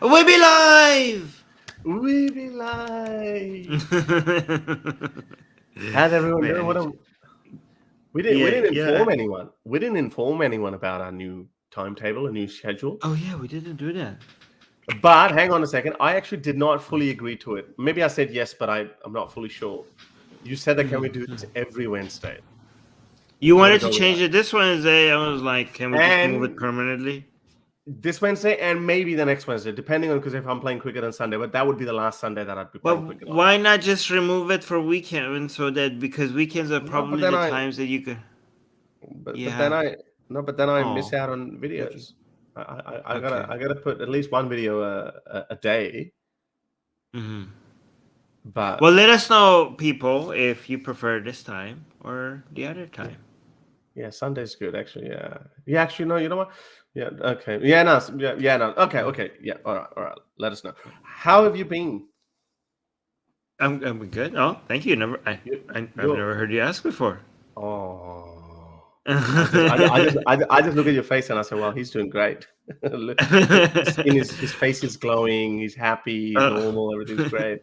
We'll be live. We be live. How's everyone doing? We didn't inform anyone. We didn't inform anyone about our new timetable, a new schedule. Oh yeah, we didn't do that. But hang on a second. I actually did not fully agree to it. Maybe I said yes, but I'm not fully sure. You said that can we do this every Wednesday? You wanted to change it this Wednesday. I was like, can we just move it permanently? This Wednesday and maybe the next Wednesday, depending on because if I'm playing cricket on Sunday, but that would be the last Sunday that I'd be playing cricket. Why not just remove it for weekend so that because weekends are probably the times that you could. But then I miss out on videos. I gotta put at least one video a day. Mm-hmm. But let us know, people, if you prefer this time or the other time. Yeah, Sunday's good actually. Yeah. Actually, no. You know what? Yeah. Okay. Yeah. No. Yeah. No. Okay. Yeah. All right. Let us know. How have you been? I'm good. Oh, thank you. I've never heard you ask before. Oh. I just look at your face and I say, well, he's doing great. His face is glowing. He's happy. He's normal. Everything's great.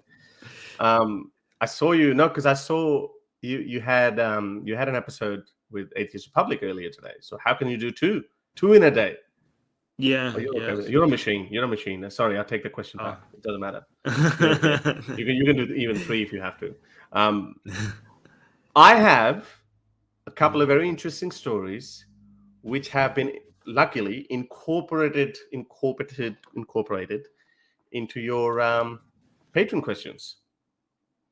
I saw you. No, because I saw you had an episode with Atheist Republic earlier today. So how can you do two in a day? Yeah, you're a machine. You're a machine. Sorry, I'll take the question back. It doesn't matter. You can do even 3 if you have to. I have a couple of very interesting stories which have been luckily incorporated into your patron questions.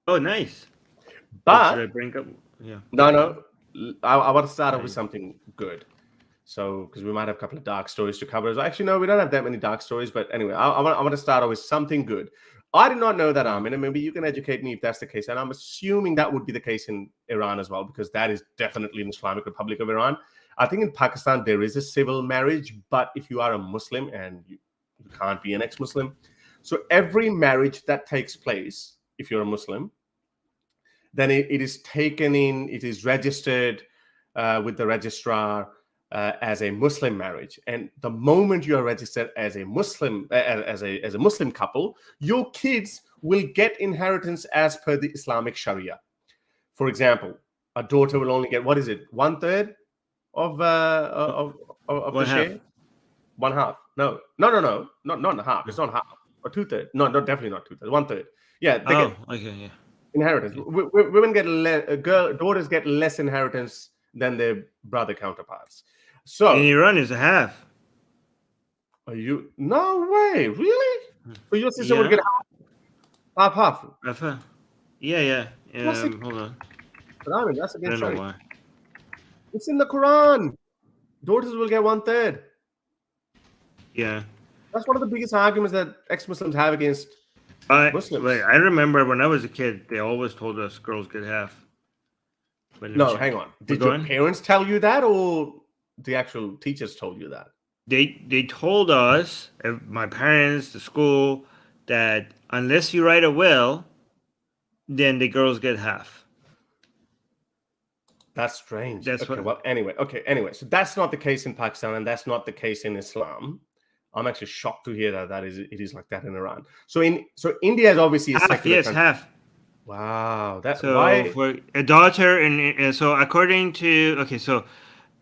Oh, nice. But should I bring up? Yeah. No. I want to start off with something good. So, because we might have a couple of dark stories to cover. Actually, no, we don't have that many dark stories. But anyway, I want to start off with something good. I did not know that, Armin, and maybe you can educate me if that's the case. And I'm assuming that would be the case in Iran as well, because that is definitely an Islamic Republic of Iran. I think in Pakistan, there is a civil marriage, but if you are a Muslim and you can't be an ex-Muslim. So every marriage that takes place, if you're a Muslim, then it is taken in, it is registered with the registrar as a Muslim marriage. And the moment you are registered as a Muslim, as a Muslim couple, your kids will get inheritance as per the Islamic Sharia. For example, a daughter will only get, what is it, 1/3 of the share? 1/2. No, not half. It's not half. Or 2/3. No, definitely not 2/3. 1/3. Yeah. Okay. Inheritance. Women get daughters get less inheritance than their brother counterparts. So in Iran is a half. Are you? No way, really? So your sister would get half. Yeah. Hold on. But I mean, that's against Sharia. Why. It's in the Quran. Daughters will get 1/3. Yeah. That's one of the biggest arguments that ex-Muslims have against Muslims. I remember when I was a kid, they always told us girls get half. No, hang on. Did your parents tell you that, or the actual teachers told you that? They told us, my parents, the school, that unless you write a will, then the girls get half. That's strange. Anyway. So that's not the case in Pakistan, and that's not the case in Islam. I'm actually shocked to hear that it is like that in Iran. So India is obviously a secular country. Half. Wow, that's why for a daughter so according to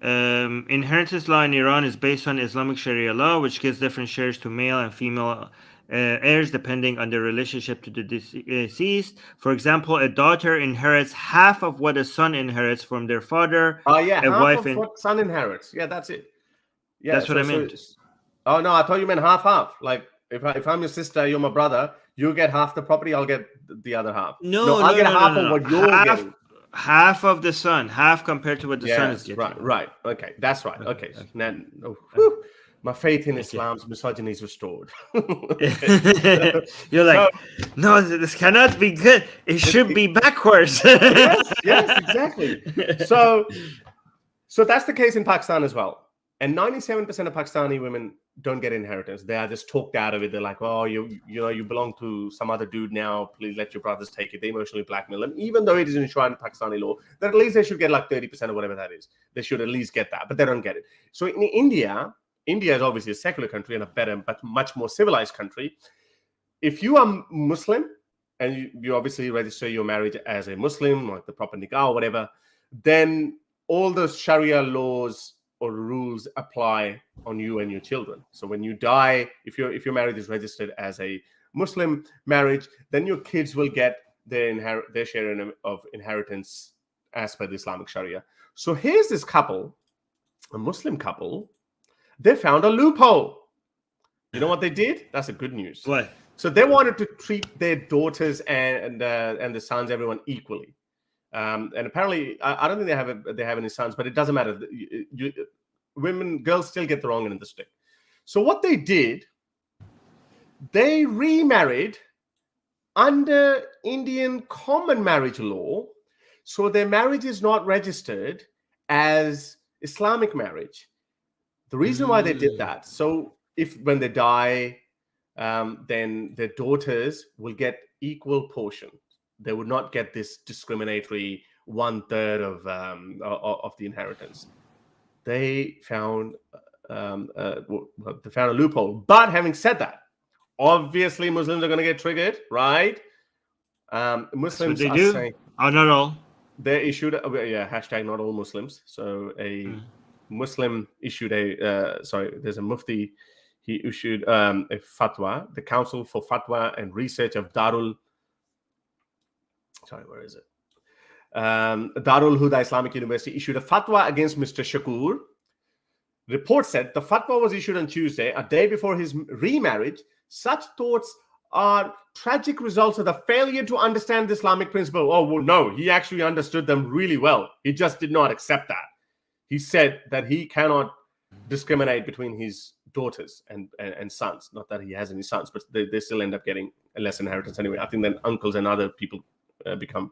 inheritance law in Iran is based on Islamic Sharia law, which gives different shares to male and female heirs depending on their relationship to the deceased. For example, a daughter inherits half of what a son inherits from their father. Half of what son inherits. Yeah, that's it. Yeah, that's what I meant. Oh no, I thought you meant half. Like if I'm your sister, you're my brother, you get half the property, I'll get the other half. I'll get half of what you're getting. Half of the son, half compared to what the son is getting. Right. Okay, that's right. Okay. Now, my faith in Islam's misogyny is restored. You're like, no, this cannot be good. It should be backwards. yes, exactly. So that's the case in Pakistan as well. And 97% of Pakistani women don't get inheritance. They are just talked out of it. They're like, oh, you belong to some other dude now. Please let your brothers take it. They emotionally blackmail them. Even though it is enshrined in Pakistani law, that at least they should get like 30% or whatever that is. They should at least get that, but they don't get it. So in India is obviously a secular country and a better, but much more civilized country. If you are Muslim and you obviously register your marriage as a Muslim, like the proper nikah or whatever, then all the Sharia laws or rules apply on you and your children. So when you die, if your marriage is registered as a Muslim marriage, then your kids will get their share of inheritance as per the Islamic Sharia. So here's this couple, a Muslim couple, they found a loophole. You know what they did? That's a good news. What? So they wanted to treat their daughters and the sons, everyone equally. And apparently, I don't think they have any sons, but it doesn't matter. Girls still get the wrong end of the stick. So what they did, they remarried under Indian common marriage law. So their marriage is not registered as Islamic marriage. The reason why they did that, so when they die, then their daughters will get equal portion. They would not get this discriminatory 1/3 of the inheritance. They found a loophole. But having said that, obviously Muslims are going to get triggered, right? Muslims are saying, not all. They issued hashtag not all Muslims. So a Muslim issued there's a Mufti. He issued a fatwa. The Council for Fatwa and Research of Darul Huda Islamic University issued a fatwa against Mr. Shakur. Report said the fatwa was issued on Tuesday, a day before his remarriage. Such thoughts are tragic results of the failure to understand the Islamic principle. Oh, well, no, he actually understood them really well. He just did not accept that. He said that he cannot discriminate between his daughters and sons. Not that he has any sons, but they still end up getting a less inheritance anyway. I think then uncles and other people become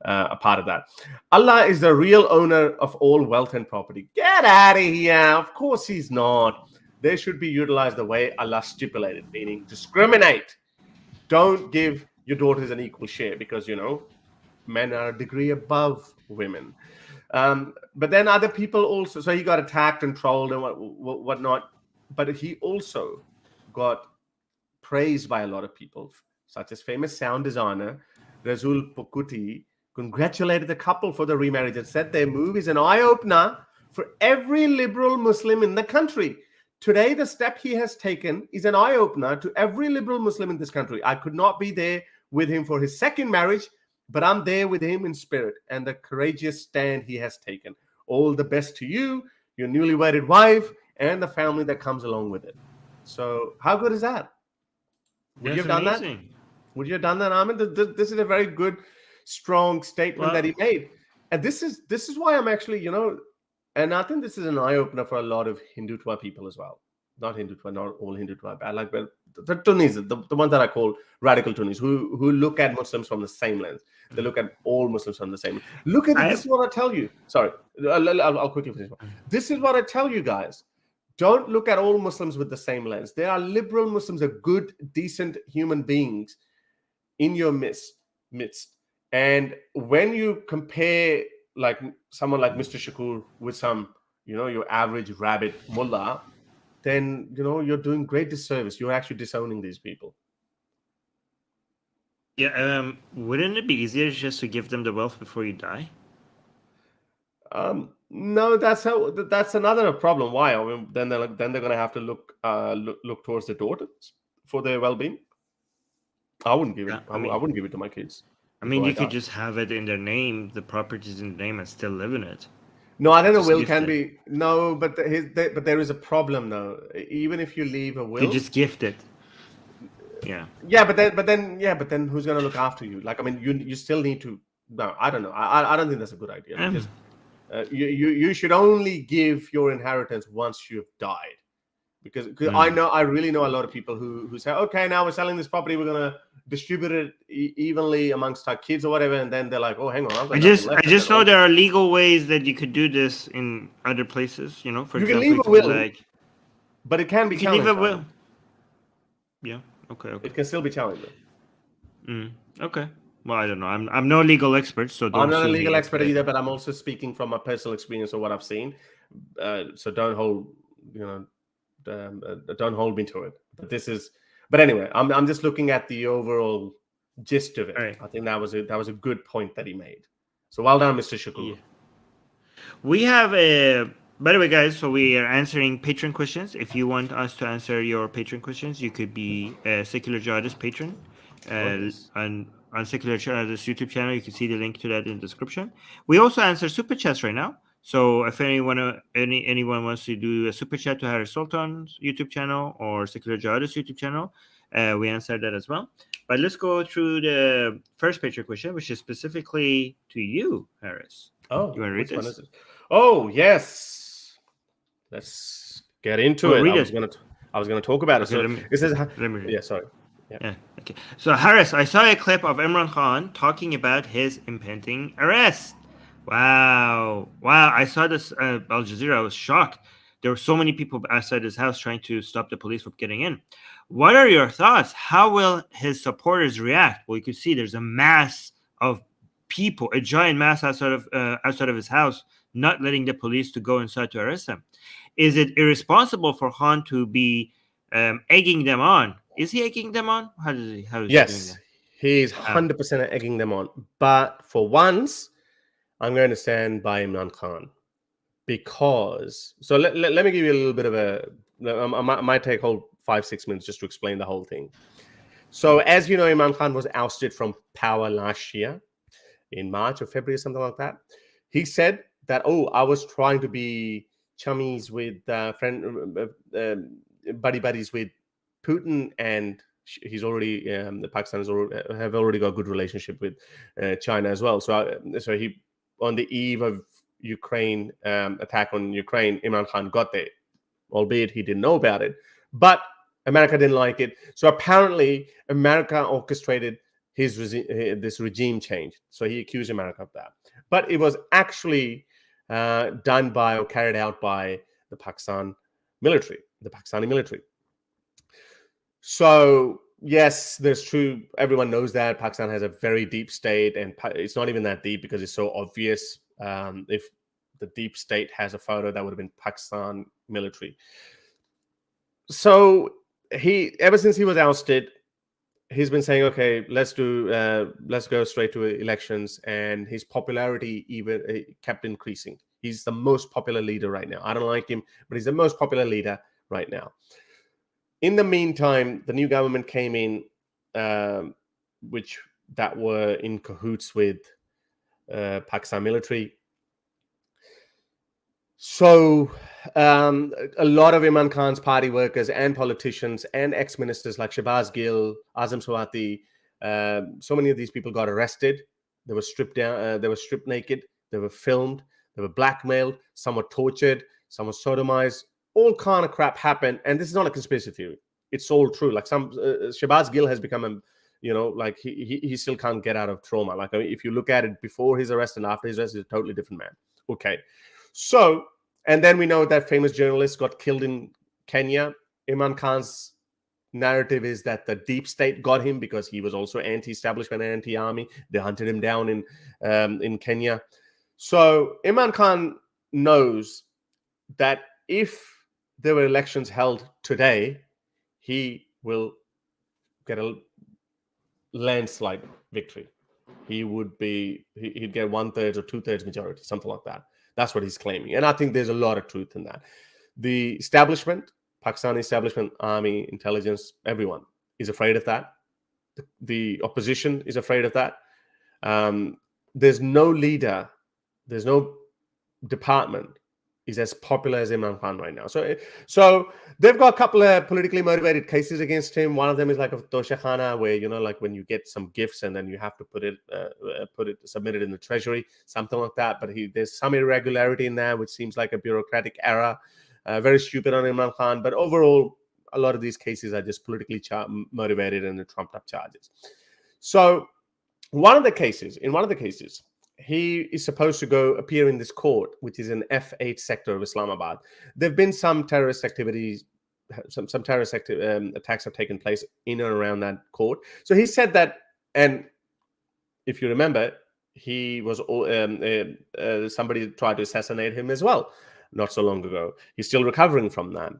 a part of that. Allah is the real owner of all wealth and property. Get out of here. Of course he's not. They should be utilized the way Allah stipulated, meaning discriminate. Don't give your daughters an equal share because, men are a degree above women. But then other people also, so he got attacked and trolled and whatnot, but he also got praised by a lot of people, such as famous sound designer Razul Pokuti congratulated the couple for the remarriage and said their move is an eye-opener for every liberal Muslim in the country. Today, the step he has taken is an eye-opener to every liberal Muslim in this country. I could not be there with him for his second marriage, but I'm there with him in spirit and the courageous stand he has taken. All the best to you, your newly wedded wife, and the family that comes along with it. So how good is that? Would you have done that? Would you have done that, Armin? This is a very good, strong statement that he made. And this is why I'm actually, and I think this is an eye-opener for a lot of Hindutva people as well. Not Hindutva, not all Hindutva. I like the Tunnis, the ones that I call radical Tunnis, who look at Muslims from the same lens. They look at all Muslims from the same lens. Look at it. This is what I tell you. Sorry, I'll quickly finish. This is what I tell you guys. Don't look at all Muslims with the same lens. There are liberal Muslims, are good, decent human beings in your midst. And when you compare like someone like Mr. Shakur with some, your average rabbit mullah, then, you're doing great disservice. You're actually disowning these people. Yeah. Wouldn't it be easier just to give them the wealth before you die? No, that's another problem. Why? I mean, then they're going to have to look towards the daughters for their well-being. I wouldn't give it. I wouldn't give it to my kids. I mean, you could just have it in their name, the properties in their name, and still live in it. No, I think a will can be. No, but there is a problem though. Even if you leave a will, you just gift it. Yeah. Yeah, but then who's going to look after you? Like, I mean, you still need to. No, I don't know. I don't think that's a good idea because you should only give your inheritance once you've died. Because I really know a lot of people who say, okay, now we're selling this property, we're gonna distribute it evenly amongst our kids or whatever, and then they're like, oh, hang on, I just know there are legal ways that you could do this in other places. For example, can leave a will, but it can be challenged. You can leave a will. Yeah. Okay. It can still be challenged. Okay. Well, I don't know. I'm no legal expert, so I'm not a legal expert either, but I'm also speaking from my personal experience of what I've seen. So don't don't hold me to it. But anyway, I'm just looking at the overall gist of it. Right. I think that was a good point that he made. So well done, Mr. Shukuru. Yeah. We have a. By the way, guys, so we are answering patron questions. If you want us to answer your patron questions, you could be a Secular Jihadist patron Yes. on Secular Jihadist YouTube channel. You can see the link to that in the description. We also answer super chats right now. So if anyone wants to do a super chat to Harris Sultan's YouTube channel or Secular Jihadist YouTube channel, we answer that as well. But let's go through the first patron question, which is specifically to you, Harris. Oh, you want to read which one this? is it? Oh, yes. Let's get into it. Read I was gonna talk about it. Okay, So it says, let me read. yeah, sorry. Yeah. Okay. So Harris, I saw a clip of Imran Khan talking about his impending arrest. Wow. I saw this Al Jazeera. I was shocked. There were so many people outside his house trying to stop the police from getting in. What are your thoughts? How will his supporters react? Well, you can see there's a mass of people, a giant mass outside of his house, not letting the police to go inside to arrest him. Is it irresponsible for Khan to be egging them on? Is he egging them on? How is he doing Yes, that? he's 100% egging them on. But for once, I'm going to stand by Imran Khan because. So let me give you a little bit of I might take whole 5-6 minutes just to explain the whole thing. So as you know, Imran Khan was ousted from power last year in March or February or something like that. He said that, I was trying to be chummies with buddies with Putin, and he's already the Pakistan have already got a good relationship with China as well. So he, on the eve of Ukraine attack on Ukraine, Imran Khan got there, albeit he didn't know about it, but America didn't like it. So apparently America orchestrated this regime change. So he accused America of that, but it was actually done by or carried out by the Pakistani military. So yes, there's true. Everyone knows that Pakistan has a very deep state, and it's not even that deep because it's so obvious. If the deep state has a photo, that would have been Pakistan military. So ever since he was ousted, he's been saying, okay, let's go straight to elections, and his popularity even kept increasing. He's the most popular leader right now. I don't like him, but he's the most popular leader right now. In the meantime, the new government came in, which were in cahoots with Pakistan military. So a lot of Imran Khan's party workers and politicians and ex-ministers like Shahbaz Gill, Azam Swati, so many of these people got arrested. They were stripped down. They were stripped naked. They were filmed. They were blackmailed. Some were tortured. Some were sodomized. All kind of crap happened. And this is not a conspiracy theory. It's all true. Like Shahbaz Gill has become like he still can't get out of trauma. Like, I mean, if you look at it before his arrest and after his arrest, he's a totally different man. Okay. So, and then we know that famous journalist got killed in Kenya. Imran Khan's narrative is that the deep state got him because he was also anti-establishment and anti-army. They hunted him down in Kenya. So Imran Khan knows that if there were elections held today, he will get a landslide victory. He'd get 1/3 or 2/3 majority, something like that. That's what he's claiming. And I think there's a lot of truth in that. The establishment, Pakistani establishment, army, intelligence, everyone is afraid of that. The opposition is afraid of that. There's no leader, there's no department is as popular as Imran Khan right now. So they've got a couple of politically motivated cases against him. One of them is like a Toshakhana, where, like when you get some gifts and then you have to submit it in the treasury, something like that. But there's some irregularity in there, which seems like a bureaucratic error. Very stupid on Imran Khan. But overall, a lot of these cases are just politically motivated and trumped up charges. So in one of the cases, he is supposed to go appear in this court, which is an F8 sector of Islamabad. There have been some terrorist activities, some terrorist attacks have taken place in and around that court. So he said that, and if you remember, he was somebody tried to assassinate him as well. not so long ago. He's still recovering from that.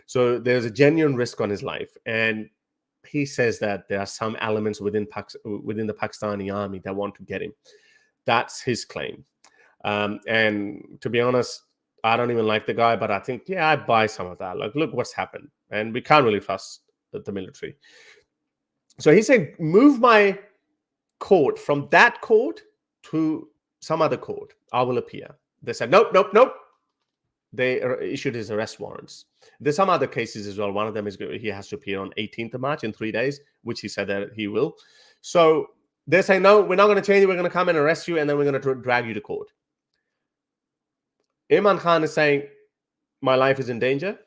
So there's a genuine risk on his life. And he says that there are some elements within the Pakistani army that want to get him. That's his claim. And to be honest, I don't even like the guy, but I think, yeah, I buy some of that. Like, look what's happened. And we can't really trust the military. So he said, move my court from that court to some other court. I will appear. They said, nope. They issued his arrest warrants. There's some other cases as well. One of them is he has to appear on 18th of March in 3 days, which he said that he will. So they say, no, we're not going to change it. We're going to come and arrest you, and then we're going to drag you to court. Imran Khan is saying, my life is in danger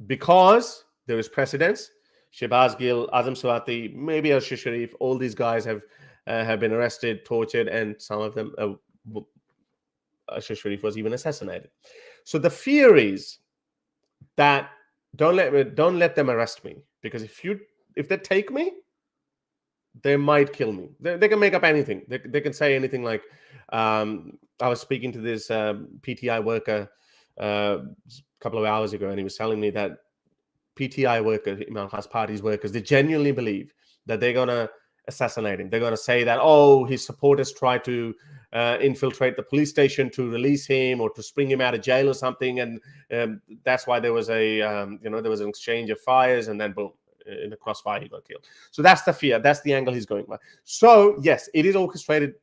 because there is precedence. Shehbaz Gill, Azam Swati, maybe Ajmer Sharif, all these guys have been arrested, tortured, and some of them, Ajmer Sharif was even assassinated. So the fear is that don't let them arrest me, because if they take me, they might kill me. They can make up anything. They can say anything like, I was speaking to this PTI worker a couple of hours ago, and he was telling me that PTI workers, Imran Khan's party's workers, they genuinely believe that they're going to assassinate him. They're going to say that, oh, his supporters tried to infiltrate the police station to release him or to spring him out of jail or something, and that's why there was there was an exchange of fires, and then boom, in the crossfire he got killed. So that's the fear. That's the angle he's going by. So yes, it is orchestrated.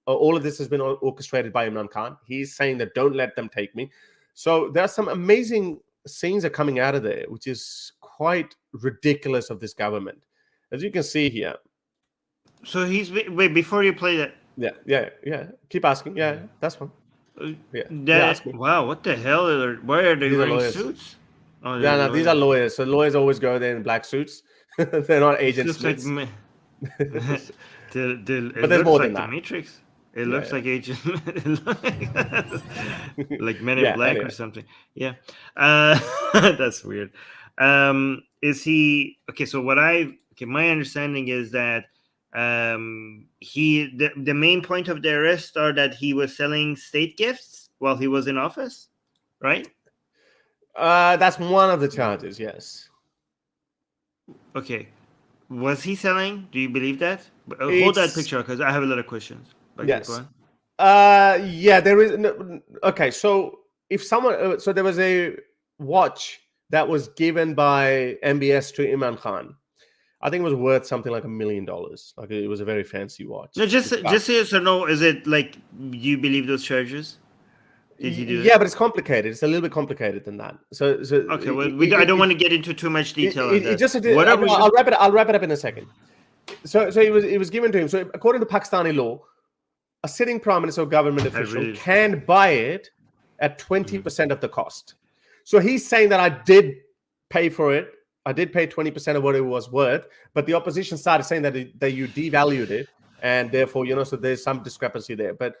All of this has been orchestrated by Imran Khan. He's saying that don't let them take me. So there are some amazing scenes are coming out of there, which is quite ridiculous of this government, as you can see here. So wait before you play that. Yeah. Keep asking. Yeah, that's fine. Wow, what the hell? Why are they wearing suits? Oh, no, these are lawyers. So lawyers always go there in black suits. They're not agents. But there's more than that. The Matrix. It looks like Agent, like Men in Black or something. Yeah, that's weird. Is he okay? So my understanding is that the main point of the arrest are that he was selling state gifts while he was in office, right? That's one of the charges. Yes. Okay. Was he selling? Do you believe that? Hold that picture because I have a lot of questions. Yes. There is. Okay, so if someone, so there was a watch that was given by MBS to Imran Khan. I think it was worth something like $1 million. Like it was a very fancy watch. No, just say yes or no. Is it like you believe those charges? Did you do that? It's complicated. It's a little bit complicated than that. So okay. Well, I don't want to get into too much detail. I'll wrap it up in a second. So it was given to him. So according to Pakistani law, a sitting prime minister or government official can buy it at 20% of the cost. So he's saying that I did pay for it. I did pay 20% of what it was worth, but the opposition started saying that you devalued it, and therefore, so there's some discrepancy there. But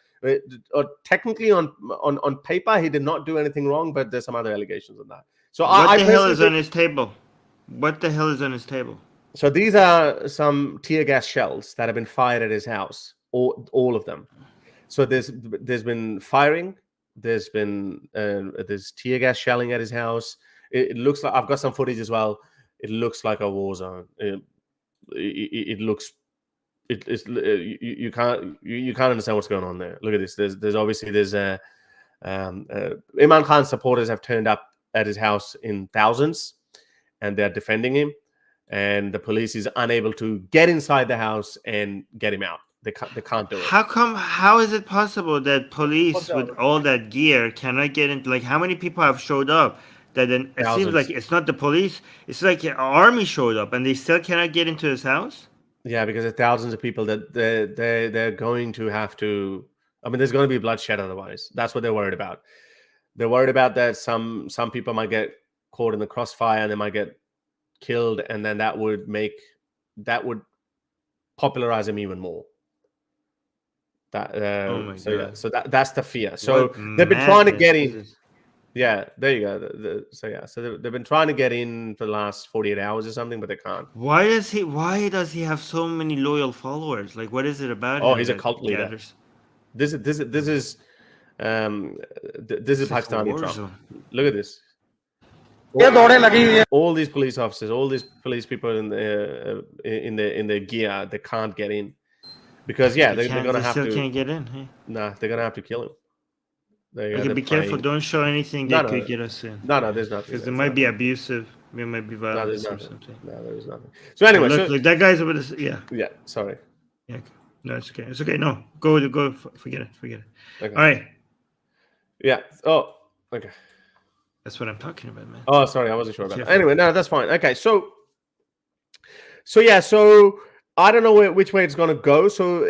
technically, on paper, he did not do anything wrong, but there's some other allegations on that. So what the hell is on his table? What the hell is on his table? So these are some tear gas shells that have been fired at his house, all of them. So there's been firing. There's been there's tear gas shelling at his house. It looks like, I've got some footage as well. It looks like a war zone. It looks. You can't understand what's going on there. Look at this. There's obviously Imran Khan's supporters have turned up at his house in thousands, and they're defending him. And the police is unable to get inside the house and get him out. They can't do it. How is it possible that police with all that gear cannot get into? Like, how many people have showed up? That then it seems like it's not the police. It's like an army showed up and they still cannot get into his house. Yeah, because there's thousands of people that they're going to have to. I mean, there's going to be bloodshed otherwise. That's what they're worried about. They're worried about that some people might get caught in the crossfire and they might get killed, and then that would popularize him even more. That's the fear. So they've been trying to get in. Yeah, there you go. So they've been trying to get in for the last 48 hours or something, but they can't. Why does he have so many loyal followers? Like, what is it about him? Oh, he's a cult leader. This is This is It's like a Pakistani war Trump. zone. Look at this. All these police officers, all these police people in the gear, they can't get in because they're gonna have still to. can't get in. Hey? Nah, they're gonna have to kill him. Okay, be careful. Don't show anything that could get us in. No, there's nothing. Because it might be abusive. It might be violence or something. No, there is nothing. So anyway, look, that guy's over this. Yeah. Yeah. Sorry. Yeah. No, it's okay. It's okay. No, go. Forget it. Okay. All right. Yeah. Oh. Okay. That's what I'm talking about, man. Oh, sorry, I wasn't sure about that. Anyway, no, that's fine. Okay, so I don't know which way it's going to go. So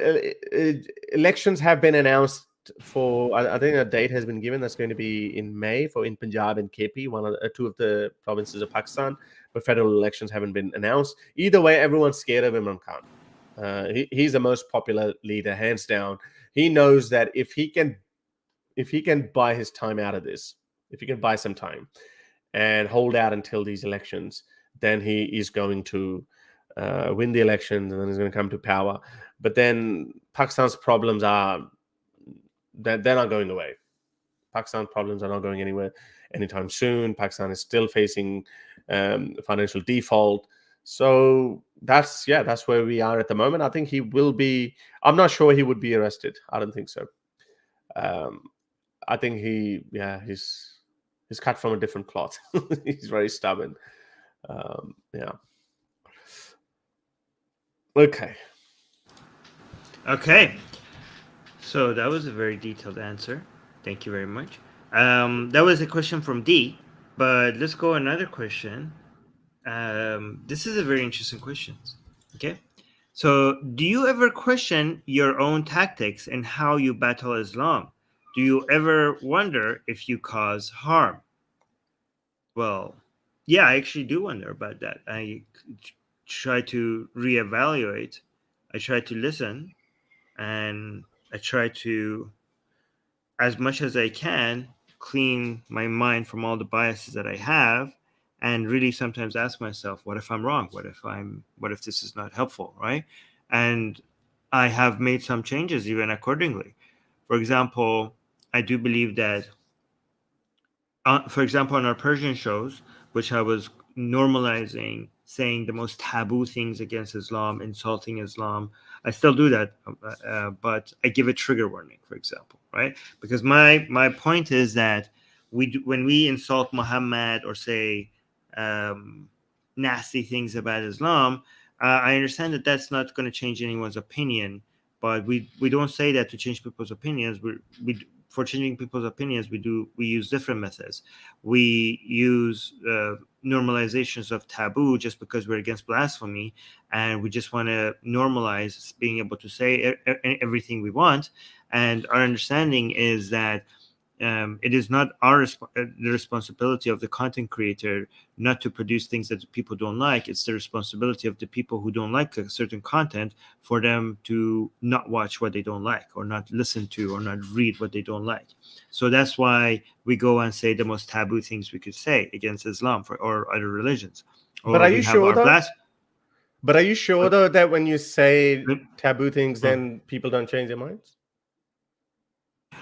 elections have been announced for. I think a date has been given. That's going to be in May in Punjab and KP, two of the provinces of Pakistan. But federal elections haven't been announced. Either way, everyone's scared of Imran Khan. He's the most popular leader, hands down. He knows that if he can buy his time out of this, if he can buy some time and hold out until these elections, then he is going to win the elections and then he's going to come to power. But then Pakistan's problems are that they're not going away. Pakistan's problems are not going anywhere anytime soon. Pakistan is still facing financial default. So that's where we are at the moment. I think he will be. I'm not sure he would be arrested. I don't think so. I think he's cut from a different cloth. He's very stubborn. Okay. So that was a very detailed answer. Thank you very much. That was a question from D, but let's go another question. This is a very interesting question. Okay. So do you ever question your own tactics and how you battle Islam? Do you ever wonder if you cause harm? Well, yeah, I actually do wonder about that. I try to reevaluate. I try to listen, and I try to, as much as I can, clean my mind from all the biases that I have, and really sometimes ask myself, what if I'm wrong? What if this is not helpful, right? And I have made some changes even accordingly. For example, I do believe that, for example, on our Persian shows, which I was normalizing, saying the most taboo things against Islam, insulting Islam, I still do that, but I give a trigger warning, for example, right? Because my point is that when we insult Muhammad or say nasty things about Islam, I understand that that's not going to change anyone's opinion, but we don't say that to change people's opinions. For changing people's opinions, we use different methods. We use normalizations of taboo just because we're against blasphemy, and we just want to normalize being able to say everything we want. And our understanding is that it is not the responsibility of the content creator not to produce things that people don't like. It's the responsibility of the people who don't like a certain content for them to not watch what they don't like, or not listen to, or not read what they don't like. So that's why we go and say the most taboo things we could say against Islam or other religions. But are you sure though? But are you sure though that when you say taboo things, then people don't change their minds?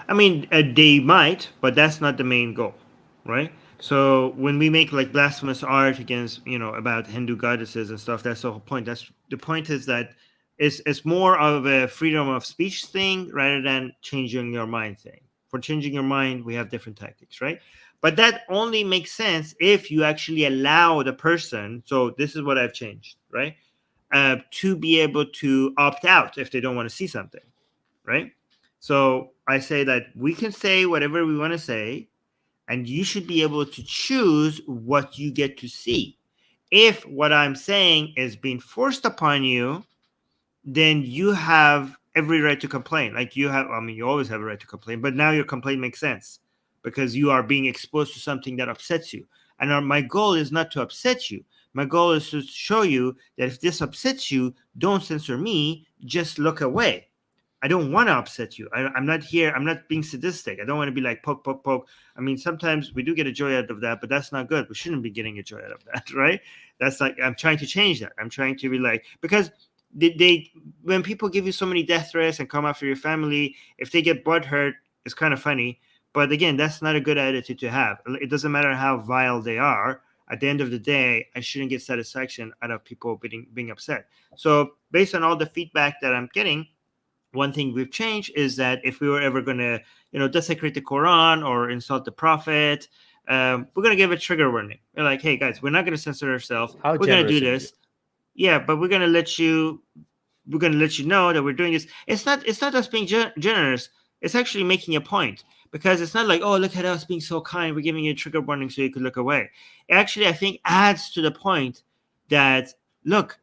I mean, they might, but that's not the main goal, right? So when we make like blasphemous art against, about Hindu goddesses and stuff, that's the whole point. That's the point, is that it's more of a freedom of speech thing rather than changing your mind thing. For changing your mind, we have different tactics, right? But that only makes sense if you actually allow the person. So this is what I've changed, right? To be able to opt out if they don't want to see something, right? So I say that we can say whatever we want to say, and you should be able to choose what you get to see. If what I'm saying is being forced upon you, then you have every right to complain. Like you always have a right to complain, but now your complaint makes sense because you are being exposed to something that upsets you. And my goal is not to upset you. My goal is to show you that if this upsets you, don't censor me, just look away. I don't want to upset you. I'm not here. I'm not being sadistic. I don't want to be like poke, poke, poke. I mean, sometimes we do get a joy out of that, but that's not good. We shouldn't be getting a joy out of that, right? That's like, I'm trying to change that. I'm trying to be like, because when people give you so many death threats and come after your family, if they get butthurt, It's kind of funny, but again, that's not a good attitude to have. It doesn't matter how vile they are. At the end of the day, I shouldn't get satisfaction out of people being upset. So based on all the feedback that I'm getting, one thing we've changed is that if we were ever going to, desecrate the Quran or insult the Prophet, we're going to give a trigger warning. We're like, hey guys, we're not going to censor ourselves. How We're going to do generous of this. Yeah, but we're going to let you know that we're doing this. It's not us being generous. It's actually making a point, because it's not like, oh, look at us being so kind, we're giving you a trigger warning so you could look away. It actually, I think, adds to the point that, look,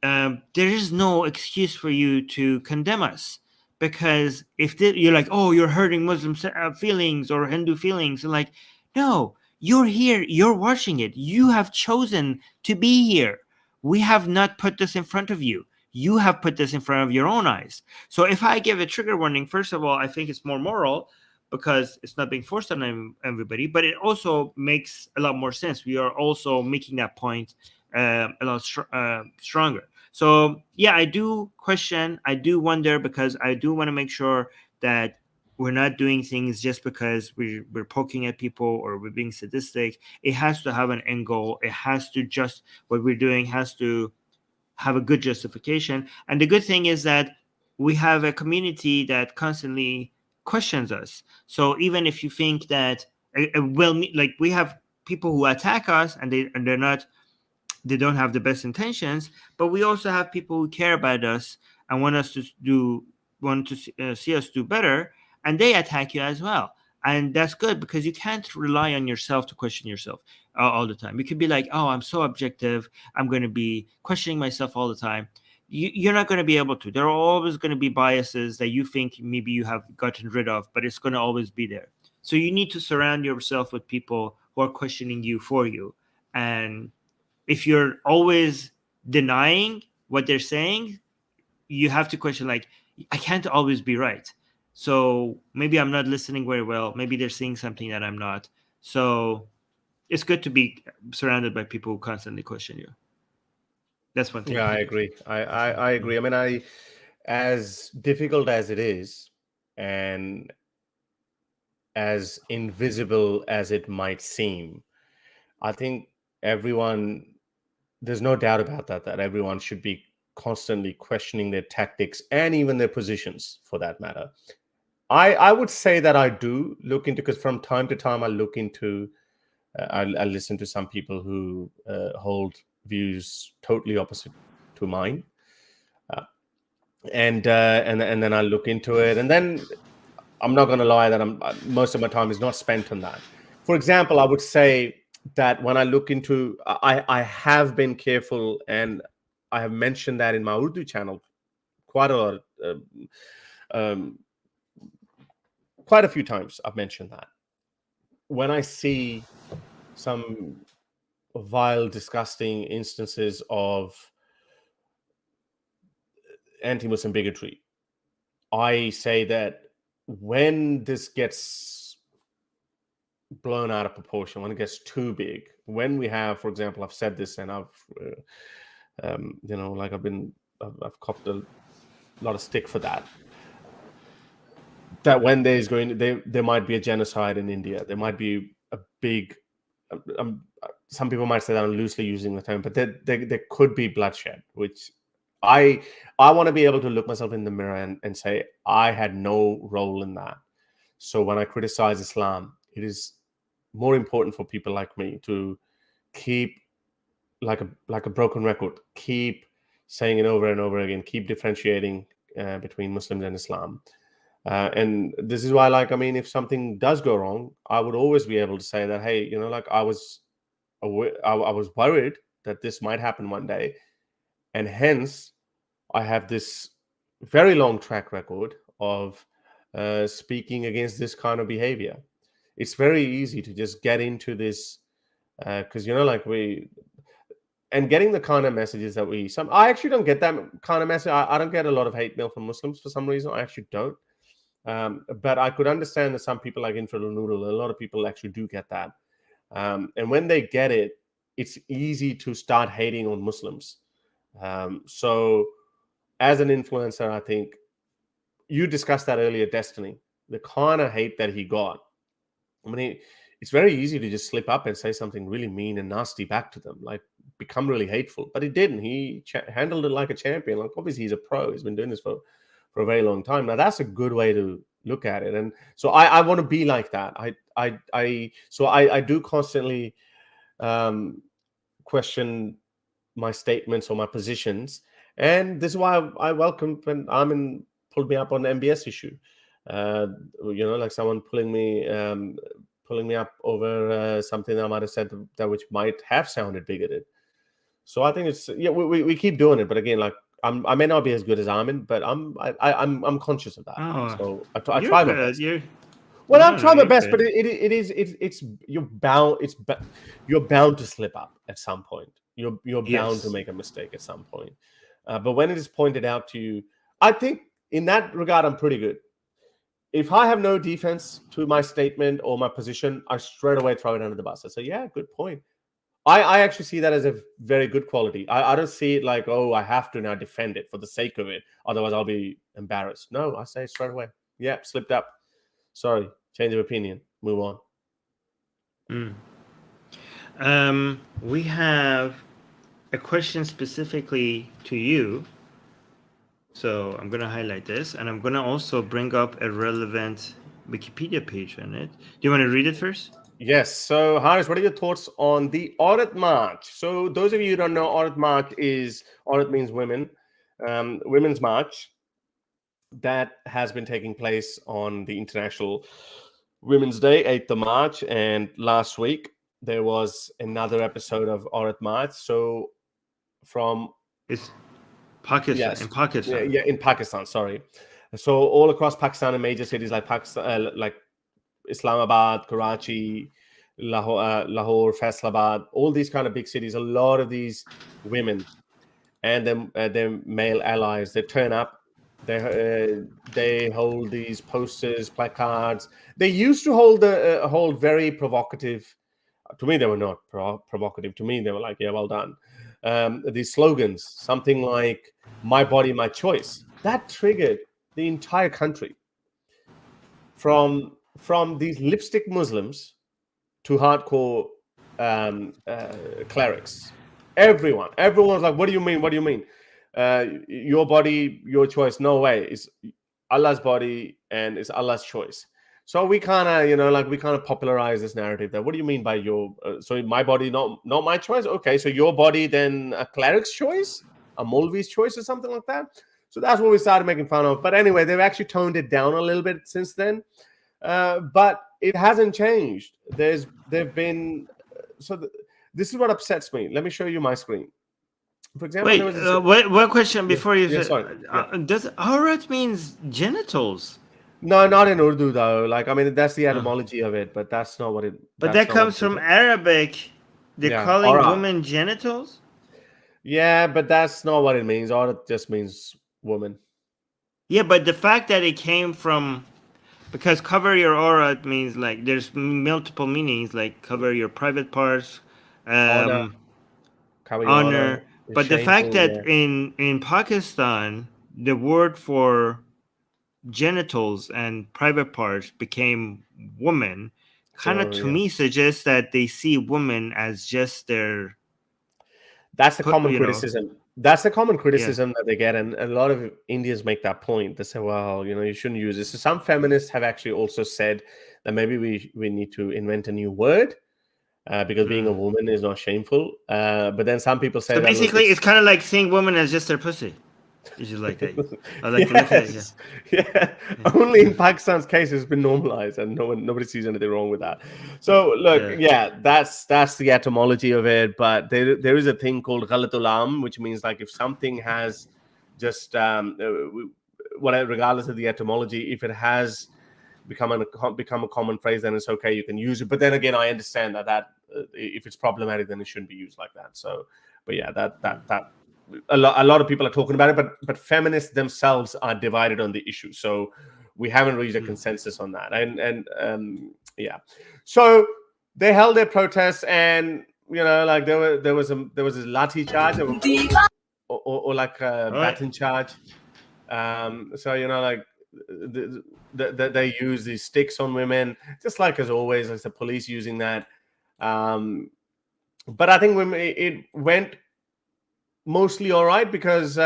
there is no excuse for you to condemn us, because if you're like, oh, you're hurting Muslim feelings or Hindu feelings, and like, no, you're here, you're watching it, you have chosen to be here. We have not put this in front of you. You have put this in front of your own eyes. So if I give a trigger warning, first of all, I think it's more moral, because it's not being forced on everybody, but it also makes a lot more sense. We are also making that point a lot stronger. So yeah, I do question, I do wonder, because I do want to make sure that we're not doing things just because we're poking at people or we're being sadistic. It has to have an end goal. It has to what we're doing has to have a good justification. And the good thing is that we have a community that constantly questions us. So even if you think that, like, we have people who attack us and they don't have the best intentions, but we also have people who care about us and want to see us do better, and they attack you as well. And that's good, because you can't rely on yourself to question yourself all the time. You could be like, oh, I'm so objective, I'm going to be questioning myself all the time. You're not going to be able to. There are always going to be biases that you think maybe you have gotten rid of, but it's going to always be there. So you need to surround yourself with people who are questioning you for you. And if you're always denying what they're saying, you have to question, like, I can't always be right. So maybe I'm not listening very well. Maybe they're seeing something that I'm not. So it's good to be surrounded by people who constantly question you. That's one thing. Yeah, I agree. I agree. I mean, as difficult as it is, and as invisible as it might seem, I think there's no doubt about that everyone should be constantly questioning their tactics and even their positions, for that matter. I would say that I do look into, because from time to time I look into, I listen to some people who hold views totally opposite to mine, and then I look into it, and then I'm not going to lie that most of my time is not spent on that. For example, I would say that when I look into, I have been careful, and I have mentioned that in my Urdu channel quite a lot, quite a few times. I've mentioned that when I see some vile, disgusting instances of anti-Muslim bigotry, I say that when this gets blown out of proportion, when it gets too big, when we have, for example, I've said this, and I've like I've copped a lot of stick for that when there might be a genocide in India, there might be a big, some people might say that I'm loosely using the term, but there could be bloodshed, which I want to be able to look myself in the mirror and say I had no role in that. So when I criticize Islam, it is more important for people like me to keep, like a broken record, keep saying it over and over again, keep differentiating between Muslims and Islam. And this is why, like, I mean, if something does go wrong, I would always be able to say that, hey, like, I was worried that this might happen one day, and hence I have this very long track record of speaking against this kind of behavior. It's very easy to just get into this because and getting the kind of messages that I actually don't get that kind of message. I don't get a lot of hate mail from Muslims for some reason. I actually don't. But I could understand that some people, like Infidel Noodle, a lot of people actually do get that. And when they get it, it's easy to start hating on Muslims. So as an influencer, I think you discussed that earlier, Destiny. kind of hate that he got. I mean, it's very easy to just slip up and say something really mean and nasty back to them, like become really hateful. But he didn't. He handled it like a champion. Like, obviously, he's a pro. He's been doing this for a very long time. Now, that's a good way to look at it. And so I want to be like that. I do constantly question my statements or my positions. And this is why I welcomed when Armin pulled me up on the MBS issue. Like someone pulling me up over something that I might have said that which might have sounded bigoted. So I think it's we keep doing it, but again, like I may not be as good as Armin, but I'm conscious of that. So I try my best. I'm trying my best, but it's you're bound to slip up at some point. You're bound to make a mistake at some point. But when it is pointed out to you, I think in that regard I'm pretty good. If I have no defense to my statement or my position, I straight away throw it under the bus. I say, yeah, good point. I actually see that as a very good quality. I don't see it like, oh, I have to now defend it for the sake of it. Otherwise, I'll be embarrassed. No, I say straight away. Yeah, slipped up. Sorry, change of opinion. Move on. We have a question specifically to you. So I'm going to highlight this, and I'm going to also bring up a relevant Wikipedia page on it. Do you want to read it first? Yes. So, Haris, what are your thoughts on the Aurat March? So, those of you who don't know, Aurat March Aurat means women, Women's March that has been taking place on the International Women's Day, 8th of March. And last week, there was another episode of Aurat March. So, It's Pakistan. Yes. In Pakistan. Yeah, in Pakistan, sorry. So, all across Pakistan in major cities like Pakistan, like Islamabad, Karachi, Lahore, Faisalabad, all these kind of big cities, a lot of these women and their male allies, they turn up. They hold these posters, placards. They used to hold very provocative. To me, they were not provocative. To me, they were like, yeah, well done. These slogans, something like "My body, my choice." That triggered the entire country. From these lipstick Muslims to hardcore clerics. Everyone was like, what do you mean? What do you mean? Your body, your choice. No way. It's Allah's body and it's Allah's choice. So we kind of popularize this narrative that what do you mean by your so my body, not my choice? Okay, so your body then a cleric's choice, a Molvi's choice or something like that. So that's what we started making fun of. But anyway, they've actually toned it down a little bit since then. But it hasn't changed. This is what upsets me. Let me show you my screen. For example, one question before you say, sorry. Does aurat means genitals? No, not in Urdu though. Like, I mean, that's the etymology of it, but that's not what it. But that comes from Arabic. They're calling women genitals. Yeah, but that's not what it means. Aurat just means woman. Yeah, but the fact that it came from, because cover your aurat means like there's multiple meanings, like cover your private parts, honor. But the fact that in Pakistan the word for genitals and private parts became woman, kind of to me suggests that they see women as just their. That's the common criticism. That's the common criticism that they get, and a lot of Indians make that point. They say, "Well, you shouldn't use this." So some feminists have actually also said that maybe we need to invent a new word because being a woman is not shameful. But then some people say, so basically, it's kind of like seeing women as just their pussy. It's just like that. I like to look at it. Yeah. Only in Pakistan's case it's been normalized, and nobody sees anything wrong with that. So look, that's the etymology of it. But there is a thing called ghalatul am, which means like if something has just regardless of the etymology, if it has become a common phrase, then it's okay. You can use it. But then again, I understand that if it's problematic, then it shouldn't be used like that. So, but yeah, that. A lot of people are talking about it, but feminists themselves are divided on the issue. So we haven't reached a consensus on that. And so they held their protests, and like there was this lathi charge or like a baton charge. So like they use these sticks on women, just like as always, as the police using that. But I think it went mostly all right because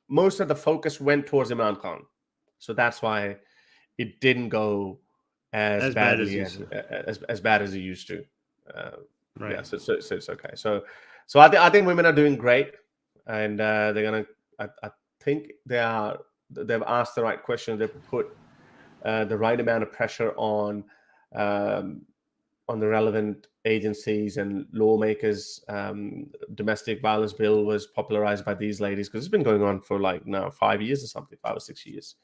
most of the focus went towards Imran Khan, so that's why it didn't go as badly as bad as it used to. Right. Yeah, so it's okay. So I think women are doing great, and they're gonna. I think they've asked the right questions. They've put the right amount of pressure on the relevant agencies and lawmakers. Domestic violence bill was popularized by these ladies because it's been going on for like now 5 years or something, 5 or 6 years.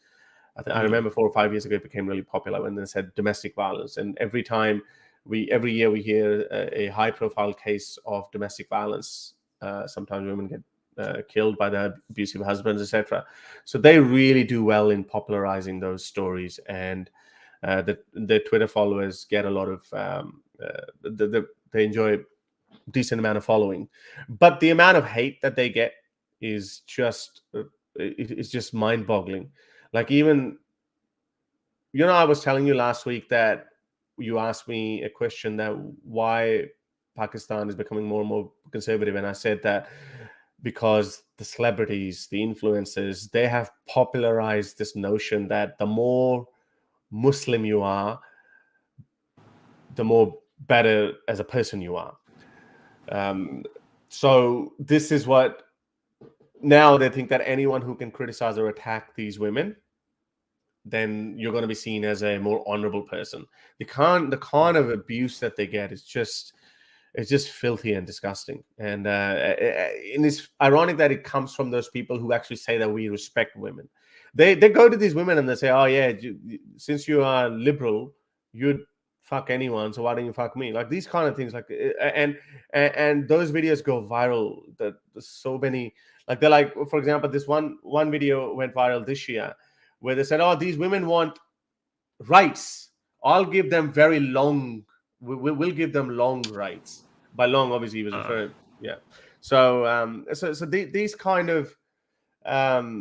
I remember 4 or 5 years ago it became really popular when they said domestic violence, and every year we hear a high-profile case of domestic violence. Sometimes women get killed by their abusive husbands, etc. So they really do well in popularizing those stories, and the Twitter followers get a lot of they enjoy a decent amount of following, but the amount of hate that they get is just it's just mind-boggling. Like, even, I was telling you last week that you asked me a question that why Pakistan is becoming more and more conservative, and I said that because the celebrities, the influencers, they have popularized this notion that the more Muslim you are, the more better as a person you are. So this is what now they think, that anyone who can criticize or attack these women, then you're going to be seen as a more honorable person. The kind of abuse that they get is just filthy and disgusting. And it's ironic that it comes from those people who actually say that we respect women. They go to these women and they say, oh yeah, since you are liberal, you'd fuck anyone, so why don't you fuck me? Like, these kind of things. Like, and those videos go viral. That there's so many. Like, they're like, for example, this one video went viral this year, where they said, oh, these women want rights. I'll give them very long. We'll give them long rights. By long, obviously, he was referring. Yeah. So these kind of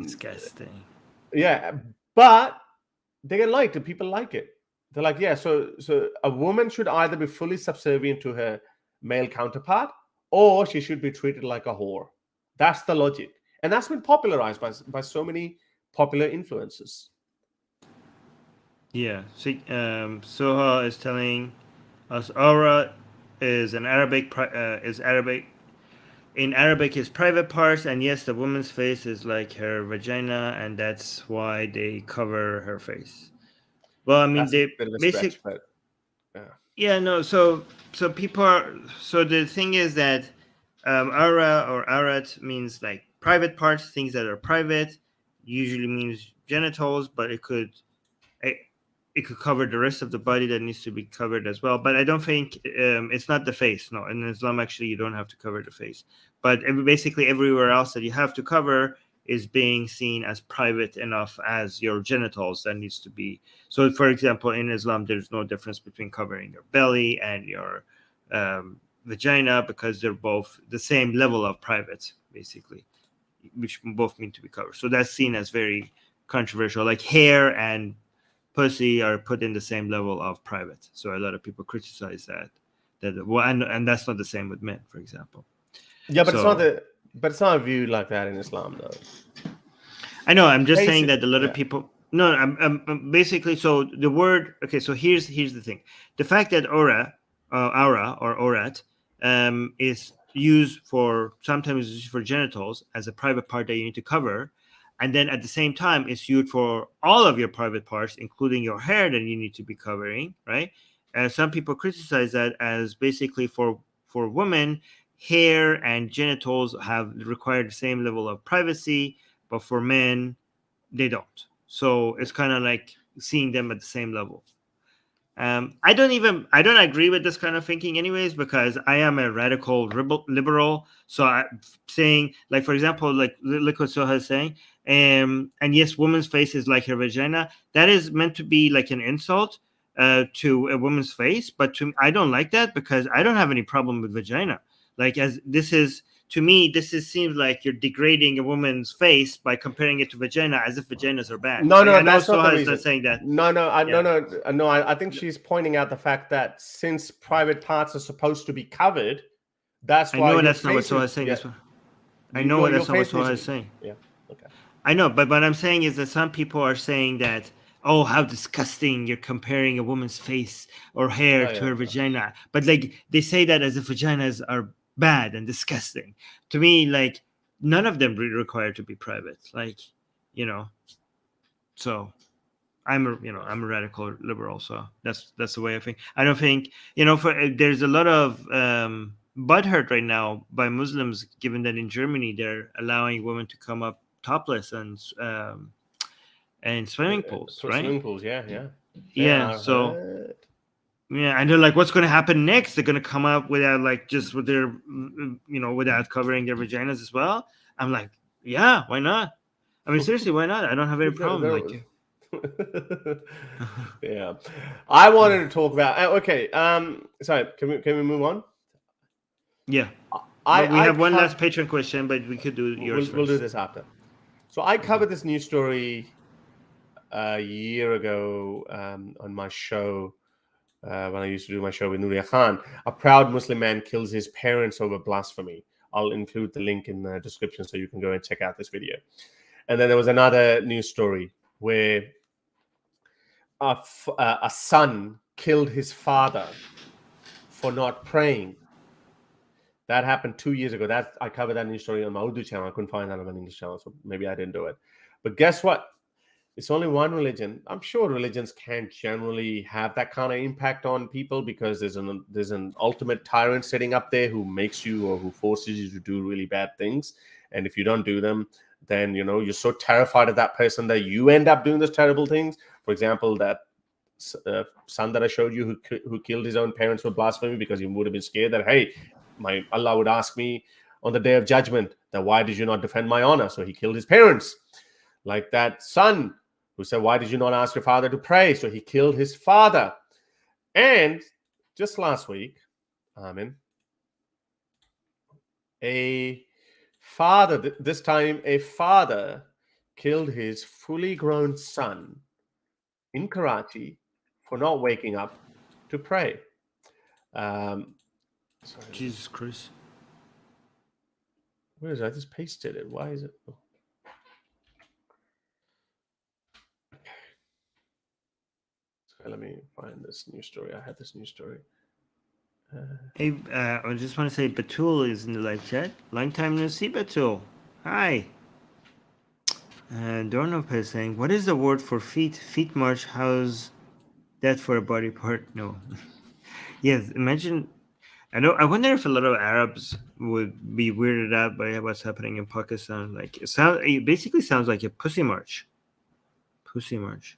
disgusting. Yeah, but they get liked and people like it. They're like, yeah. So a woman should either be fully subservient to her male counterpart, or she should be treated like a whore. That's the logic, and that's been popularized by so many popular influencers. Yeah. See, Soha is telling us aura is an Arabic is Arabic. In Arabic is private parts, and yes, the woman's face is like her vagina, and that's why they cover her face. Well, I mean, That's they a bit of a basic. stretch, but Yeah, no. So people are. So the thing is that aura or aurat means like private parts, things that are private. Usually means genitals, but it could cover the rest of the body that needs to be covered as well. But I don't think it's not the face. No, in Islam, actually, you don't have to cover the face. But basically everywhere else that you have to cover is being seen as private enough as your genitals that needs to be. So, for example, in Islam, there's no difference between covering your belly and your vagina, because they're both the same level of private, basically, which both mean to be covered. So that's seen as very controversial. Like hair and pussy are put in the same level of private. So a lot of people criticize that. And that's not the same with men, for example. Yeah, but it's not viewed like that in Islam, though. I know. I'm just saying that a lot of people. No, I'm basically. So the word. Okay, so here's the thing. The fact that aura or aurat is used sometimes used for genitals as a private part that you need to cover, and then at the same time it's used for all of your private parts, including your hair, that you need to be covering, right? And some people criticize that as basically for women, hair and genitals have required the same level of privacy, but for men, they don't. So it's kind of like seeing them at the same level. I don't agree with this kind of thinking anyways, because I am a radical liberal. So I'm saying, like, for example, like what Soha is saying, and yes, woman's face is like her vagina. That is meant to be like an insult to a woman's face, but I don't like that, because I don't have any problem with vagina. Like, as this is to me, seems like you're degrading a woman's face by comparing it to vagina, as if vaginas are bad. No, I know that's not the Soha is reason. not saying that. No. I think she's pointing out the fact that since private parts are supposed to be covered, that's why. I know that's not what Soha is saying. Yeah. I know that's not what Soha is saying. Yeah. Okay. I know, but what I'm saying is that some people are saying that, oh, how disgusting, you're comparing a woman's face or hair to her vagina. But like they say that as if vaginas are bad and disgusting. To me, like none of them require to be private. Like, so I'm a radical liberal, so that's the way I think. I don't think, there's a lot of butthurt right now by Muslims, given that in Germany they're allowing women to come up topless and swimming pools, right? Swimming pools, yeah. So yeah, and they're like, what's going to happen next? They're going to come up without with their, without covering their vaginas as well. I'm like, yeah, why not? I mean, seriously, why not? I don't have any problem. Yeah, I wanted to talk about. Okay, sorry, can we move on? Yeah, we have one last Patreon question, but we could do yours. We'll do this after. So I covered this news story a year ago on my show when I used to do my show with Urfi Khan. A proud Muslim man kills his parents over blasphemy. I'll include the link in the description so you can go and check out this video. And then there was another news story where a son killed his father for not praying. That happened 2 years ago. I covered that news story on my Urdu channel. I couldn't find that on my English channel, so maybe I didn't do it. But guess what? It's only one religion. I'm sure religions can't generally have that kind of impact on people because there's an ultimate tyrant sitting up there who makes you or who forces you to do really bad things. And if you don't do them, then you're so terrified of that person that you end up doing those terrible things. For example, that son that I showed you who killed his own parents for blasphemy because he would have been scared that, hey, my Allah would ask me on the day of judgment that why did you not defend my honor? So he killed his parents. Like that son who said, why did you not ask your father to pray? So he killed his father. And just last week, Armin, this time a father killed his fully grown son in Karachi for not waking up to pray. Jesus Christ. Where is it? I just pasted it. Why is it? Oh. Okay, let me find this news story. I had this news story. Hey, I just want to say Batul is in the live chat. Long time no see, Batul. Hi. Dornov is saying, what is the word for feet? Feet march, how's that for a body part? No. Yes, imagine. I wonder if a lot of Arabs would be weirded out by what's happening in Pakistan. Like it basically sounds like a pussy march. Pussy march.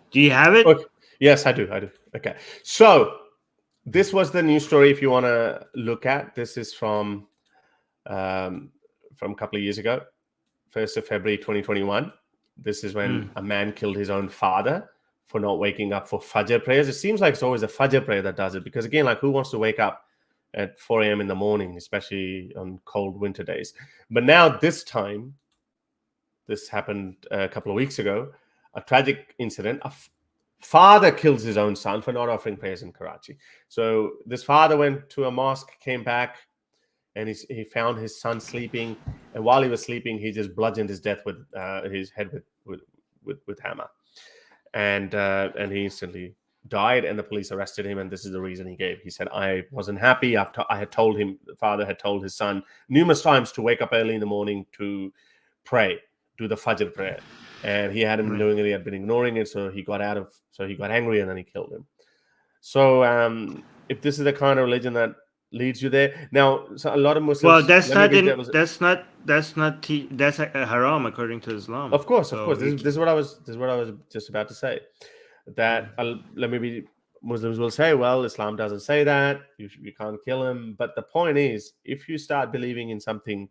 Do you have it? Okay. Yes, I do. Okay. So this was the news story. If you want to look at, this is from a couple of years ago, 1st of February 2021. This is when a man killed his own father for not waking up for Fajr prayers. It seems like it's always a Fajr prayer that does it because, again, like who wants to wake up at 4 a.m. in the morning, especially on cold winter days? But now this time, this happened a couple of weeks ago, a tragic incident. A father kills his own son for not offering prayers in Karachi. So this father went to a mosque, came back, and he found his son sleeping. And while he was sleeping, he just bludgeoned his head with hammer. And he instantly died, and the police arrested him. And this is the reason he gave. He said, I wasn't happy. I had told him, the father had told his son numerous times to wake up early in the morning to pray, do the Fajr prayer. And he hadn't been doing it. He had been ignoring it. So he got angry, and then he killed him. So if this is the kind of religion that leads you there, now so a lot of Muslims. Well, that's a haram according to Islam. Of course. This is what I was just about to say. That Muslims will say, well, Islam doesn't say that. You can't kill him. But the point is, if you start believing in something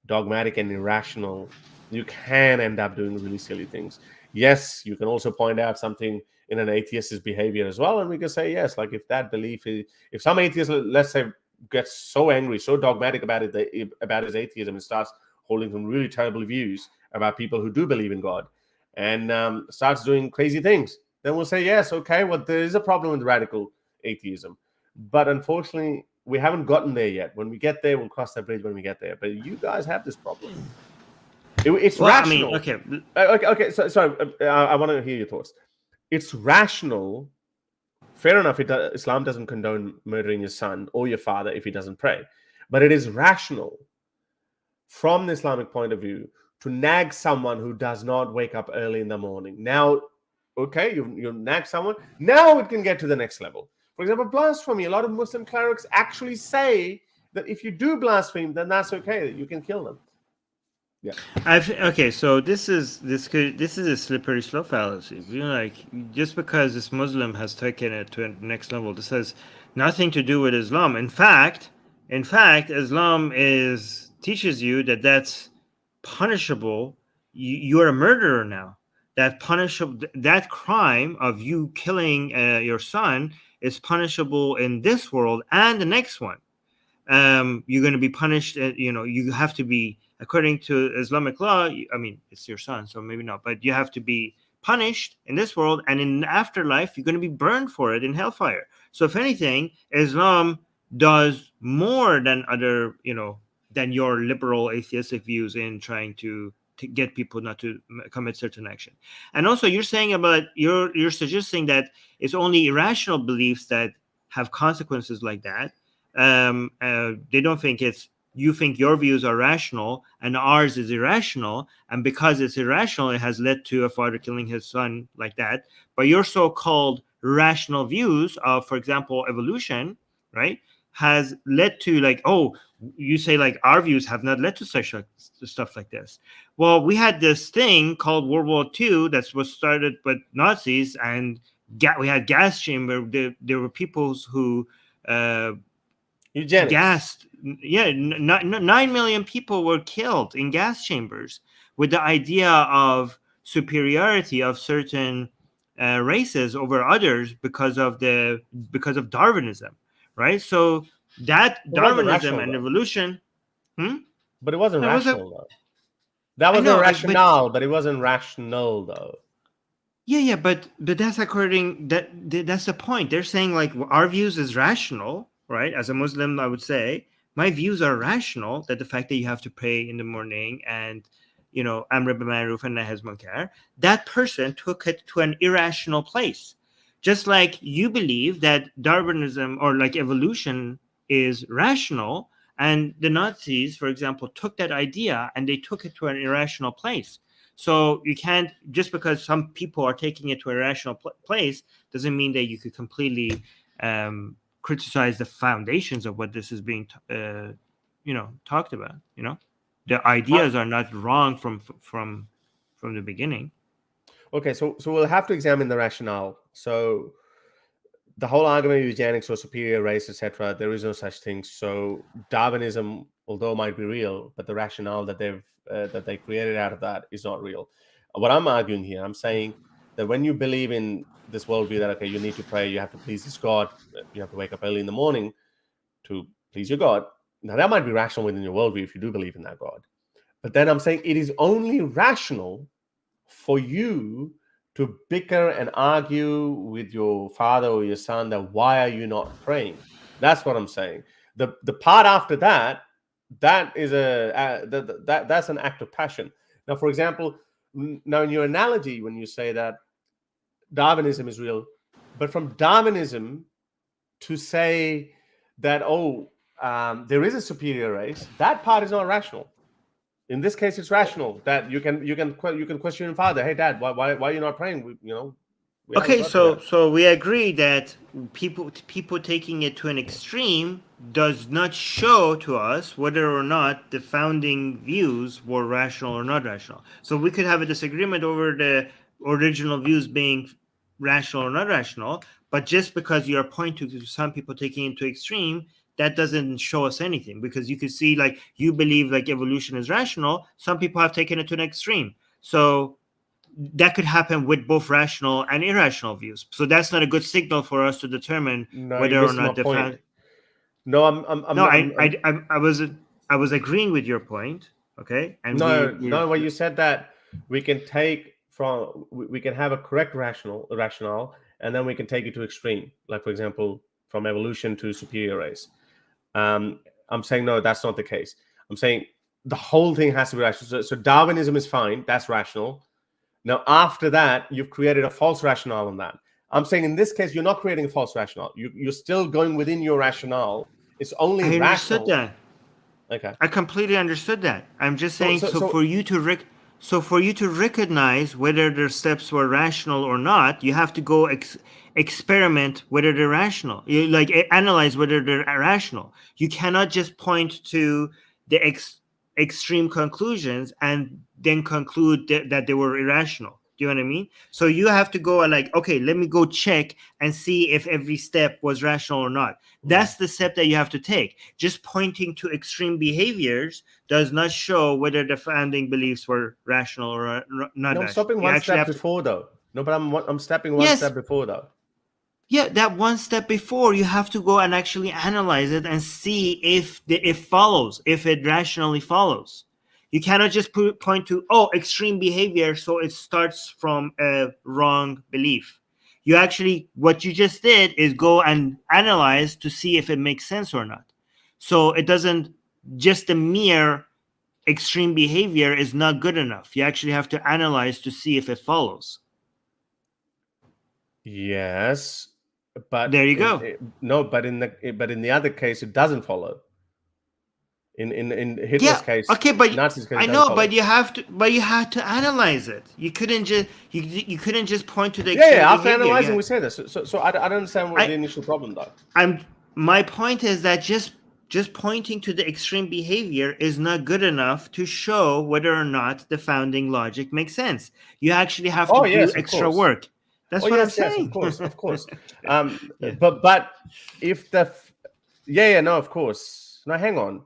dogmatic and irrational, you can end up doing really silly things. Yes, you can also point out something in an atheist's behavior as well, and we can say, yes, like if that belief is, if some atheists, let's say, gets so angry, so dogmatic about his atheism, and starts holding some really terrible views about people who do believe in God, and starts doing crazy things, then we'll say, yes, okay, well, there is a problem with radical atheism. But unfortunately, we haven't gotten there yet. When we get there, we'll cross that bridge when we get there. But you guys have this problem. It's rational. I mean, okay. So I want to hear your thoughts. It's rational. Fair enough. Islam doesn't condone murdering your son or your father if he doesn't pray. But it is rational from the Islamic point of view to nag someone who does not wake up early in the morning. Now, okay, you nag someone. Now it can get to the next level. For example, blasphemy. A lot of Muslim clerics actually say that if you do blaspheme, then that's okay, that you can kill them. Yeah. Okay, so this is a slippery slope fallacy. You know, like, just because this Muslim has taken it to the next level, this has nothing to do with Islam. In fact, Islam teaches you that that's punishable. You're a murderer now. That crime of you killing your son is punishable in this world and the next one. You're going to be punished. You have to be, according to Islamic law. I mean, it's your son, so maybe not, but you have to be punished in this world, and in the afterlife, you're going to be burned for it in hellfire. So, if anything, Islam does more than than your liberal atheistic views in trying to get people not to commit certain action. And also, you're saying about you're suggesting that it's only irrational beliefs that have consequences like that. They don't think you think your views are rational and ours is irrational, and because it's irrational, it has led to a father killing his son like that. But your so-called rational views of, for example, evolution, right, has led to, like, oh, you say, like, our views have not led to such stuff like this. Well, we had this thing called World War II that was started with Nazis, and we had gas chamber. There were people who eugenics. Gassed. Yeah, 9 million people were killed in gas chambers with the idea of superiority of certain races over others because of Darwinism, right? So that Darwinism and evolution. But it wasn't rational, though. That was rational, but it wasn't rational, though. Yeah, but that's that's the point. They're saying, like, our views is rational, right? As a Muslim, I would say my views are rational, that the fact that you have to pray in the morning and, Amr bil Ma'ruf and Nahy anil Munkar, that person took it to an irrational place. Just like you believe that Darwinism or like evolution is rational, and the Nazis, for example, took that idea and they took it to an irrational place. So you can't, just because some people are taking it to a rational place, doesn't mean that you could completely criticize the foundations of what this is being, talked about. The ideas are not wrong from the beginning. Okay, so we'll have to examine the rationale. So the whole argument of eugenics or superior race, etc., there is no such thing. So Darwinism, although it might be real, but the rationale that they created out of that is not real. What I'm arguing here, I'm saying that when you believe in this worldview that, okay, you need to pray, you have to please this God, you have to wake up early in the morning to please your God. Now, that might be rational within your worldview if you do believe in that God. But then I'm saying it is only rational for you to bicker and argue with your father or your son that why are you not praying? That's what I'm saying. The part after that is that's an act of passion. Now, for example, now in your analogy, when you say that Darwinism is real, but from Darwinism to say that there is a superior race, that part is not rational. In this case, it's rational that you can question your father. Hey, Dad, why are you not praying? Okay, so we agree that people taking it to an extreme does not show to us whether or not the founding views were rational or not rational. So we could have a disagreement over the original views being rational or not rational, but just because you're pointing to some people taking it to extreme, that doesn't show us anything, because you could see, like, you believe like evolution is rational. Some people have taken it to an extreme. So that could happen with both rational and irrational views. So that's not a good signal for us to determine whether or not No, I'm No, not. I was agreeing with your point. Okay, and No. When you said that we can we can have a correct rationale, and then we can take it to extreme. Like, for example, from evolution to superior race. I'm saying no, that's not the case. I'm saying the whole thing has to be rational. So Darwinism is fine. That's rational. Now, after that, you've created a false rationale on that. I'm saying in this case, you're not creating a false rationale. You're still going within your rationale. It's only I understood rational. that. Okay. I completely understood that. I'm just saying, So for you to recognize whether their steps were rational or not, you have to go experiment whether they're rational. You like analyze whether they're rational. You cannot just point to the extreme conclusions and then conclude that they were irrational. Do you know what I mean? So you have to go and like, okay, let me go check and see if every step was rational or not. That's the step that you have to take. Just pointing to extreme behaviors does not show whether the founding beliefs were rational or not. no, I'm rational. stopping You one actually step have to. before though. No, but I'm stepping one Yes, step before though. yeah, that one step before you have to go and actually analyze it and see if it rationally follows. You cannot just point to extreme behavior, so it starts from a wrong belief. You actually, what you just did is go and analyze to see if it makes sense or not. So it doesn't, just the mere extreme behavior is not good enough. You actually have to analyze to see if it follows. Yes, but There you go. but in the other case, it doesn't follow. In Hitler's Yeah. case, Okay, but Nazis case, I it doesn't know, follow. but you had to analyze it. You couldn't just you couldn't just point to the Yeah, extreme after behavior. analyzing, we say this. So I don't understand what the initial problem though. My point is that just pointing to the extreme behavior is not good enough to show whether or not the founding logic makes sense. You actually have to Oh do yes, of extra course. work. That's what I'm Yes, of saying. course, of course. Yeah. But if no, of course. Now, hang on.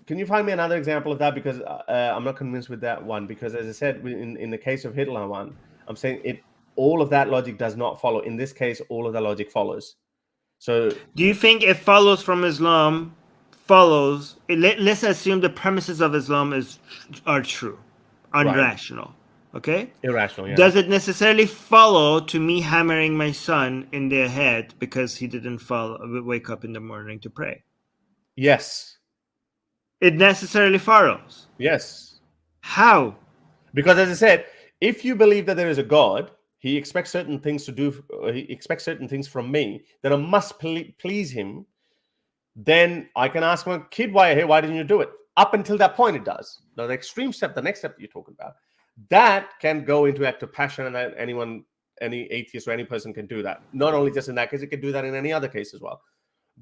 Can you find me another example of that? Because I'm not convinced with that one. Because as I said, in the case of Hitler one, I'm saying all of that logic does not follow. In this case, all of the logic follows. So, do you think it follows from Islam? Let's assume the premises of Islam are true, right, unrational. Okay. irrational, yeah. Does it necessarily follow to me hammering my son in the head because he didn't wake up in the morning to pray? Yes. It necessarily follows. Yes. How? Because as I said, if you believe that there is a God, he expects certain things to do. He expects certain things from me. Then I must please him. Then I can ask my kid, why didn't you do it? Up until that point, it does. Now, the extreme step, the next step that you're talking about, that can go into act of passion, and any atheist or any person can do that. Not only just in that case, it can do that in any other case as well.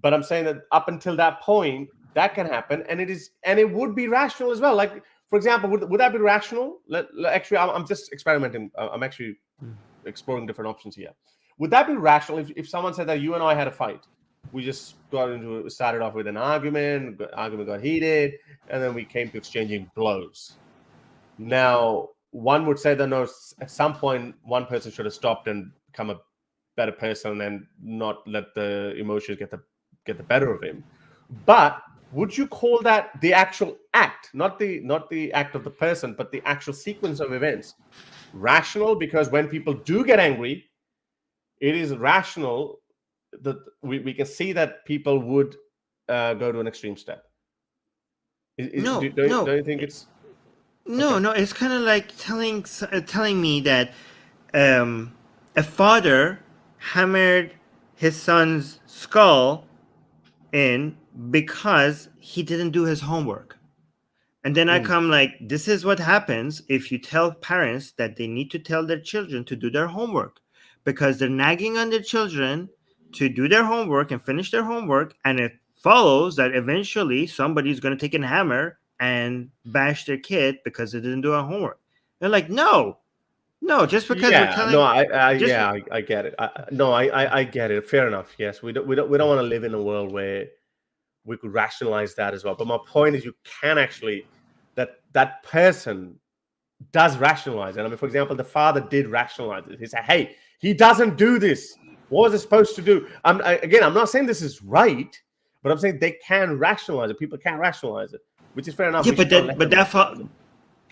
But I'm saying that up until that point, that can happen, and it would be rational as well. Like, for example, would that be rational? Actually, I'm just experimenting. I'm actually exploring different options here. Would that be rational if someone said that you and I had a fight? We just started off with an argument. Argument got heated, and then we came to exchanging blows. Now, one would say that no, at some point, one person should have stopped and become a better person and not let the emotions get the better of him. But would you call that the actual act, not the act of the person, but the actual sequence of events, rational? Because when people do get angry, it is rational that we can see that people would go to an extreme step. Don't you think it's no? It's kind of like telling me that a father hammered his son's skull in because he didn't do his homework. And then I come like, this is what happens if you tell parents that they need to tell their children to do their homework, because they're nagging on their children to do their homework and finish their homework. And it follows that eventually somebody's going to take a hammer and bash their kid because they didn't do their homework. They're like, no, just because we're telling. No, I get it. I get it. Fair enough. Yes, we don't want to live in a world where we could rationalize that as well. But my point is, you can actually that person does rationalize it. I mean, for example, the father did rationalize it. He said, "Hey, he doesn't do this. What was it supposed to do? I'm not saying this is right, but I'm saying they can rationalize it. People can't rationalize it, which is fair enough. Yeah, We should not let them rationalize it.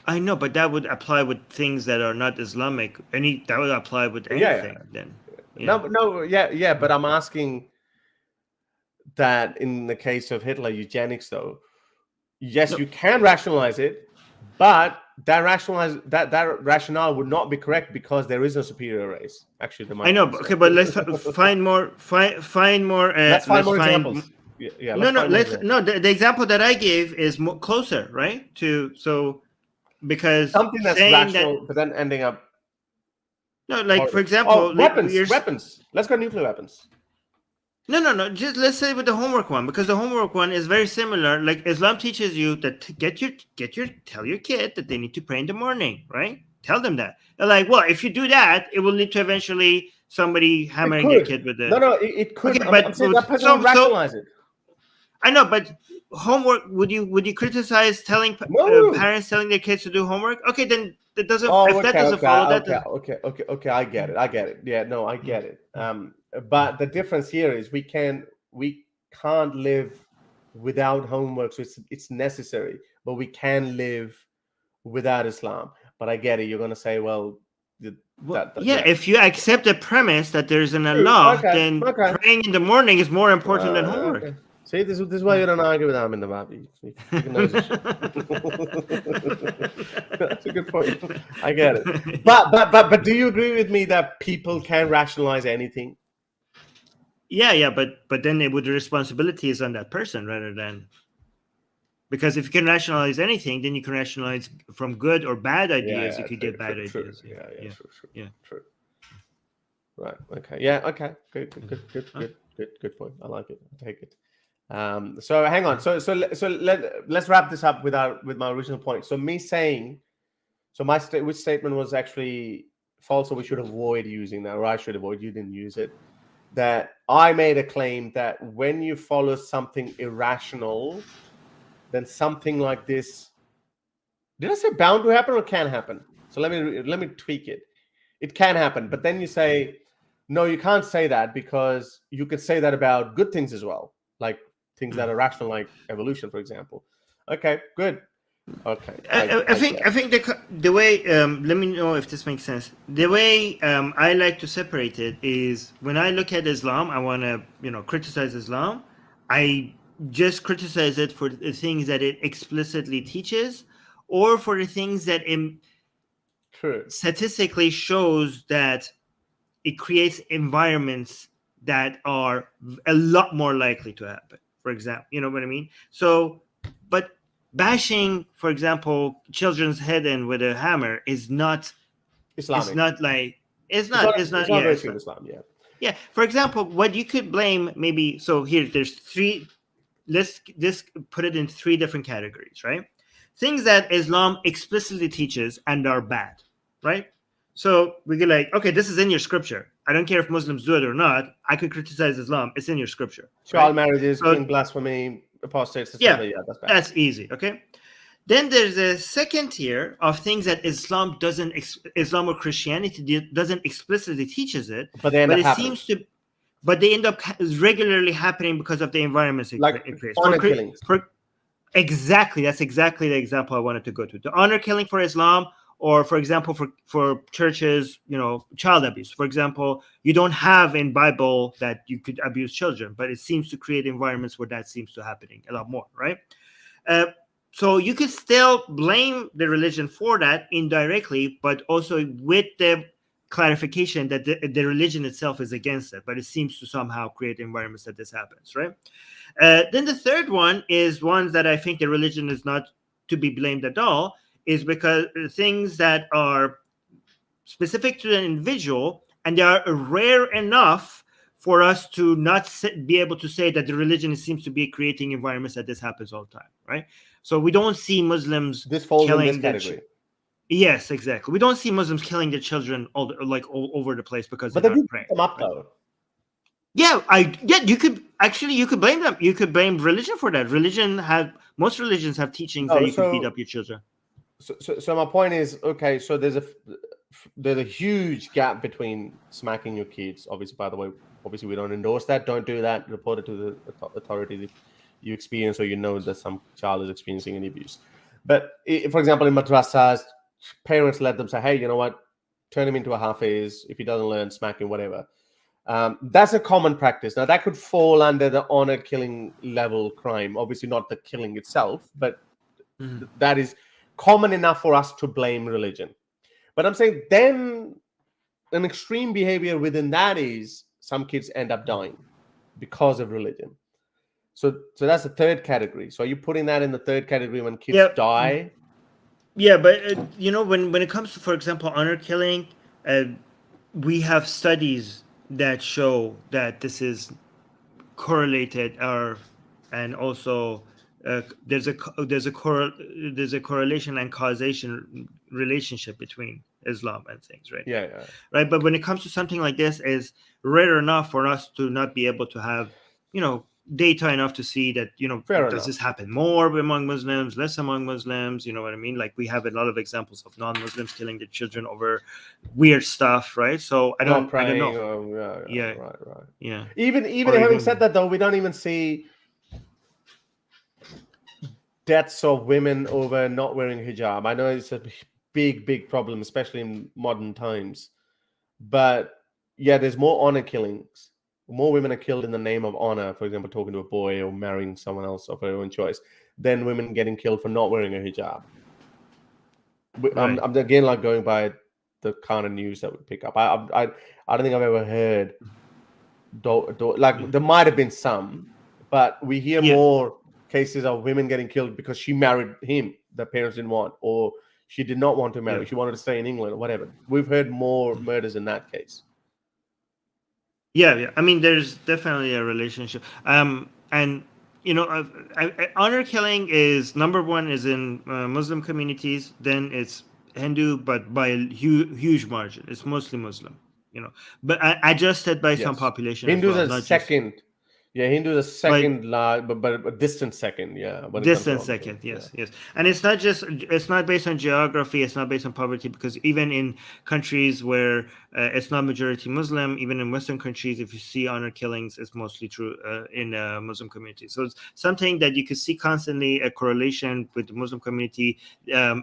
I know, but that would apply with things that are not Islamic. That would apply with Yeah, anything. Then yeah. But I'm asking that in the case of Hitler eugenics, though, yes, you can rationalize it, but that rationale would not be correct because there is no superior race. Actually, there might I know. be. Okay, but let's find more. Find more. Let's find more examples. Yeah. The example that I gave is more closer, right? Because something that's rational, but then ending up. No, like for example, weapons. Let's go nuclear weapons. No. Just let's say with the homework one, because the homework one is very similar. Like Islam teaches you that tell your kid that they need to pray in the morning, right? Tell them that. They're like, well, if you do that, it will lead to eventually somebody hammering your kid with the. No, it could. Okay, but I'm saying that person would rationalize it. I know, but homework. Would you criticize parents telling their kids to do homework? Okay, then that doesn't. That doesn't follow. Okay. I get it. Yeah, no, I get it. But the difference here is we can't live without homework, so it's necessary. But we can live without Islam. But I get it. You're going to say, well. If you accept the premise that there's an Allah, then praying in the morning is more important than homework. Okay. See, this is why you don't argue with Armin Navabi. That's a good point. I get it. But do you agree with me that people can rationalize anything? Yeah, but then the responsibility is on that person rather than, because if you can rationalize anything, then you can rationalize from good or bad ideas. You could get bad ideas. True. Right. Okay. Yeah. Okay. Good point. I like it. I take it. So hang on. So let's wrap this up with my original point. So me saying, which statement was actually false, or we should avoid using that, or I should avoid. You didn't use it. That I made a claim that when you follow something irrational, then something like this. Did I say bound to happen or can happen? So let me tweak it. It can happen, but then you say, no, you can't say that because you could say that about good things as well, like things that are rational, like evolution, for example. Okay, good. Okay. I think the way let me know if this makes sense. The way I like to separate it is when I look at Islam, I want to criticize Islam. I just criticize it for the things that it explicitly teaches, or for the things that statistically shows that it creates environments that are a lot more likely to happen. For example, you know what I mean? So, but bashing, for example, children's head in with a hammer is not Islamic. It's not Islam. Yeah. For example, what you could blame maybe. So here, there's three. Let's just put it in three different categories, right? Things that Islam explicitly teaches and are bad, right? So we get like, okay, this is in your scripture. I don't care if Muslims do it or not. I could criticize Islam. It's in your scripture. Child marriages, king blasphemy, apostates. That's bad. That's easy. Okay. Then there's a second tier of things that Islam or Christianity doesn't explicitly teaches it, but they end up regularly happening because of the environments it creates. Honor killings. Exactly. That's exactly the example I wanted to go to. The honor killing for Islam, or for example, for churches, child abuse. For example, you don't have in Bible that you could abuse children, but it seems to create environments where that seems to happening a lot more, right? So you could still blame the religion for that indirectly, but also with the clarification that the religion itself is against it, but it seems to somehow create environments that this happens, right? Then the third one is ones that I think the religion is not to be blamed at all, is because things that are specific to an individual and they are rare enough for us to not be able to say that the religion seems to be creating environments that this happens all the time, right? So we don't see Muslims killing in this category. Yes, exactly. We don't see Muslims killing their children all over the place because they're not praying. Them up though. You could blame them. You could blame religion for that. Most religions have teachings that you can beat up your children. So my point is, okay, so there's there's a huge gap between smacking your kids. Obviously, by the way, obviously we don't endorse that. Don't do that. Report it to the authorities if you experience or you know that some child is experiencing any abuse. But for example, in madrasas, parents let them say, hey, you know what? Turn him into a hafiz. If he doesn't learn, smack him, whatever. That's a common practice. Now, that could fall under the honor killing level crime. Obviously, not the killing itself, but that is common enough for us to blame religion. But I'm saying then an extreme behavior within that is some kids end up dying because of religion. So that's the third category. So are you putting that in the third category when kids die? Yeah, but when it comes to, for example, honor killing, we have studies that show that this is correlated, and also there's a correlation and causation relationship between Islam and things, right? Yeah. Right. But when it comes to something like this, is rare enough for us to not be able to have, data enough to see that, does this happen more among Muslims, less among Muslims? You know what I mean? Like, we have a lot of examples of non-Muslims killing their children over weird stuff, right? So I don't know. Right. Yeah. Even having said that, though, we don't even see deaths of women over not wearing hijab. I know it's a big problem, especially in modern times. But yeah, there's more honor killings. More women are killed in the name of honor, for example, talking to a boy or marrying someone else of their own choice, than women getting killed for not wearing a hijab. Right. I'm again like going by the kind of news that we pick up. I don't think I've ever heard like there might have been some, but we hear more cases of women getting killed because she married him the parents didn't want, or she did not want to marry. She wanted to stay in England or whatever. We've heard more murders in that case. Yeah. I mean, there's definitely a relationship. And honor killing is number one is in Muslim communities. Then it's Hindu, but by a huge margin. It's mostly Muslim. But adjusted by some population. Hindus as well, are second. Yeah, Hindu is second, but a distant second. Yeah, distant second. Yes. And it's not based on geography. It's not based on poverty, because even in countries where it's not majority Muslim, even in Western countries, if you see honor killings, it's mostly true in Muslim communities. So it's something that you could see constantly, a correlation with the Muslim community,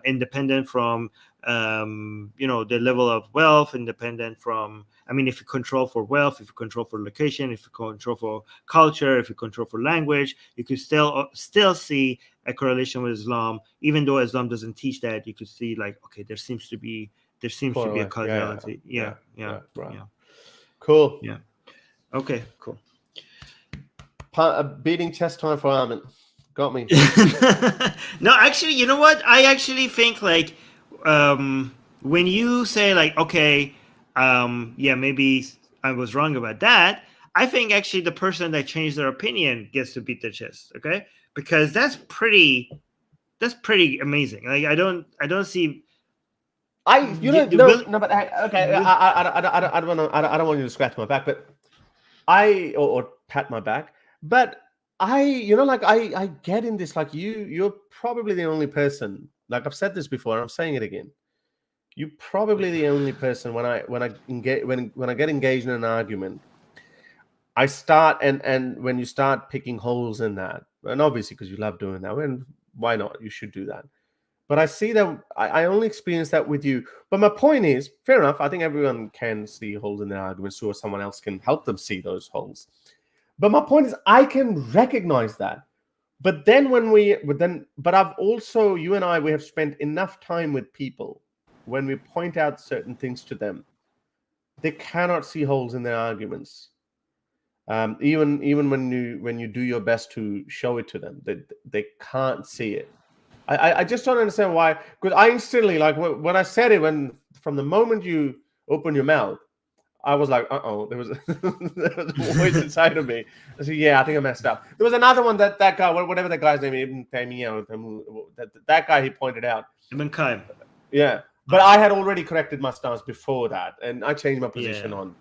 independent from the level of wealth, independent from, if you control for wealth, if you control for location, if you control for culture, if you control for language, you could still see a correlation with Islam. Even though Islam doesn't teach that, you could see like, okay, there seems to be a causality. Yeah. Cool. Yeah. Okay, cool. Beating chest time for Armin. Got me. No, actually, you know what? I actually think like when you say like, okay, maybe I was wrong about that, I think actually the person that changed their opinion gets to beat their chest, okay? Because that's pretty amazing. Like I don't see. I don't want you to scratch my back, but or pat my back, but I get in this, like you're probably the only person. Like I've said this before, and I'm saying it again. You're probably the only person when I get engaged in an argument, I start and when you start picking holes in that, and obviously because you love doing that, and why not? You should do that. But I see that I only experience that with you. But my point is, fair enough. I think everyone can see holes in their arguments, or someone else can help them see those holes. But my point is, I can recognize that. But then but I've also, you and I, we have spent enough time with people when we point out certain things to them, they cannot see holes in their arguments. Even when you do your best to show it to them, they can't see it. I just don't understand why. Because I instantly, like when I said it, from the moment you open your mouth, I was like, there was a voice inside of me. I said, yeah, I think I messed up. There was another one that guy, whatever that guy's name is, that guy he pointed out. Imran Khan. Yeah. But I had already corrected my stance before that, and I changed my position on.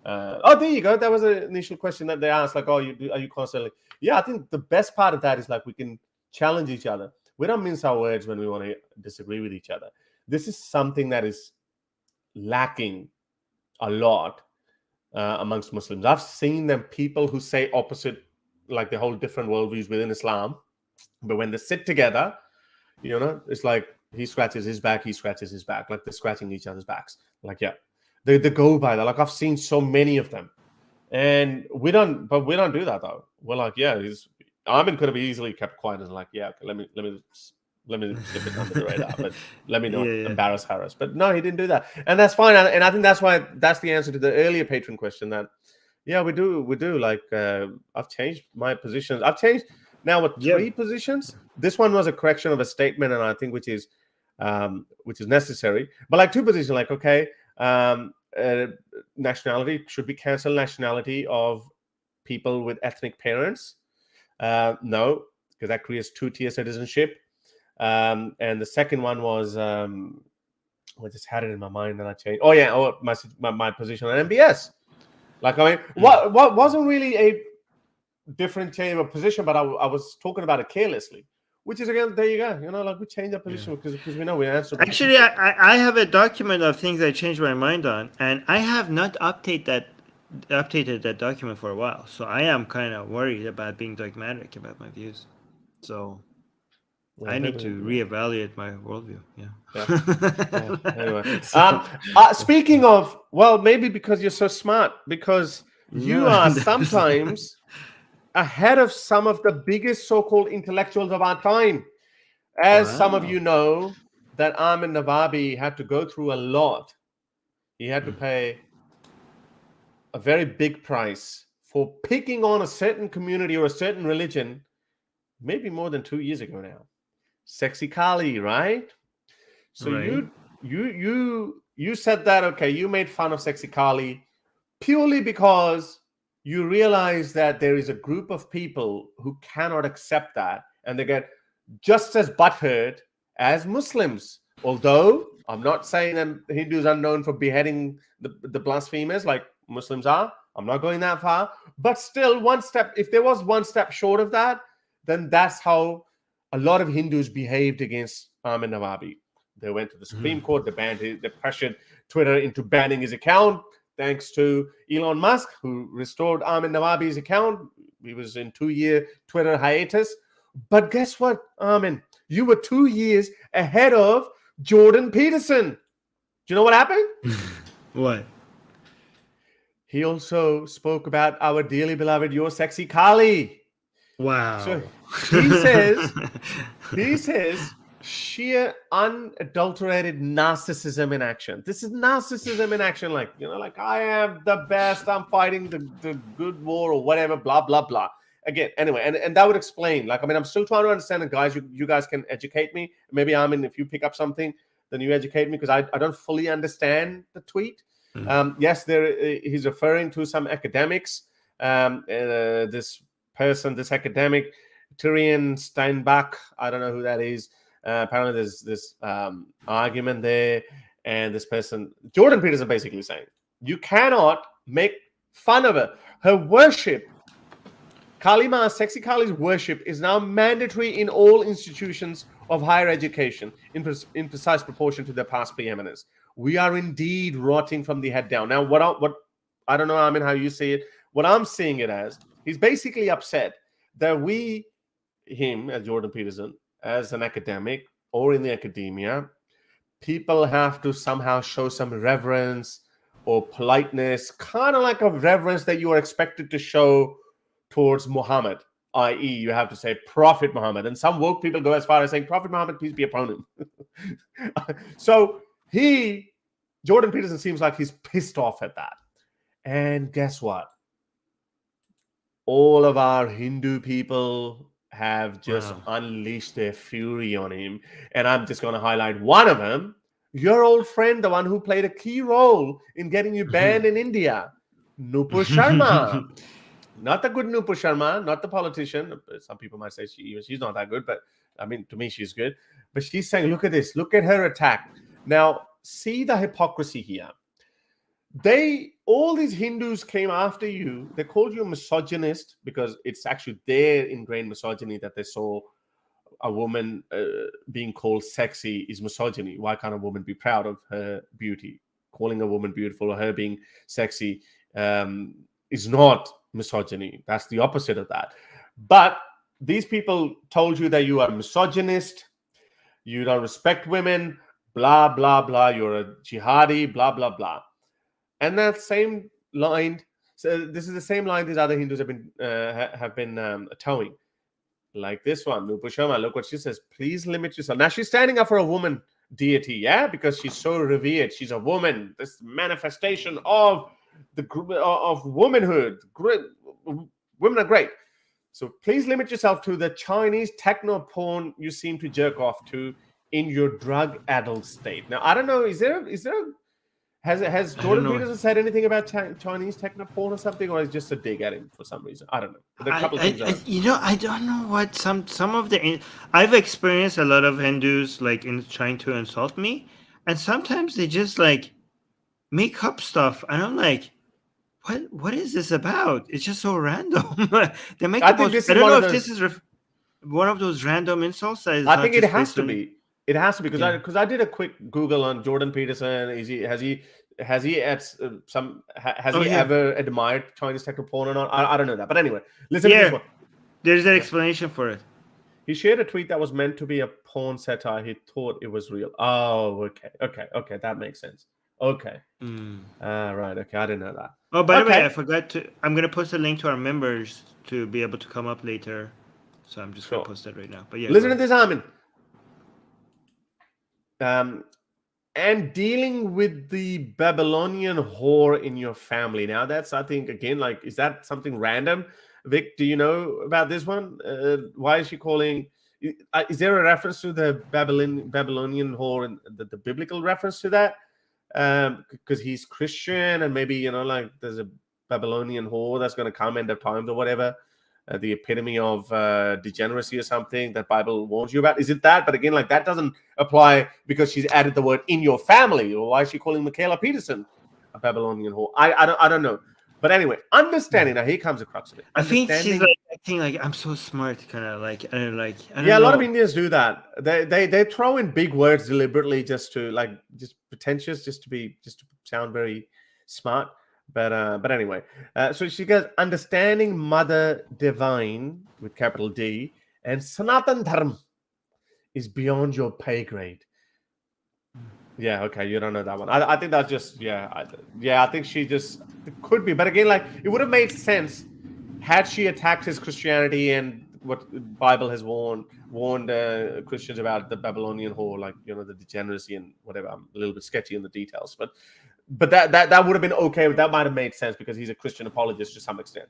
There you go. That was an initial question that they asked, like, are you constantly? Yeah, I think the best part of that is like we can challenge each other. We don't mince our words when we want to disagree with each other. This is something that is lacking a lot amongst Muslims. I've seen them, people who say opposite, like they hold different worldviews within Islam, but when they sit together, it's like he scratches his back, he scratches his back, like they're scratching each other's backs. Like, yeah, they go by that. Like, I've seen so many of them, and we don't do that though. We're like, yeah, Armin could have easily kept quiet and like, yeah, okay, let me slip it under the radar, but let me not embarrass Harris. But no, he didn't do that, and that's fine. And I think that's the answer to the earlier patron question. That we do. Like, I've changed my positions. I've changed now with 3 positions. This one was a correction of a statement, and I think which is necessary. But like 2 positions, like, okay, nationality should be cancelled. Nationality of people with ethnic parents, no, because that creates 2-tier citizenship. And the second one was I just had it in my mind and I changed. My position on MBS. Like, I mean, what wasn't really a different change of position, but I was talking about it carelessly. Which is, again, there you go. Like, we changed our position because we know we answered. Actually, I have a document of things I changed my mind on, and I have not updated that document for a while. So I am kind of worried about being dogmatic about my views. So I need to reevaluate my worldview. Anyway, speaking of, well, maybe because you're so smart, because you are sometimes ahead of some of the biggest so-called intellectuals of our time. As some of you know, that Armin Navabi had to go through a lot. He had to pay a very big price for picking on a certain community or a certain religion, maybe more than 2 years ago now. Sexy Kali, right? So you said that, okay, you made fun of Sexy Kali purely because you realize that there is a group of people who cannot accept that, and they get just as butthurt as Muslims. Although I'm not saying that Hindus are known for beheading the blasphemers like Muslims are. I'm not going that far. But still, if there was one step short of that, then that's how a lot of Hindus behaved against Armin Navabi. They went to the Supreme Court, they pressured Twitter into banning his account, thanks to Elon Musk, who restored Armin Navabi's account. He was in 2-year Twitter hiatus. But guess what, Armin? You were 2 years ahead of Jordan Peterson. Do you know what happened? What? He also spoke about our dearly beloved Your Sexy Kali. Wow. So he says, sheer unadulterated narcissism in action. This is narcissism in action. Like, like, I am the best. I'm fighting the good war or whatever, blah, blah, blah. Again, anyway, and that would explain. Like, I mean, I'm still trying to understand. And guys, you guys can educate me. Maybe, Armin, if you pick up something, then you educate me, because I don't fully understand the tweet. Yes, he's referring to some academics. This academic, Tyrion Steinbach, I don't know who that is. Apparently there's this argument there, and this person, Jordan Peterson, basically saying you cannot make fun of her. Her worship, Kalima, Sexy Kali's worship, is now mandatory in all institutions of higher education in precise proportion to their past preeminence. We are indeed rotting from the head down. Now, what I don't know, Armin, how you see it. What I'm seeing it as, he's basically upset that him as Jordan Peterson, as an academic or in the academia, people have to somehow show some reverence or politeness, kind of like a reverence that you are expected to show towards Muhammad, i.e., you have to say Prophet Muhammad. And some woke people go as far as saying Prophet Muhammad, peace be upon him. So Jordan Peterson seems like he's pissed off at that. And guess what? All of our Hindu people have just unleashed their fury on him. And I'm just going to highlight one of them. Your old friend, the one who played a key role in getting you banned in India, Nupur Sharma. Not the good Nupur Sharma, not the politician. Some people might say she's not that good, but I mean, to me, she's good. But she's saying, look at this. Look at her attack. Now, see the hypocrisy here. All these Hindus came after you. They called you a misogynist because it's actually their ingrained misogyny that they saw a woman being called sexy is misogyny. Why can't a woman be proud of her beauty? calling a woman beautiful or her being sexy is not misogyny. That's the opposite of that. But these people told you that you are misogynist, you don't respect women, blah, blah, blah, you're a jihadi, blah, blah, blah. And that same line, so this is the same line these other Hindus have been towing. Like this one, Nupu Sharma, look what she says. Please limit yourself. Now she's standing up for a woman deity, yeah, because she's so revered. She's a woman. This manifestation of of womanhood. Great. Women are great. So please limit yourself to the Chinese techno porn you seem to jerk off to in your drug-addled state. Now I don't know. Has Jordan Peterson said anything about Chinese techno porn or something, or is it just a dig at him for some reason? I don't know. There are a couple of things. I don't know what some of the I've experienced a lot of Hindus like in trying to insult me, and sometimes they just like make up stuff, and I'm like, what is this about? It's just so random. They make. I don't know if this is one of those random insults. I think it has to be. It has to be because I did a quick Google on Jordan Peterson. Has he ever admired Chinese techno porn or not? I don't know that, but anyway, listen to this one. There's an explanation for it. He shared a tweet that was meant to be a porn satire. He thought it was real. Oh, okay, that makes sense. Okay, right. Okay, I didn't know that. Oh, by the way, I forgot to. I'm gonna post a link to our members to be able to come up later, so I'm just gonna post that right now. But yeah, listen to this, Armin. And dealing with the Babylonian whore in your family. Now that's, I think, again, like, is that something random? Vic, do you know about this one? Why is she calling? Is there a reference to the Babylonian whore and the biblical reference to that? Because he's Christian and maybe, like there's a Babylonian whore that's going to come end of times or whatever. The epitome of degeneracy or something that Bible warns you about. Is it that? But again, like that doesn't apply because she's added the word in your family. Or why is she calling Michaela Peterson a Babylonian whore? I don't know. But anyway, understanding. Now here comes the crux of it. I think she's like acting like I'm so smart, kind of like I don't know. A lot of Indians do that. They throw in big words deliberately just pretentious, just to sound very smart. But anyway, so she goes, understanding Mother Divine with capital D and Sanatan Dharma is beyond your pay grade. Yeah, okay, you don't know that one. I think that's just I think she just could be. But again, like it would have made sense had she attacked his Christianity and what the Bible has warned Christians about the Babylonian whore, like the degeneracy and whatever. I'm a little bit sketchy in the details, but that would have been okay. That might have made sense because he's a Christian apologist to some extent.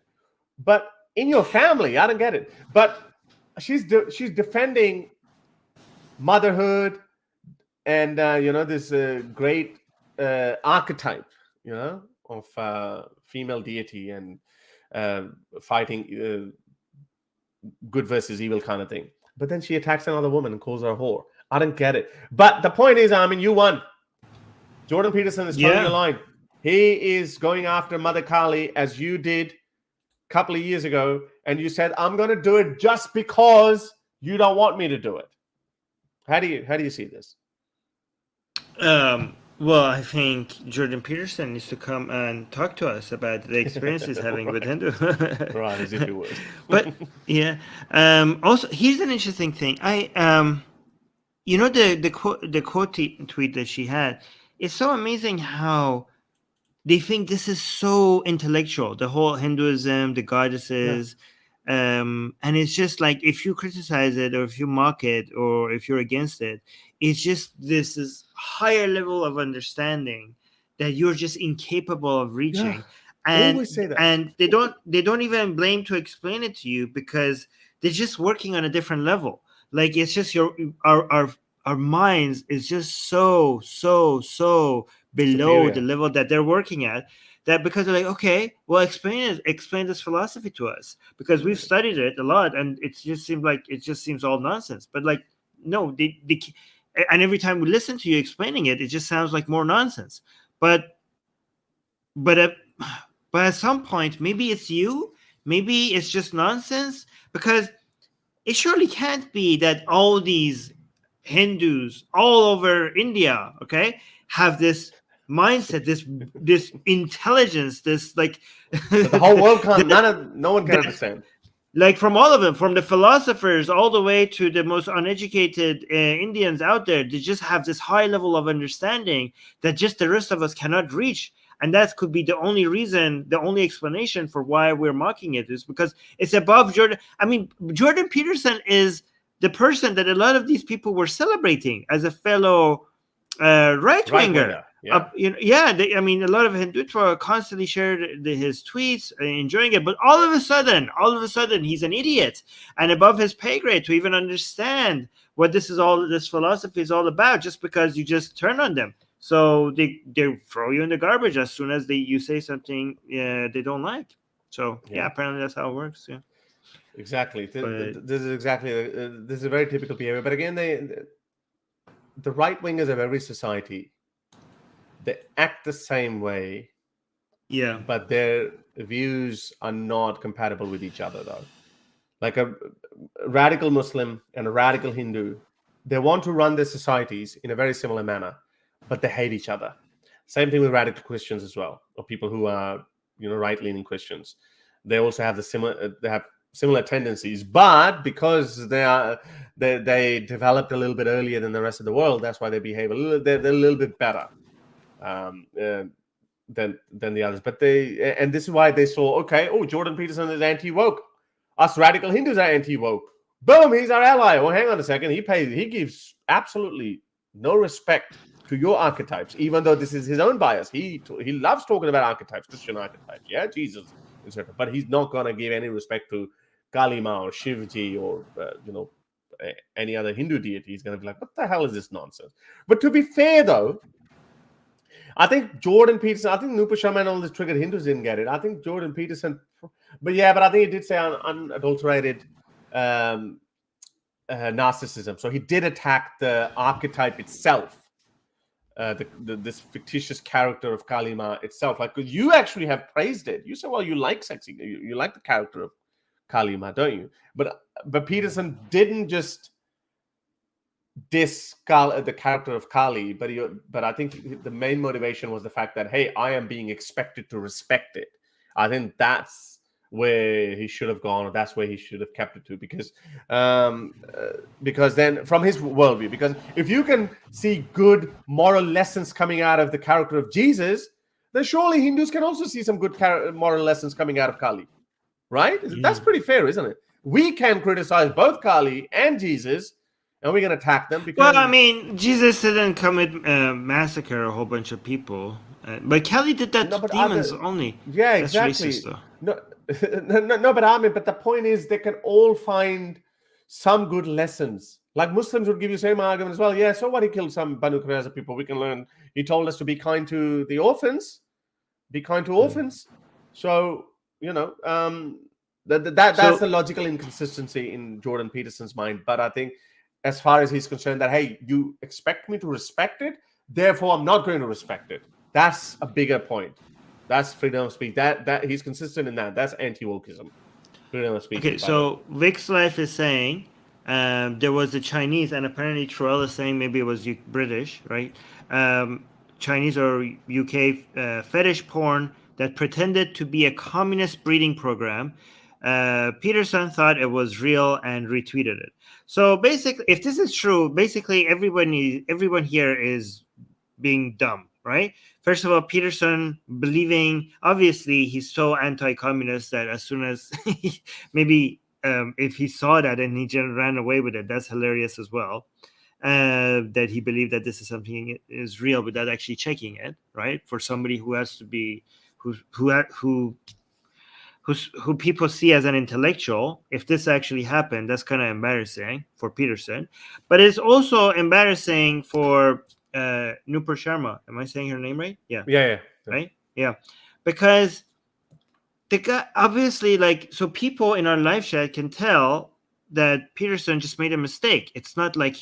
But in your family, I don't get it. But she's defending motherhood and this great archetype of female deity and fighting good versus evil kind of thing. But then she attacks another woman and calls her a whore. I don't get it. But the point is, you won. Jordan Peterson is towing the line. He is going after Mother Kali as you did a couple of years ago, and you said, "I'm going to do it just because you don't want me to do it." How do you see this? Well, I think Jordan Peterson needs to come and talk to us about the experience he's having with Hindu. Right, as if he would. But yeah. Also, here's an interesting thing. The quote tweet that she had. It's so amazing how they think this is so intellectual, the whole Hinduism, the goddesses. Yeah. And it's just like if you criticize it or if you mock it or if you're against it, it's just this is higher level of understanding that you're just incapable of reaching. Yeah. And always say that. And they don't even blame to explain it to you because they're just working on a different level. Like it's just our minds is just so below the level that they're working at, that because they're like, okay, well, explain this philosophy to us because we've studied it a lot and it just seems all nonsense. But like, no, and every time we listen to you explaining it, it just sounds like more nonsense. But at some point, maybe it's you, maybe it's just nonsense, because it surely can't be that all these Hindus all over India, okay, have this mindset, this intelligence, this like That the whole world can't. No one can understand. Like from all of them, from the philosophers all the way to the most uneducated Indians out there, they just have this high level of understanding that just the rest of us cannot reach. And that could be the only reason, the only explanation for why we're mocking it is because it's above Jordan. I mean, Jordan Peterson is the person that a lot of these people were celebrating as a fellow right-winger. I mean, a lot of Hindutva constantly shared his tweets, enjoying it. But all of a sudden, he's an idiot and above his pay grade to even understand what this philosophy is all about. Just because you just turn on them, so they throw you in the garbage as soon as you say something they don't like. So apparently that's how it works. Yeah, exactly. This is a very typical behavior. But again, the right wingers of every society, they act the same way, but their views are not compatible with each other, though. Like a radical Muslim and a radical Hindu, they want to run their societies in a very similar manner, but they hate each other. Same thing with radical Christians as well, or people who are, right-leaning Christians. They also have similar tendencies, but because they developed a little bit earlier than the rest of the world, that's why they behave they're a little bit better than the others. But and this is why they saw, Jordan Peterson is anti-woke. Us radical Hindus are anti-woke. Boom, he's our ally. Oh, hang on a second. He gives absolutely no respect to your archetypes, even though this is his own bias. He loves talking about archetypes, Christian archetypes. Yeah, Jesus, etc. But he's not going to give any respect to Kali Ma or Shivji or any other Hindu deity. He's going to be like, what the hell is this nonsense? But to be fair, though, I think Jordan Peterson, I think Nupur Sharma and all the triggered Hindus didn't get it. I think Jordan Peterson, but I think he did say unadulterated narcissism. So he did attack the archetype itself, this fictitious character of Kali Ma itself. Like, you actually have praised it. You said, well, you like sexy, you like the character of Kali Ma, don't you? But Peterson didn't just diss the character of Kali, but I think the main motivation was the fact that, hey, I am being expected to respect it. I think that's where he should have gone, or that's where he should have kept it to, because then from his worldview, because if you can see good moral lessons coming out of the character of Jesus, then surely Hindus can also see some good moral lessons coming out of Kali, right? That's pretty fair, isn't it? We can criticize both Kali and Jesus, and we're going to attack them because... Well, I mean, Jesus didn't commit massacre a whole bunch of people. But Kelly did that to demons only. Yeah, exactly. No, but Armin, but the point is they can all find some good lessons. Like Muslims would give you the same argument as well. Yeah, so what? He killed some Banu Qurayza people. We can learn. He told us to be kind to the orphans. Be kind to orphans. So, that's the logical inconsistency in Jordan Peterson's mind. But I think as far as he's concerned that, hey, you expect me to respect it, therefore I'm not going to respect it. That's a bigger point. That's freedom of speech. That he's consistent in that. That's anti-wokeism. Freedom of speech. Okay, so Vic's Life is saying there was a Chinese, and apparently Troell is saying maybe it was British, right? Chinese or UK fetish porn that pretended to be a communist breeding program. Peterson thought it was real and retweeted it. So basically, if this is true, basically everyone here is being dumb, right? First of all, Peterson believing, obviously he's so anti-communist that as soon as maybe if he saw that and he just ran away with it, that's hilarious as well. That he believed that this is something is real without actually checking it, right? For somebody who has to be who people see as an intellectual, if this actually happened, that's kind of embarrassing for Peterson. But it's also embarrassing for Nupur Sharma. Am I saying her name right? Yeah. Right? Yeah. Because the guy, obviously, so people in our live chat can tell that Peterson just made a mistake. It's not like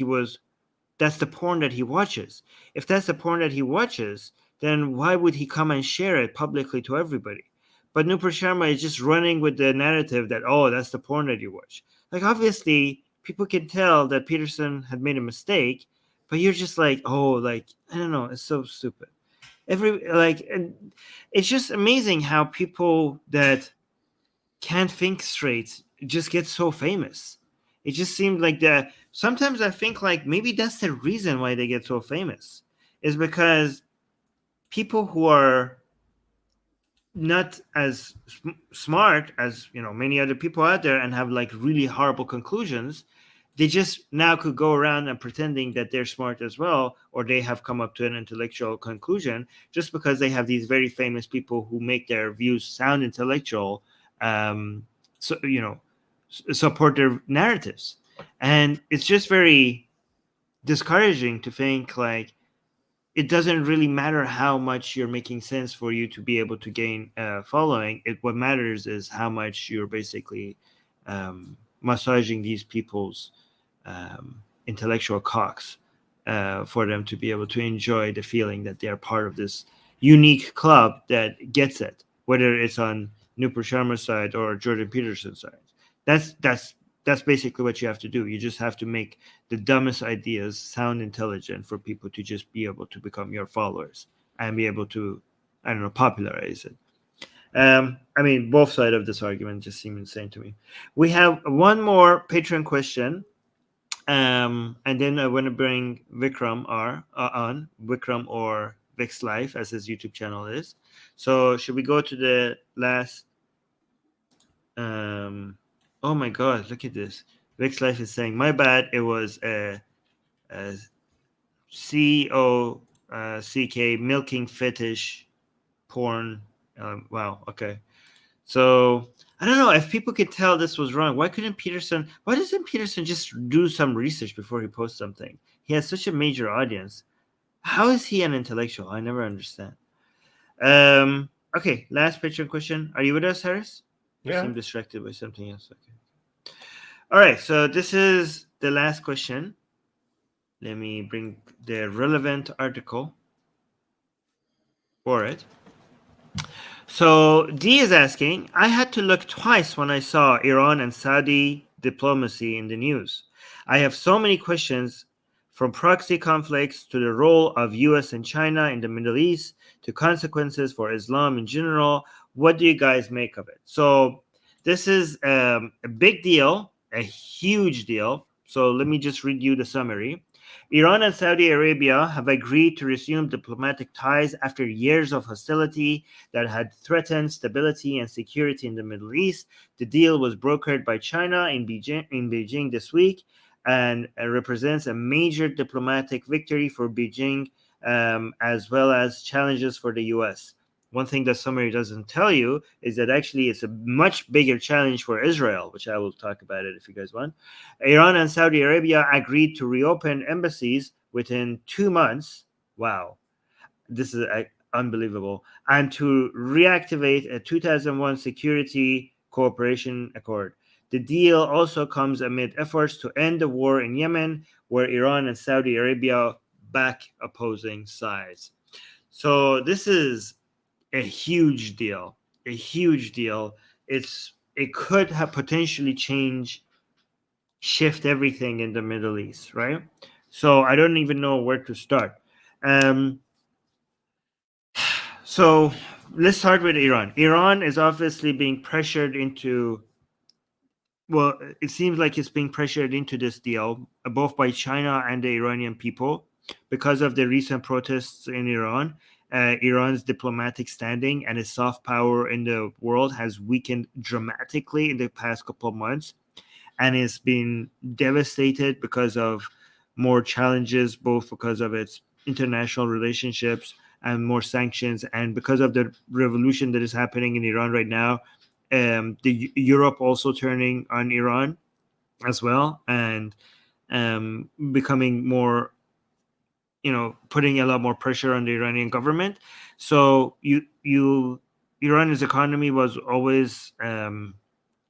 that's the porn that he watches. If that's the porn that he watches, then why would he come and share it publicly to everybody? But Nupur Sharma is just running with the narrative that, that's the porn that you watch. Like, obviously, people can tell that Peterson had made a mistake, but you're just like, I don't know, it's so stupid. And it's just amazing how people that can't think straight just get so famous. It just seemed like that. Sometimes I think like maybe that's the reason why they get so famous, is because people who are not as smart as many other people out there and have like really horrible conclusions, they just now could go around and pretending that they're smart as well, or they have come up to an intellectual conclusion just because they have these very famous people who make their views sound intellectual, so support their narratives. And it's just very discouraging to think like it doesn't really matter how much you're making sense for you to be able to gain following. What matters is how much you're basically massaging these people's intellectual cocks for them to be able to enjoy the feeling that they are part of this unique club that gets it, whether it's on Nupur Sharma's side or Jordan Peterson's side. That's basically what you have to do. You just have to make the dumbest ideas sound intelligent for people to just be able to become your followers and be able to, I don't know, popularize it. I mean, both sides of this argument just seem insane to me. We have one more Patreon question, and then I want to bring Vikram on, Vikram or Vix Life, as his YouTube channel is. So should we go to the last? Oh my God, look at this. Vix Life is saying, my bad, it was a COCK milking fetish porn. Wow, okay. So I don't know if people could tell this was wrong. Why doesn't Peterson just do some research before he posts something? He has such a major audience. How is he an intellectual? I never understand. Okay, last Patreon question. Are you with us, Harris? You seem distracted by something else. Okay. All right, so this is the last question. Let me bring the relevant article for it. So D is asking, I had to look twice when I saw Iran and Saudi diplomacy in the news. I have so many questions, from proxy conflicts to the role of US and China in the Middle East to consequences for Islam in general. What do you guys make of it? So this is a big deal, a huge deal. So let me just read you the summary. Iran and Saudi Arabia have agreed to resume diplomatic ties after years of hostility that had threatened stability and security in the Middle East. The deal was brokered by China in Beijing this week and represents a major diplomatic victory for Beijing, as well as challenges for the US. One thing that summary doesn't tell you is that actually it's a much bigger challenge for Israel, which I will talk about it if you guys want. Iran and Saudi Arabia agreed to reopen embassies within 2 months. Wow, this is unbelievable. And to reactivate a 2001 security cooperation accord. The deal also comes amid efforts to end the war in Yemen, where Iran and Saudi Arabia back opposing sides. So this is a huge deal. It could have potentially shift everything in the Middle East, right? So I don't even know where to start. So let's start with Iran. Iran is obviously being pressured into, well, it seems like it's being pressured into this deal, both by China and the Iranian people, because of the recent protests in Iran. Iran's diplomatic standing and its soft power in the world has weakened dramatically in the past couple of months, and it's been devastated because of more challenges, both because of its international relationships and more sanctions, and because of the revolution that is happening in Iran right now. The Europe also turning on Iran as well, and becoming more, putting a lot more pressure on the Iranian government. So Iran's economy was always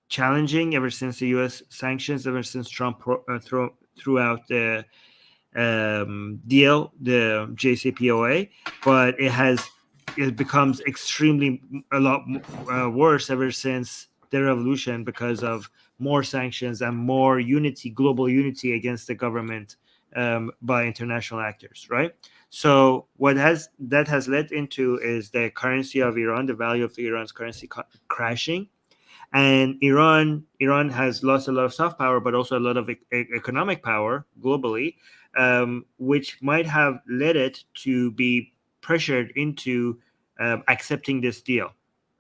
challenging ever since the U.S. sanctions, ever since Trump threw out the deal, the JCPOA, but it becomes extremely a lot worse ever since the revolution because of more sanctions and more unity, global unity against the government by international actors, right? So what has led into is the currency of Iran, the value of Iran's currency crashing. And Iran has lost a lot of soft power, but also a lot of economic power globally, which might have led it to be pressured into accepting this deal,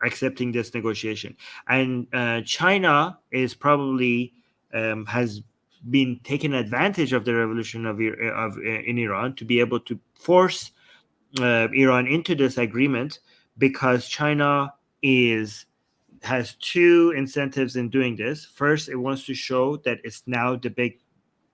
accepting this negotiation. And China is probably has been taking advantage of the revolution in Iran to be able to force Iran into this agreement, because China has two incentives in doing this. First, it wants to show that it's now the big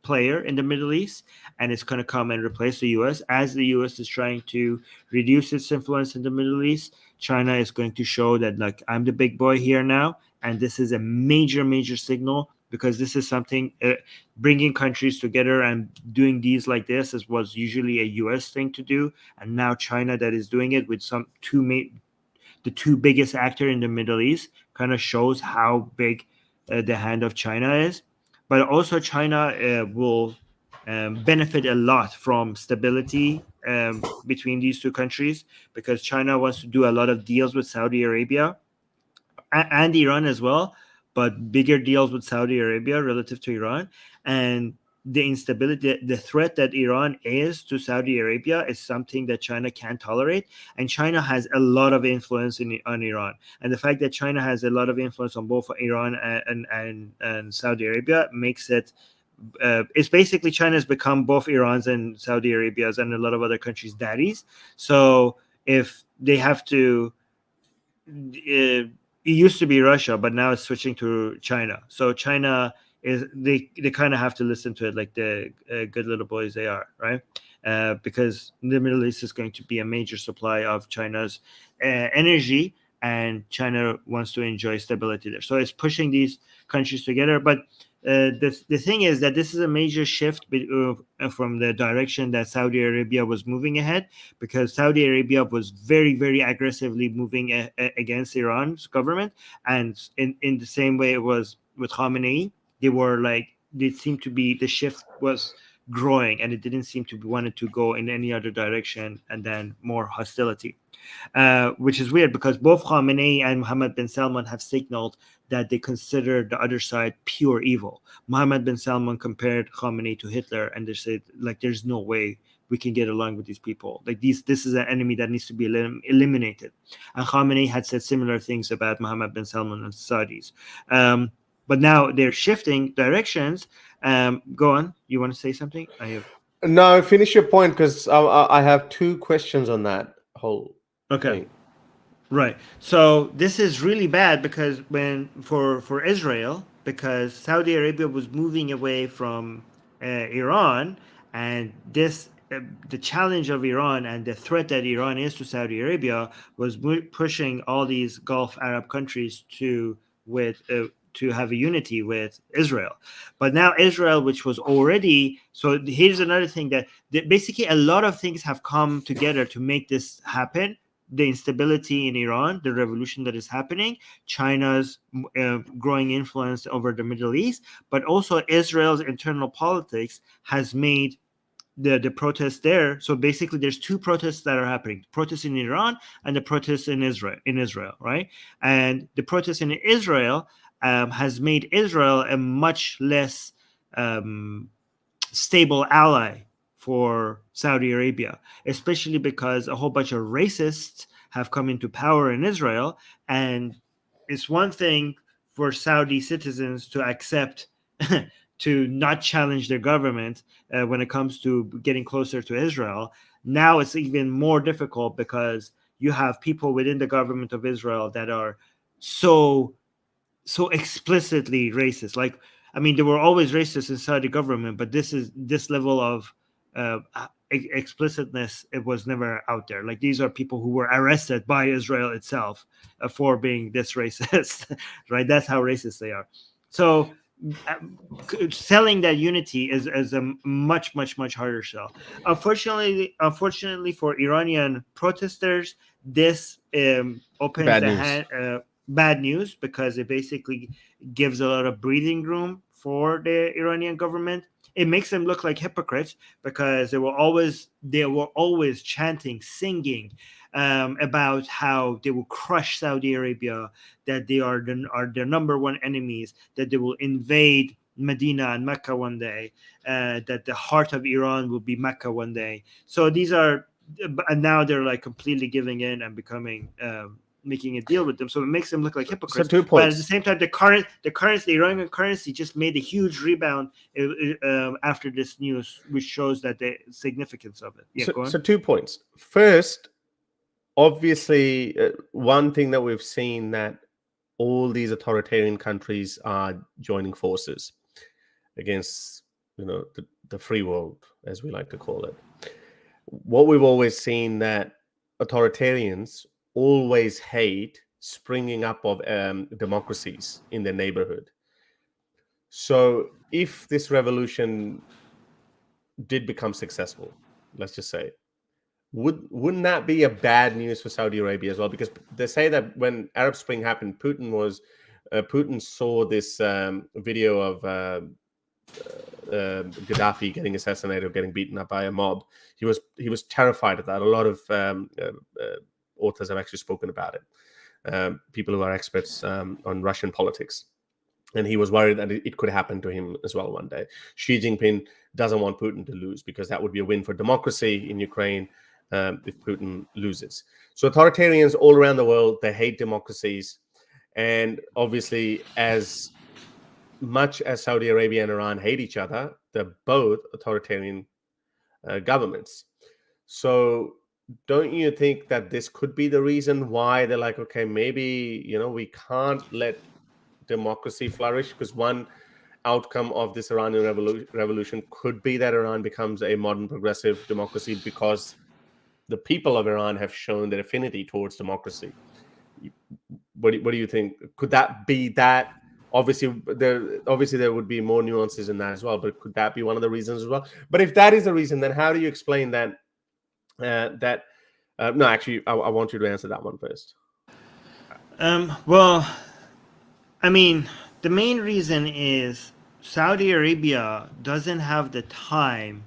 player in the Middle East, and it's going to come and replace the US. As the US is trying to reduce its influence in the Middle East, China is going to show that, like, I'm the big boy here now. And this is a major signal, because this is something bringing countries together and doing deals like this was usually a US thing to do. And now China that is doing it with the two biggest actor in the Middle East, kind of shows how big the hand of China is. But also China will benefit a lot from stability between these two countries, because China wants to do a lot of deals with Saudi Arabia and Iran as well, but bigger deals with Saudi Arabia relative to Iran. And the instability, the threat that Iran is to Saudi Arabia is something that China can't tolerate. And China has a lot of influence on Iran. And the fact that China has a lot of influence on both Iran and Saudi Arabia makes it, it's basically China has become both Iran's and Saudi Arabia's and a lot of other countries' daddies. So if they have to, it used to be Russia, but now it's switching to China. So China is, they kind of have to listen to it like the good little boys they are, right? Because the Middle East is going to be a major supply of China's energy, and China wants to enjoy stability there. So it's pushing these countries together. But the thing is that this is a major shift from the direction that Saudi Arabia was moving ahead, because Saudi Arabia was very aggressively moving against Iran's government. And in the same way it was with Khamenei, they seemed to be, the shift was growing, and it didn't seem to be wanted to go in any other direction, and then more hostility. Which is weird, because both Khamenei and Mohammed bin Salman have signaled that they consider the other side pure evil. Mohammed bin Salman compared Khamenei to Hitler, and they said, like, there's no way we can get along with these people. Like, this is an enemy that needs to be eliminated. And Khamenei had said similar things about Mohammed bin Salman and Saudis. But now they're shifting directions. Go on. You want to say something? No, finish your point, because I have two questions on that whole thing. Right. So this is really bad, because for Israel, because Saudi Arabia was moving away from Iran, and this the challenge of Iran and the threat that Iran is to Saudi Arabia was pushing all these Gulf Arab countries to have a unity with Israel. But now Israel, which was already, so here's another thing that basically a lot of things have come together to make this happen. The instability in Iran, the revolution that is happening, China's growing influence over the Middle East, but also Israel's internal politics has made the protests there. So basically there's two protests that are happening: protests in Iran and the protests in Israel, right? And the protests in Israel has made Israel a much less stable ally for Saudi Arabia, especially because a whole bunch of racists have come into power in Israel. And it's one thing for Saudi citizens to accept to not challenge their government when it comes to getting closer to Israel. Now it's even more difficult, because you have people within the government of Israel that are so explicitly racist. Like, I mean, there were always racists inside the government, but this level of explicitness, it was never out there. Like, these are people who were arrested by Israel itself for being this racist, right? That's how racist they are. So selling that unity is a much harder sell. Unfortunately for Iranian protesters, this opens the hand. bad news because it basically gives a lot of breathing room for the Iranian government. It makes them look like hypocrites because they were always chanting, singing about how they will crush Saudi Arabia, that they are their number one enemies, that they will invade Medina and Mecca one day, that the heart of Iran will be Mecca one day. So these are, and now they're like completely giving in and becoming making a deal with them. So it makes them look like hypocrites. So 2 But at the points. same time, the Iranian currency just made a huge rebound after this news, which shows that the significance of it. Yeah, go on. So 2 points. First, obviously, one thing that we've seen that all these authoritarian countries are joining forces against, the free world, as we like to call it. What we've always seen that authoritarians always hate springing up of democracies in their neighborhood. So if this revolution did become successful, let's just say, wouldn't that be a bad news for Saudi Arabia as well? Because they say that when Arab Spring happened, Putin saw this video of Gaddafi getting assassinated or getting beaten up by a mob. He was terrified of that. A lot of authors have actually spoken about it. People who are experts on Russian politics. And he was worried that it could happen to him as well one day. Xi Jinping doesn't want Putin to lose because that would be a win for democracy in Ukraine if Putin loses. So authoritarians all around the world, they hate democracies. And obviously, as much as Saudi Arabia and Iran hate each other, they're both authoritarian governments. So don't you think that this could be the reason why they're like, okay, maybe, we can't let democracy flourish? Because one outcome of this Iranian revolution could be that Iran becomes a modern progressive democracy because the people of Iran have shown their affinity towards democracy. What do you think? Could that be that? Obviously there would be more nuances in that as well, but could that be one of the reasons as well? But if that is the reason, then how do you explain that? No, actually, I want you to answer that one first. Well, I mean, the main reason is Saudi Arabia doesn't have the time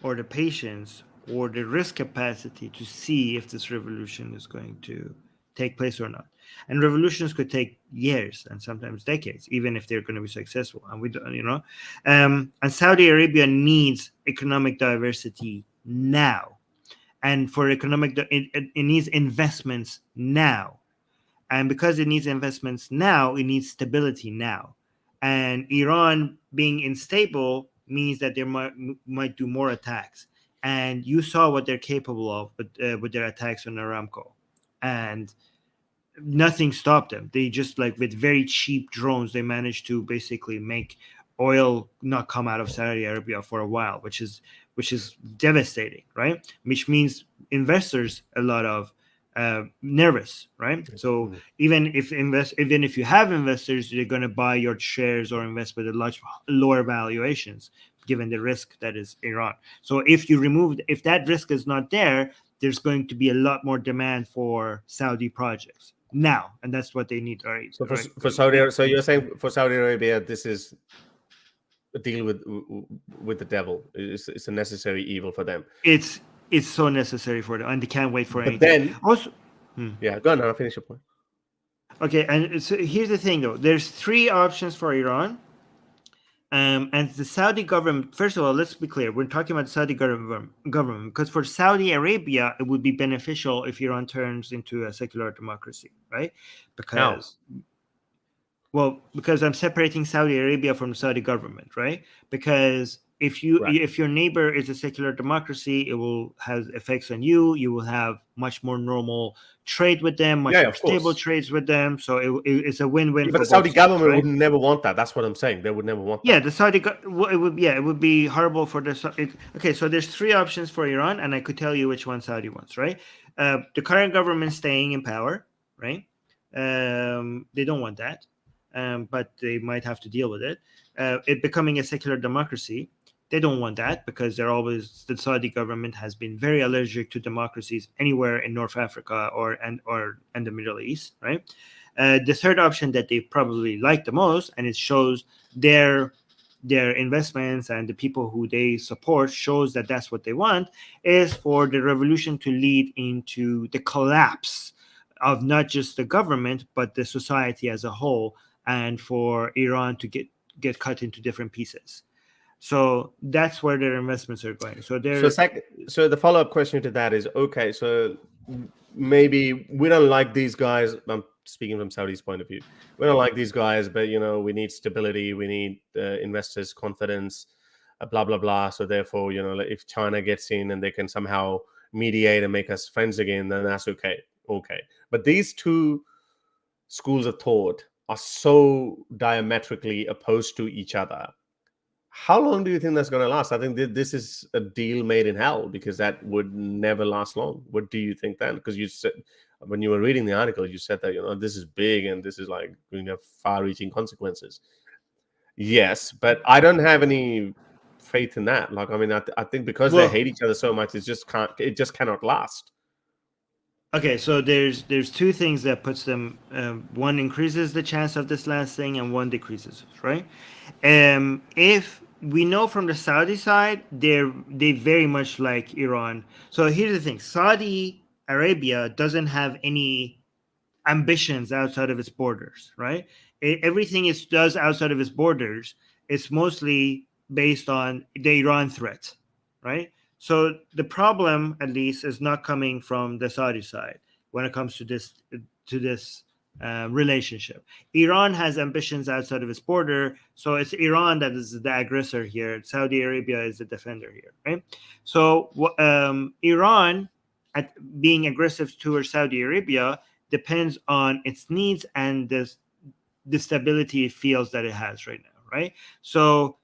or the patience or the risk capacity to see if this revolution is going to take place or not. And revolutions could take years and sometimes decades, even if they're going to be successful. And we don't, and Saudi Arabia needs economic diversity now. And for it needs investments now. And because it needs investments now, it needs stability now. And Iran being unstable means that they might do more attacks. And you saw what they're capable of with their attacks on Aramco. And nothing stopped them. They just, like, with very cheap drones, they managed to basically make oil not come out of Saudi Arabia for a while, which is devastating, right? Which means investors a lot of nervous, right? So even if you have investors, they're going to buy your shares or invest with a much lower valuations, given the risk that is Iran. So if that risk is not there, there's going to be a lot more demand for Saudi projects now, and that's what they need. Right? So for Saudi, so you're saying for Saudi Arabia, this is a deal with the devil. It's a necessary evil for them. It's so necessary for them, and they can't wait for anything. Then also, yeah, go on. I'll finish your point. Okay, and so here's the thing, though. There's three options for Iran. And the Saudi government, first of all, let's be clear. We're talking about the Saudi government, because for Saudi Arabia, it would be beneficial if Iran turns into a secular democracy, right? Because I'm separating Saudi Arabia from the Saudi government, right? Because if your neighbor is a secular democracy, it will have effects on you. You will have much more normal trade with them, much more stable trades with them. So it's a win-win. But the Saudi government would never want that. That's what I'm saying. They would never want that. Yeah, the Saudi it would be horrible for the. Okay, so there's three options for Iran, and I could tell you which one Saudi wants, right? The current government staying in power, right? They don't want that, but they might have to deal with it. It becoming a secular democracy. They don't want that because the Saudi government has been very allergic to democracies anywhere in North Africa or the Middle East, right? The third option that they probably like the most, and it shows their investments and the people who they support shows that that's what they want, is for the revolution to lead into the collapse of not just the government but the society as a whole, and for Iran to get cut into different pieces. So that's where their investments are going. So they're so the follow-up question to that is, okay, so maybe we don't like these guys. I'm speaking from Saudi's point of view. We don't like these guys, but we need stability, we need investors' confidence, blah blah blah. So therefore, if China gets in and they can somehow mediate and make us friends again, then that's okay. But these two schools of thought are so diametrically opposed to each other. How long do you think that's going to last? I think this is a deal made in hell, because that would never last long. What do you think then? Because you said, when you were reading the article, you said that, this is big and this is like going to have far-reaching consequences. Yes, but I don't have any faith in that. Like, I mean, I think because they hate each other so much, it just cannot last. Okay, so there's two things that puts them. One increases the chance of this lasting, and one decreases, right? If we know from the Saudi side, they very much like Iran. So here's the thing: Saudi Arabia doesn't have any ambitions outside of its borders, right? Everything it does outside of its borders is mostly based on the Iran threat, right? So the problem, at least, is not coming from the Saudi side when it comes to this relationship. Iran has ambitions outside of its border, so it's Iran that is the aggressor here. Saudi Arabia is the defender here, right? So Iran, at being aggressive towards Saudi Arabia, depends on its needs and the stability it feels that it has right now, right? So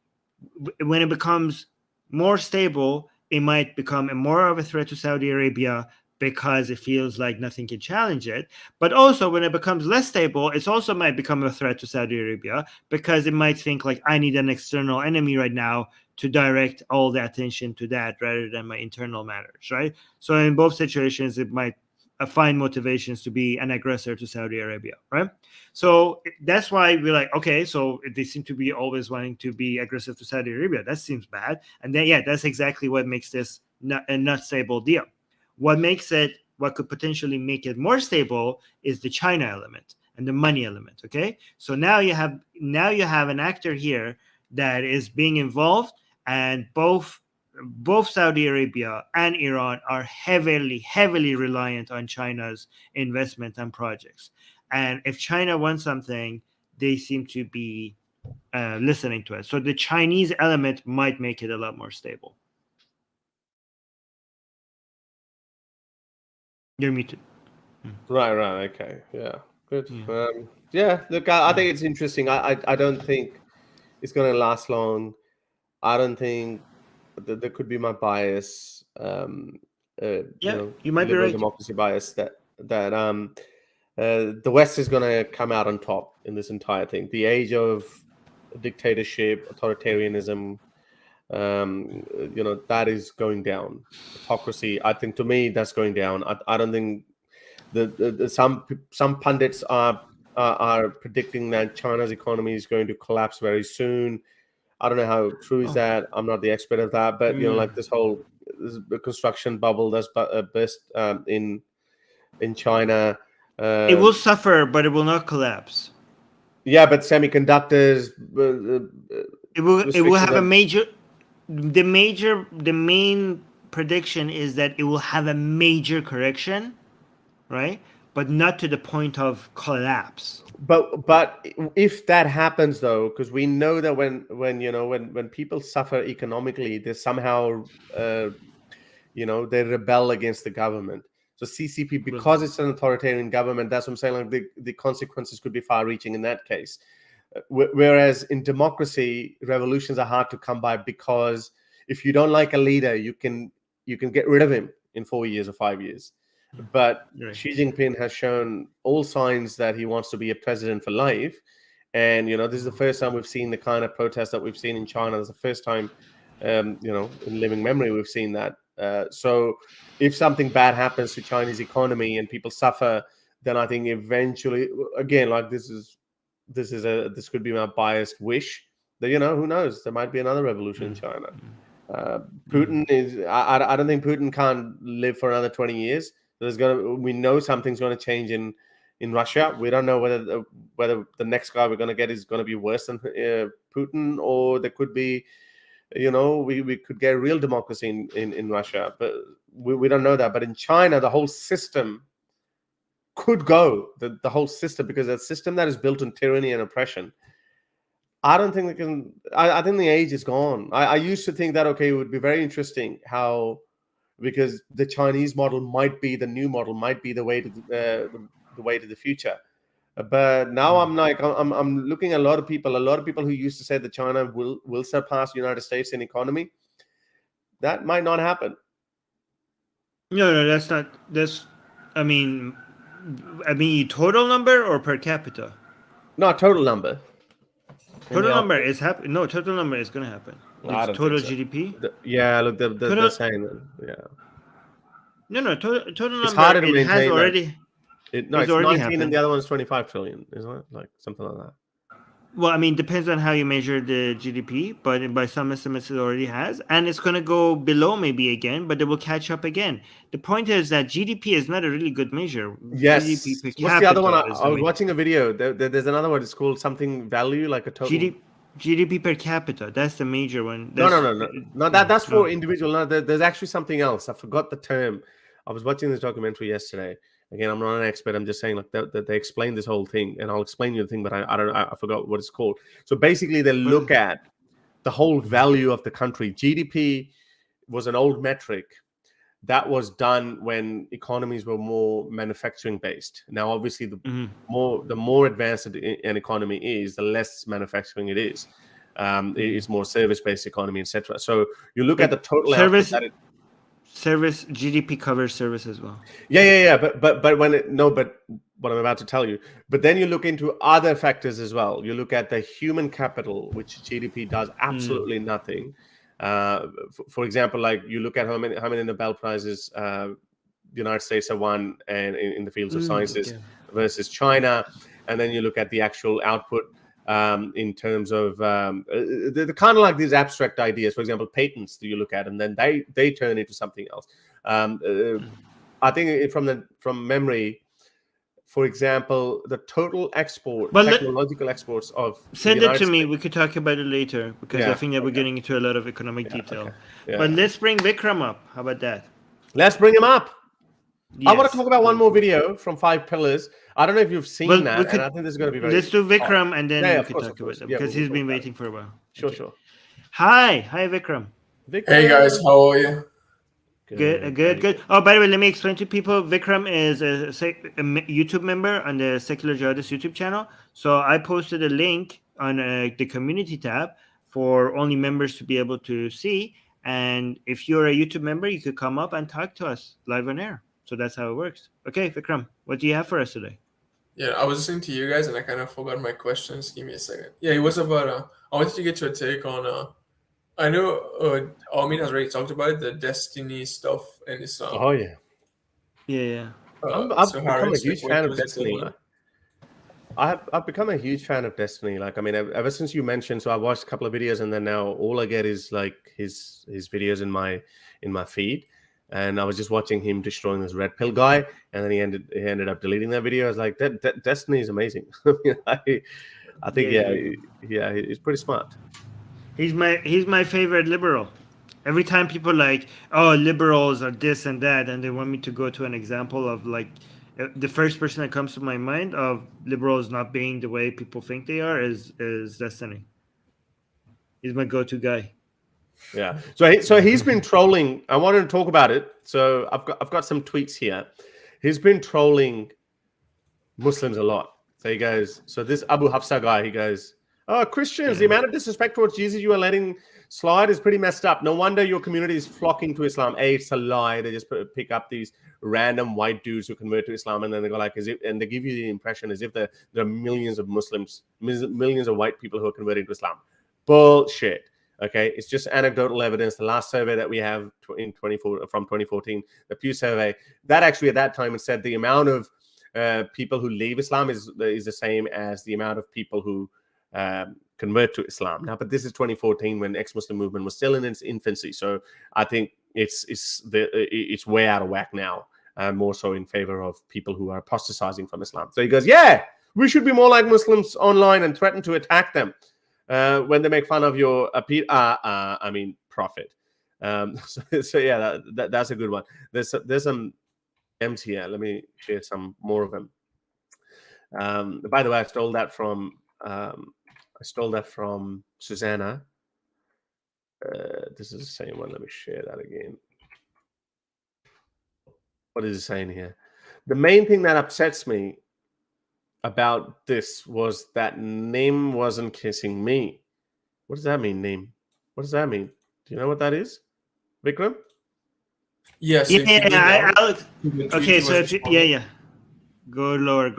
when it becomes more stable, it might become more of a threat to Saudi Arabia because it feels like nothing can challenge it. But also, when it becomes less stable, it also might become a threat to Saudi Arabia because it might think like, I need an external enemy right now to direct all the attention to that rather than my internal matters, right? So in both situations, it might find motivations to be an aggressor to Saudi Arabia, right? So that's why we're like, okay, so they seem to be always wanting to be aggressive to Saudi Arabia. That seems bad. And then, that's exactly what makes this a not stable deal. What could potentially make it more stable is the China element and the money element, okay? So now you have an actor here that is being involved, and both Saudi Arabia and Iran are heavily reliant on China's investment and projects. And if China wants something, they seem to be listening to it. So the Chinese element might make it a lot more stable. You're muted. Right. Okay. Yeah. Good. Look, I think it's interesting. I don't think it's going to last long. I don't think that could be my bias. You might be liberal right. democracy bias that the West is going to come out on top in this entire thing. The age of dictatorship, authoritarianism, that is going down. Autocracy, I think, to me, that's going down. I don't think some pundits are predicting that China's economy is going to collapse very soon. I don't know how true is that. I'm not the expert of that, but like this whole construction bubble that's burst in China. It will suffer, but it will not collapse. Yeah, but semiconductors. It will have a major. The main prediction is that it will have a major correction, right? But not to the point of collapse. But if that happens, though, because we know that when people suffer economically, they somehow they rebel against the government. So CCP, because it's an authoritarian government, that's what I'm saying. Like the consequences could be far-reaching in that case. Whereas in democracy, revolutions are hard to come by, because if you don't like a leader, you can get rid of him in 4 years or 5 years. But Xi Jinping has shown all signs that he wants to be a president for life. And, this is the first time we've seen the kind of protest that we've seen in China. It's the first time, in living memory, we've seen that. So if something bad happens to Chinese economy and people suffer, then I think eventually, again, like this could be my biased wish that, who knows, there might be another revolution in China. Putin is, I don't think Putin can't live for another 20 years. We know something's going to change in Russia. We don't know whether the next guy we're going to get is going to be worse than Putin, or there could be, we could get real democracy in Russia, but we don't know that. But in China, the whole system could go, the whole system, because a system that is built on tyranny and oppression, I don't think they can. I think the age is gone. I used to think that, okay, it would be very interesting how, because the Chinese model might be the new model, might be the way to the way to the future. But now I'm looking at a lot of people who used to say that China will surpass the United States in economy. That might not happen. No, that's not. I mean, total number or per capita? No, total number. Total number is happening. No, total number is going to happen. It's total GDP. Look, they're saying that. Yeah. No, total number. It's harder to maintain. Has already. It's 19 happened. And the other one's 25 trillion, isn't it? Like something like that. Well, I mean, depends on how you measure the GDP, but by some estimates it already has, and it's going to go below maybe again, but it will catch up again. The point is that GDP is not a really good measure. Yes. GDP per What's the other one? I was watching a video. There's another one. It's called something value, like a total. GDP per capita. That's the major one. No. That's for individual. No, there's actually something else. I forgot the term. I was watching this documentary yesterday. Again, I'm not an expert. I'm just saying, like, that they explain this whole thing, and I'll explain you the thing, but I forgot what it's called. So basically, they look at the whole value of the country. GDP was an old metric that was done when economies were more manufacturing based. Now, obviously, the more advanced an economy is, the less manufacturing it is. It's more service based economy, etc. So you look at the total service. Service GDP covers service as well. Yeah. But but what I'm about to tell you. But then you look into other factors as well. You look at the human capital, which GDP does absolutely nothing. For example, like you look at how many Nobel Prizes the United States have won, and in the fields of sciences versus China, and then you look at the actual output. In terms of they're kind of like these abstract ideas. For example, patents that you look at, and then they turn into something else. I think from memory, for example, the total technological exports of send it to me. We could talk about it later, because I think that we're getting into a lot of economic detail. Okay. Yeah. But let's bring Vikram up. How about that? Let's bring him up. Yes. I want to talk about one more video from 5 Pillars. I don't know if you've seen that, and I think this is going to be very... Let's do Vikram, and then we can talk about it, because he's been waiting for a while. Sure. Hi, Vikram. Hey guys, how are you? Good. Oh, by the way, let me explain to people. Vikram is a YouTube member on the Secular Jihadists YouTube channel. So I posted a link on the community tab for only members to be able to see. And if you're a YouTube member, you could come up and talk to us live on air. So that's how it works. Okay, Vikram, what do you have for us today? Yeah, I was listening to you guys and I kind of forgot my questions. Give me a second. Yeah, it was about, I wanted to get your take on, I know Armin has already talked about it, the destiny stuff in Islam. Oh, yeah. Yeah. I've become a huge fan of destiny. I've become a huge fan of destiny. Like, I mean, ever since you mentioned, so I watched a couple of videos, and then now all I get is like his videos in my feed. And I was just watching him destroying this red pill guy, and then he ended up deleting that video. I was like, that Destiny is amazing. I think he's pretty smart. He's my favorite liberal. Every time people like, oh, liberals are this and that, and they want me to go to an example of like the first person that comes to my mind of liberals not being the way people think they are is Destiny. He's my go-to guy. Yeah. So he's been trolling. I wanted to talk about it. So I've got some tweets here. He's been trolling Muslims a lot. So he goes, so this Abu Hafsa guy, he goes, oh, Christians, the amount of disrespect towards Jesus you are letting slide is pretty messed up. No wonder your community is flocking to Islam. It's a lie. They just pick up these random white dudes who convert to Islam, and then they go like, and they give you the impression as if there are millions of Muslims, millions of white people who are converting to Islam. Bullshit. Okay, it's just anecdotal evidence. The last survey that we have from 2014, the Pew survey, that actually at that time it said the amount of people who leave Islam is the same as the amount of people who convert to Islam now. But this is 2014 when ex-Muslim movement was still in its infancy. So I think it's way out of whack now, more so in favor of people who are apostatizing from Islam. So he goes, yeah, we should be more like Muslims online and threaten to attack them when they make fun of your prophet. So yeah, that's a good one. There's some M's here. Let me share some more of them. By the way, I stole that from Susanna. This is the same one. Let me share that again. What is it saying here? The main thing that upsets me about this was that Nim wasn't kissing me. What does that mean, Nim? What does that mean? Do you know what that is, Vikram? Yes. Okay, so if go lower.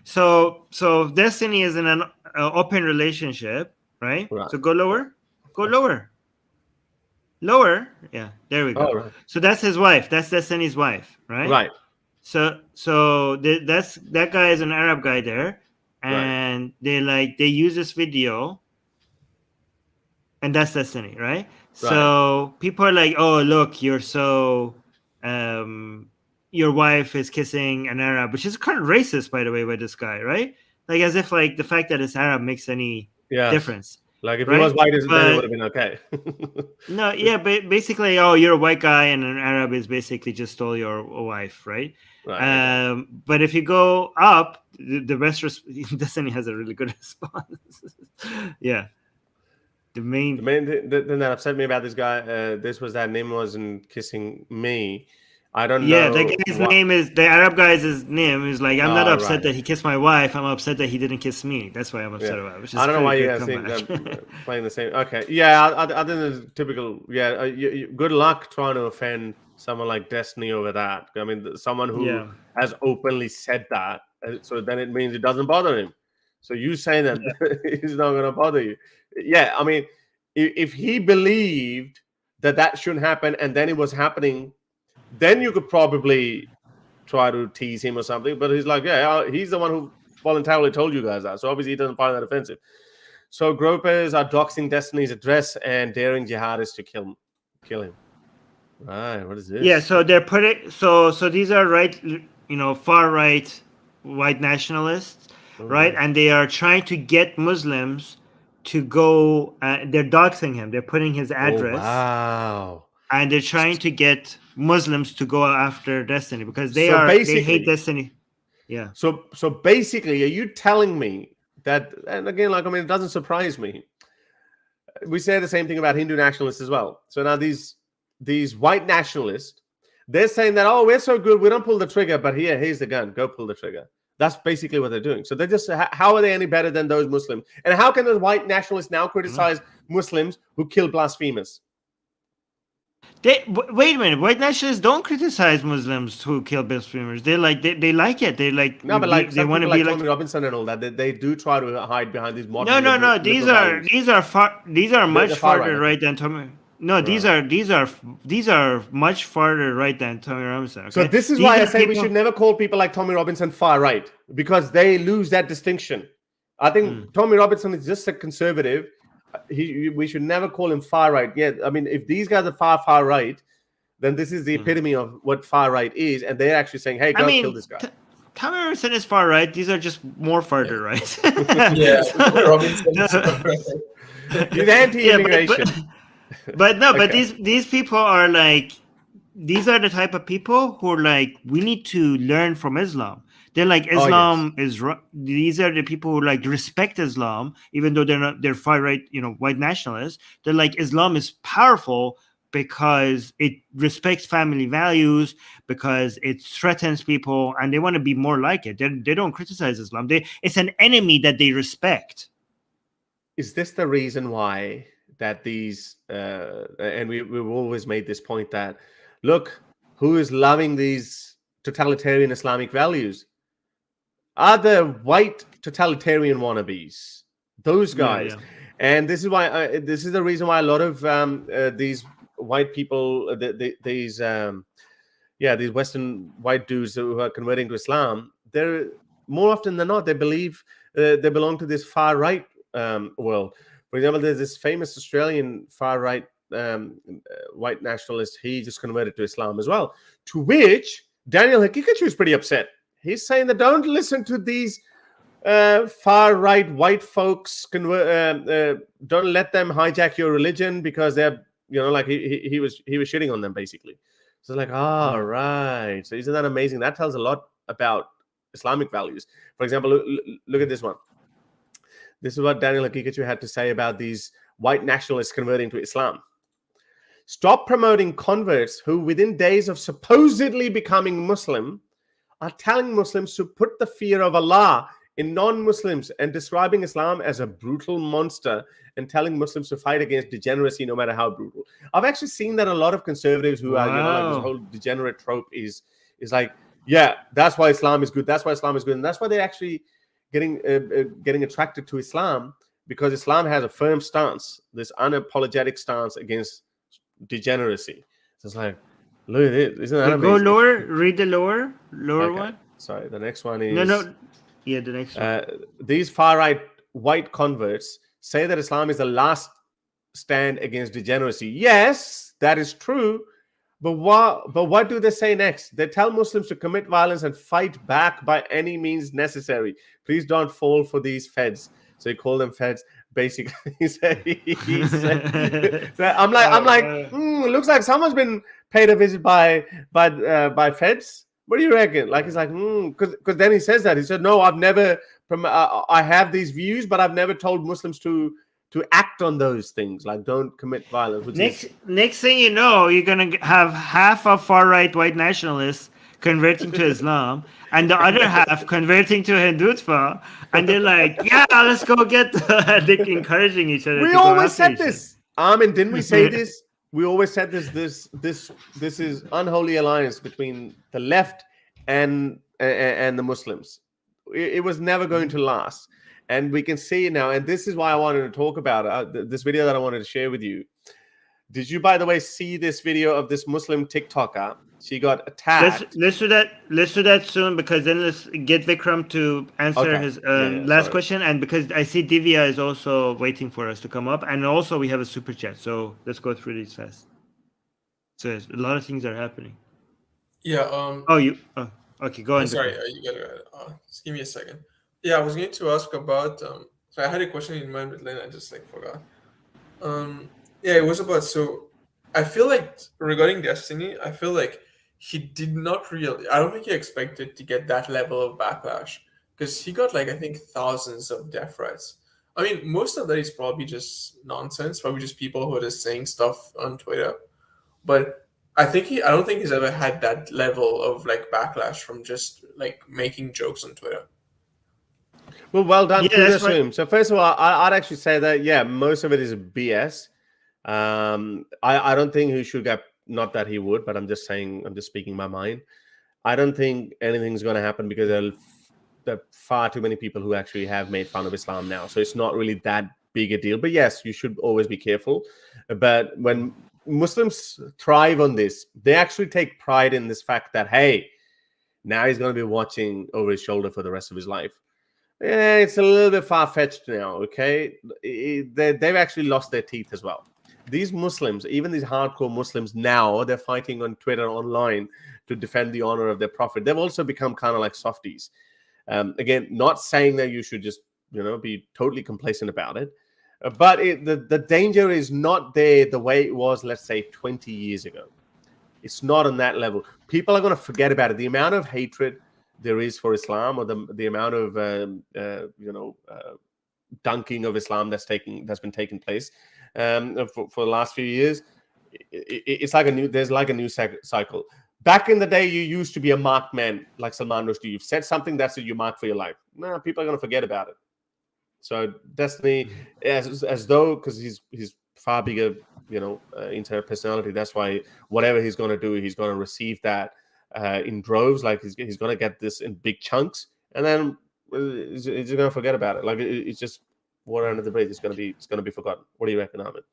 So Destiny is in an open relationship, right? So go lower. Yeah, there we go. Right. So that's his wife. That's Destiny's wife, right? Right. So that guy is an Arab guy there, and they use this video, and that's Destiny, right? So people are like, oh, look, you're so your wife is kissing an Arab, which is kind of racist, by the way, by this guy, right? Like as if like the fact that it's Arab makes any difference. Like if he was white, then it would have been okay. No, yeah, but basically, oh, you're a white guy and an Arab is basically just stole your wife, right? But if you go up, the best Destiny has a really good response. Yeah. The main thing that upset me about this guy, this was that Nim wasn't kissing me. I don't know. Yeah, the guy's name is, the Arab guy's name is like, I'm not upset that he kissed my wife. I'm upset that he didn't kiss me. That's why I'm upset about it. Which is I don't know why you guys think that playing the same. Okay. Yeah, I think it's typical. Yeah, good luck trying to offend someone like Destiny over that. I mean, someone who has openly said that. So then it means it doesn't bother him. So you saying that he's not going to bother you. Yeah, I mean, if he believed that shouldn't happen and then it was happening, then you could probably try to tease him or something. But he's like, yeah, he's the one who voluntarily told you guys that. So obviously he doesn't find that offensive. So gropers are doxing Destiny's address and daring jihadists to kill him. Right, what is this? Yeah, so they're putting so these are far right white nationalists, right? And they are trying to get Muslims to go. They're doxing him. They're putting his address. Oh, wow. And they're trying to get Muslims to go after Destiny because they hate Destiny. Yeah. So basically, are you telling me that? And again, it doesn't surprise me. We say the same thing about Hindu nationalists as well. So now these white nationalists, they're saying that, oh, we're so good, we don't pull the trigger, but here's the gun, go pull the trigger. That's basically what they're doing. So they're just, how are they any better than those Muslims? And how can the white nationalists now criticize Muslims who kill blasphemers? Wait a minute. White nationalists don't criticize Muslims who kill blasphemers. They like it. They like no, but they want to be like Tommy Robinson and all that. They do try to hide behind these modern. No. These are much farther right than Tommy. No, these are much farther right than Tommy Robinson. Okay? So this is why I say we should never call people like Tommy Robinson far right, because they lose that distinction. I think Tommy Robinson is just a conservative. We should never call him far right. Yeah, I mean, if these guys are far right, then this is the epitome of what far right is, and they're actually saying, "Hey, go kill this guy." Tommy Robinson is far right. These are just more farther right. Yeah, Robinson is far right. He's anti-immigration. But these people are like, these are the type of people who are like, we need to learn from Islam. They're like, Islam is right. These are the people who like respect Islam, even though they're far right, white nationalists. They're like, Islam is powerful because it respects family values, because it threatens people, and they want to be more like it. They don't criticize Islam. It's an enemy that they respect. Is this the reason why that these and we've always made this point that, look, who is loving these totalitarian Islamic values? Are the white totalitarian wannabes, those guys. Yeah. And this is why this is the reason why a lot of these white people, these these Western white dudes who are converting to Islam, they're more often than not, they believe they belong to this far right world. For example, there's this famous Australian far right white nationalist. He just converted to Islam as well. To which Daniel Hakikachu is pretty upset. He's saying that don't listen to these far right white folks. Don't let them hijack your religion because they're, like he was shitting on them basically. So it's like, right. So isn't that amazing? That tells a lot about Islamic values. For example, look at this one. This is what Daniel Hakikachu had to say about these white nationalists converting to Islam. Stop promoting converts who, within days of supposedly becoming Muslim, are telling Muslims to put the fear of Allah in non-Muslims and describing Islam as a brutal monster and telling Muslims to fight against degeneracy no matter how brutal. I've actually seen that a lot of conservatives who are, like this whole degenerate trope is like, yeah, that's why Islam is good. That's why Islam is good. And that's why they're actually getting attracted to Islam, because Islam has a firm stance, this unapologetic stance against degeneracy. So it's like, look at it. Isn't that amazing? Go lower. Read the lower Okay. one. Sorry, the next one is... No. Yeah, the next one. These far-right white converts say that Islam is the last stand against degeneracy. Yes, that is true. But what do they say next? They tell Muslims to commit violence and fight back by any means necessary. Please don't fall for these feds. So he called them feds. Basically, he said, so I'm like, looks like someone's been paid a visit by feds. What do you reckon? Like, he's like, because then he says that. He said, no, I've never, I have these views, but I've never told Muslims to act on those things, like don't commit violence. Next thing you know, you're gonna have half of far-right white nationalists converting to Islam and the other half converting to Hindutva, and they're like, yeah, let's go get they're encouraging each other. We always said this. Armin, didn't we say this? We always said this is unholy alliance between the left and the Muslims. It was never going to last. And we can see now, and this is why I wanted to talk about this video that I wanted to share with you. Did you, by the way, see this video of this Muslim TikToker? She got attacked. Let's do that soon, because then let's get Vikram to answer his last question, and because I see Divya is also waiting for us to come up, and also we have a super chat. So let's go through these fast. So a lot of things are happening. Yeah. Okay. Go on. Sorry, you gotta just give me a second. Yeah, I was going to ask about. So I had a question in mind, but then I just forgot. Yeah, it was about. So I feel like regarding Destiny, I feel like he did not really. I don't think he expected to get that level of backlash, because he got I think thousands of death threats. I mean, most of that is probably just nonsense, probably just people who are just saying stuff on Twitter. But I don't think he's ever had that level of backlash from just making jokes on Twitter. Well done. Kudos to him. So first of all, I'd actually say that most of it is BS. I don't think he should get. Not that he would, but I'm just speaking my mind. I don't think anything's going to happen because there are far too many people who actually have made fun of Islam now. So it's not really that big a deal. But yes, you should always be careful. But when Muslims thrive on this, they actually take pride in this fact that, hey, now he's going to be watching over his shoulder for the rest of his life. Yeah, it's a little bit far-fetched now, okay? They've actually lost their teeth as well. These Muslims, even these hardcore Muslims now, they're fighting on Twitter online to defend the honor of their prophet. They've also become kind of like softies. Again, not saying that you should just, be totally complacent about it. But the danger is not there the way it was, let's say, 20 years ago. It's not on that level. People are going to forget about it. The amount of hatred there is for Islam, or the amount of, dunking of Islam that's been taking place for the last few years, it's there's a new cycle. Back in the day, you used to be a marked man like Salman Rushdie. You've said something, that's it, you mark for your life. No, people are going to forget about it. So Destiny, as though, because he's far bigger, internet personality. That's why whatever he's going to do, he's going to receive that in droves. He's going to get this in big chunks, and then he's going to forget about it. It's just water under the bridge. It's going to be forgotten. What do you reckon, Armin?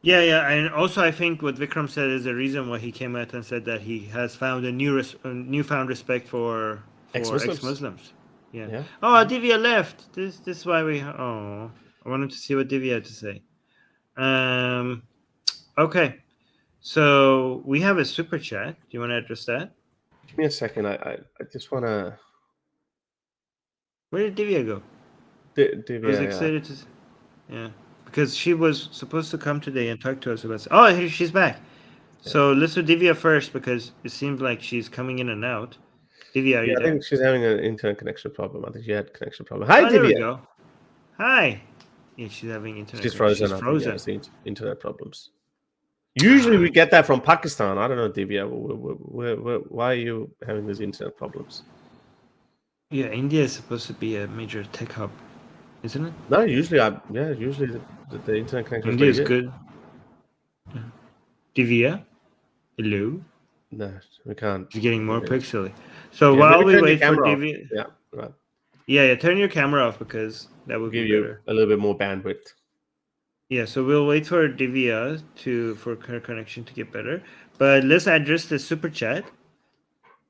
Yeah, and also I think what Vikram said is the reason why he came out and said that he has found a newfound respect for Ex-Muslims. ex-Muslims. Yeah. Yeah. Oh, Divya left. This is why we. Oh, I wanted to see what Divya had to say. Okay. So we have a super chat. Do you want to address that? Give me a second. I just want to. Where did Divya go? I was Yeah. excited to. Yeah, because she was supposed to come today and talk to us about. Oh, here she's back. So let's do Divya first because it seems like she's coming in and out. Divya, are you I there? think she's having an internet connection problem. I think she had a connection problem. Hi, Oh, there we Divya. go. Hi. Yeah, she's having internet. She's frozen. She's I think, frozen. yeah, it's internet problems. Usually we get that from Pakistan. I don't know, Divya. Why are you having these internet problems? Yeah, India is supposed to be a major tech hub, isn't it? No, usually the internet connection India is is pretty good. Yeah. Divya, hello. No, we can't. It's getting more pixely. So Yeah, while maybe we turn your wait for camera off. Divya, Yeah, right. yeah, turn your camera off because that would Give be you better. a little bit more bandwidth. Yeah, so we'll wait for Divya for her connection to get better. But let's address the super chat.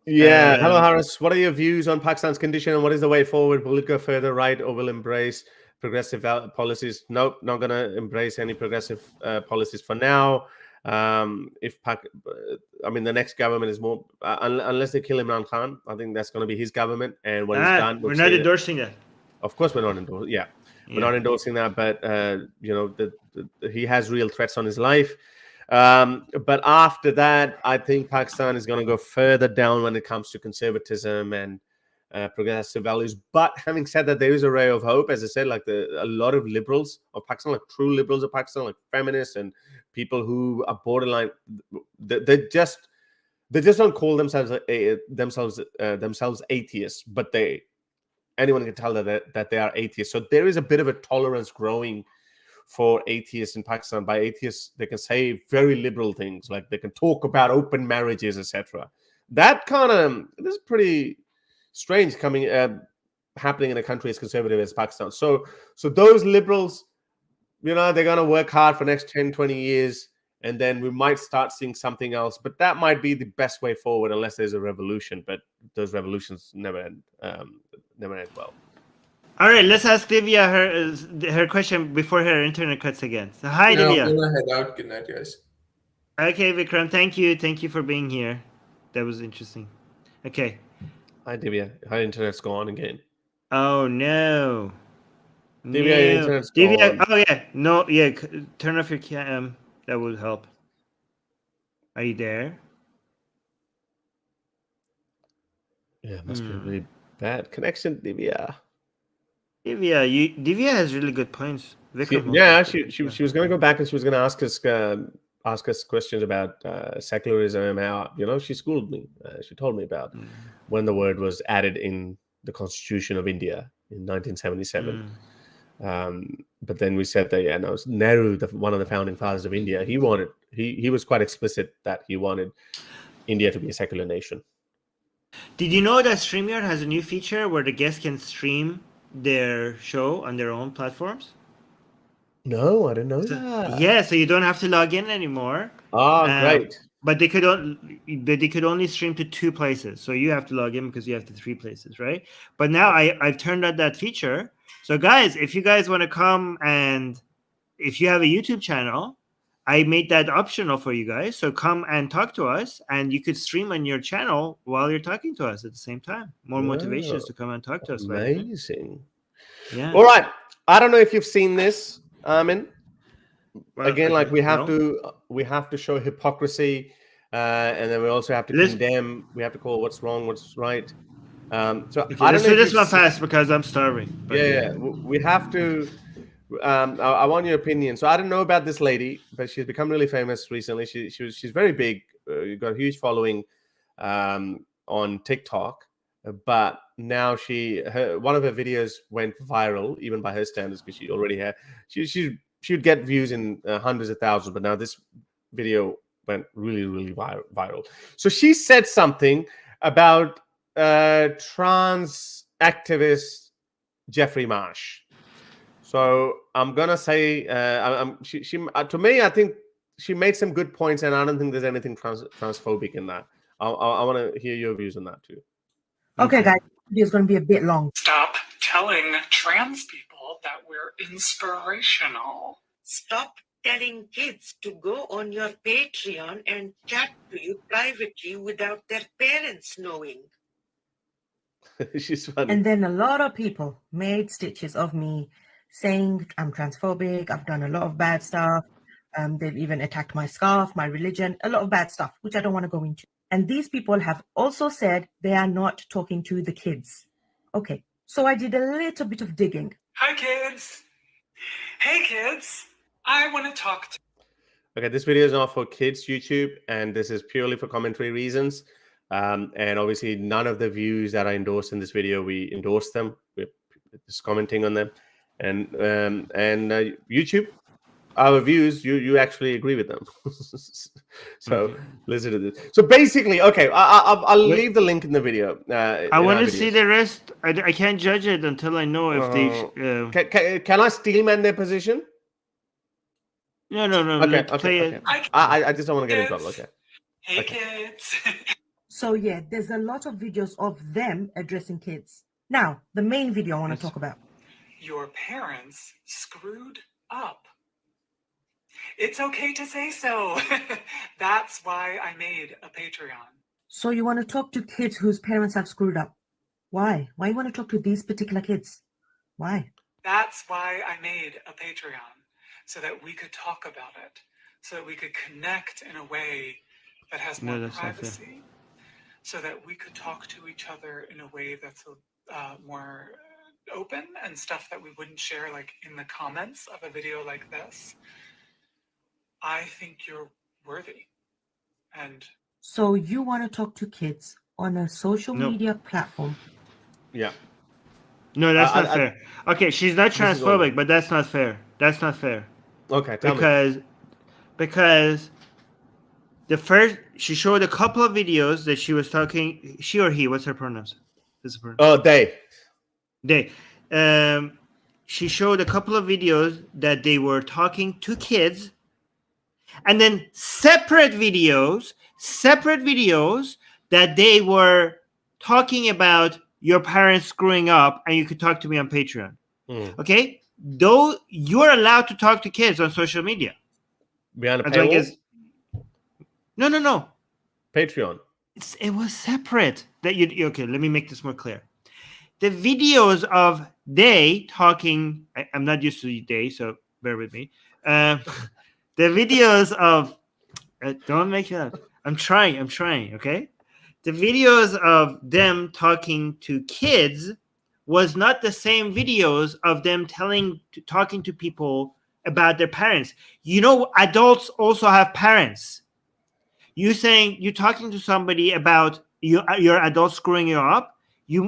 Yeah. Hello, Harris. What are your views on Pakistan's condition and what is the way forward? Will it go further right or will embrace progressive policies? Nope, not going to embrace any progressive policies for now. The next government is more unless they kill Imran Khan. I think that's going to be his government, and what he's done. We're not endorsing that. Of course, we're not endorsing. Yeah, we're not endorsing that. But he has real threats on his life. But after that, I think Pakistan is going to go further down when it comes to conservatism and progressive values. But having said that, there is a ray of hope. As I said, like a lot of liberals of Pakistan, like true liberals of Pakistan, like feminists and people who are borderline, they just don't call themselves atheists, but anyone can tell that they are atheists. So there is a bit of a tolerance growing for atheists in Pakistan. By atheists, they can say very liberal things, like they can talk about open marriages, etc. That this is pretty strange happening in a country as conservative as Pakistan. So those liberals, they're going to work hard for the next 10, 20 years, and then we might start seeing something else. But that might be the best way forward unless there's a revolution. But those revolutions never end well. All right, let's ask Divya her question before her internet cuts again. So hi, Divya. I'm gonna head out. Good night, guys. Okay, Vikram, thank you for being here. That was interesting. Okay. Hi, Divya. Her internet's gone again. Oh no. Divya, your internet's Divya, gone. oh yeah, no, yeah. Turn off your cam. That would help. Are you there? Yeah, it must be a really bad connection, Divya. Divya has really good points. She was going to go back and she was going to ask us questions about secularism. How she schooled me. She told me about when the word was added in the Constitution of India in 1977. But then we said that Nehru, one of the founding fathers of India, he was quite explicit that he wanted India to be a secular nation. Did you know that StreamYard has a new feature where the guests can stream their show on their own platforms? No, I didn't know that. Yeah, so you don't have to log in anymore. Great. But they could only stream to 2 places. So you have to log in because you have the 3 places, right? But now I've turned on that feature. So guys, if you guys want to come and if you have a YouTube channel, I made that optional for you guys. So come and talk to us, and you could stream on your channel while you're talking to us at the same time. More motivations to come and talk to us. Amazing. Yeah. All right. I don't know if you've seen this, Armin. Well, again, like we have to show hypocrisy, and then we also have to condemn. We have to call what's wrong, what's right. So I don't know. This one fast because I'm starving. Yeah. We have to. I want your opinion. So I don't know about this lady, but she's become really famous recently. She's very big. Got a huge following on TikTok, but now one of her videos went viral, even by her standards, because she already had she would get views in hundreds of thousands, but now this video went really, really viral. So she said something about trans activist Jeffrey Marsh. So I'm gonna say, to me, I think she made some good points, and I don't think there's anything transphobic in that. I want to hear your views on that too. Okay, guys, it's going to be a bit long. Stop telling trans people that we're inspirational. Stop telling kids to go on your Patreon and chat to you privately without their parents knowing. She's funny. And then a lot of people made stitches of me saying I'm transphobic, I've done a lot of bad stuff. They've even attacked my scarf, my religion, a lot of bad stuff, which I don't want to go into. And these people have also said they are not talking to the kids. Okay, so I did a little bit of digging. Hi, kids. Hey, kids. I want to talk to. Okay, this video is not for kids YouTube, and this is purely for commentary reasons. And obviously, none of the views that are endorsed in this video, we endorse them. We're just commenting on them. And YouTube, our views, you actually agree with them. So listen to this. So basically, okay, I'll leave the link in the video. I want to see the rest. I can't judge it until I know if they. Can I steelman their position? No. Okay, play okay. it. I just don't want to get in trouble. Okay. Hey, kids. So yeah, there's a lot of videos of them addressing kids. Now, the main video I want to talk about. Your parents screwed up. It's okay to say so. That's why I made a Patreon. So you want to talk to kids whose parents have screwed up? Why? Why you want to talk to these particular kids? Why? That's why I made a Patreon, so that we could talk about it, so that we could connect in a way that has more privacy, so that we could talk to each other in a way that's more open and stuff that we wouldn't share like in the comments of a video like this. I think you're worthy. And so you want to talk to kids on a social media platform? Yeah. No, that's not fair. Okay, she's not transphobic, but that's not fair. That's not fair. Okay, because the first she showed a couple of videos that she was talking. She or he? What's her pronouns? Oh, they. They. She showed a couple of videos that they were talking to kids, and then separate videos that they were talking about your parents screwing up, and you could talk to me on Patreon. Okay, though you're allowed to talk to kids on social media. Behind a paywall? No. Patreon. It was separate. Okay, let me make this more clear. The videos of they talking, I'm not used to they, so bear with me. The videos of, don't make it up. I'm trying, okay? The videos of them talking to kids was not the same videos of them talking to people about their parents. You know, adults also have parents. You saying you're talking to somebody about your adult screwing you up,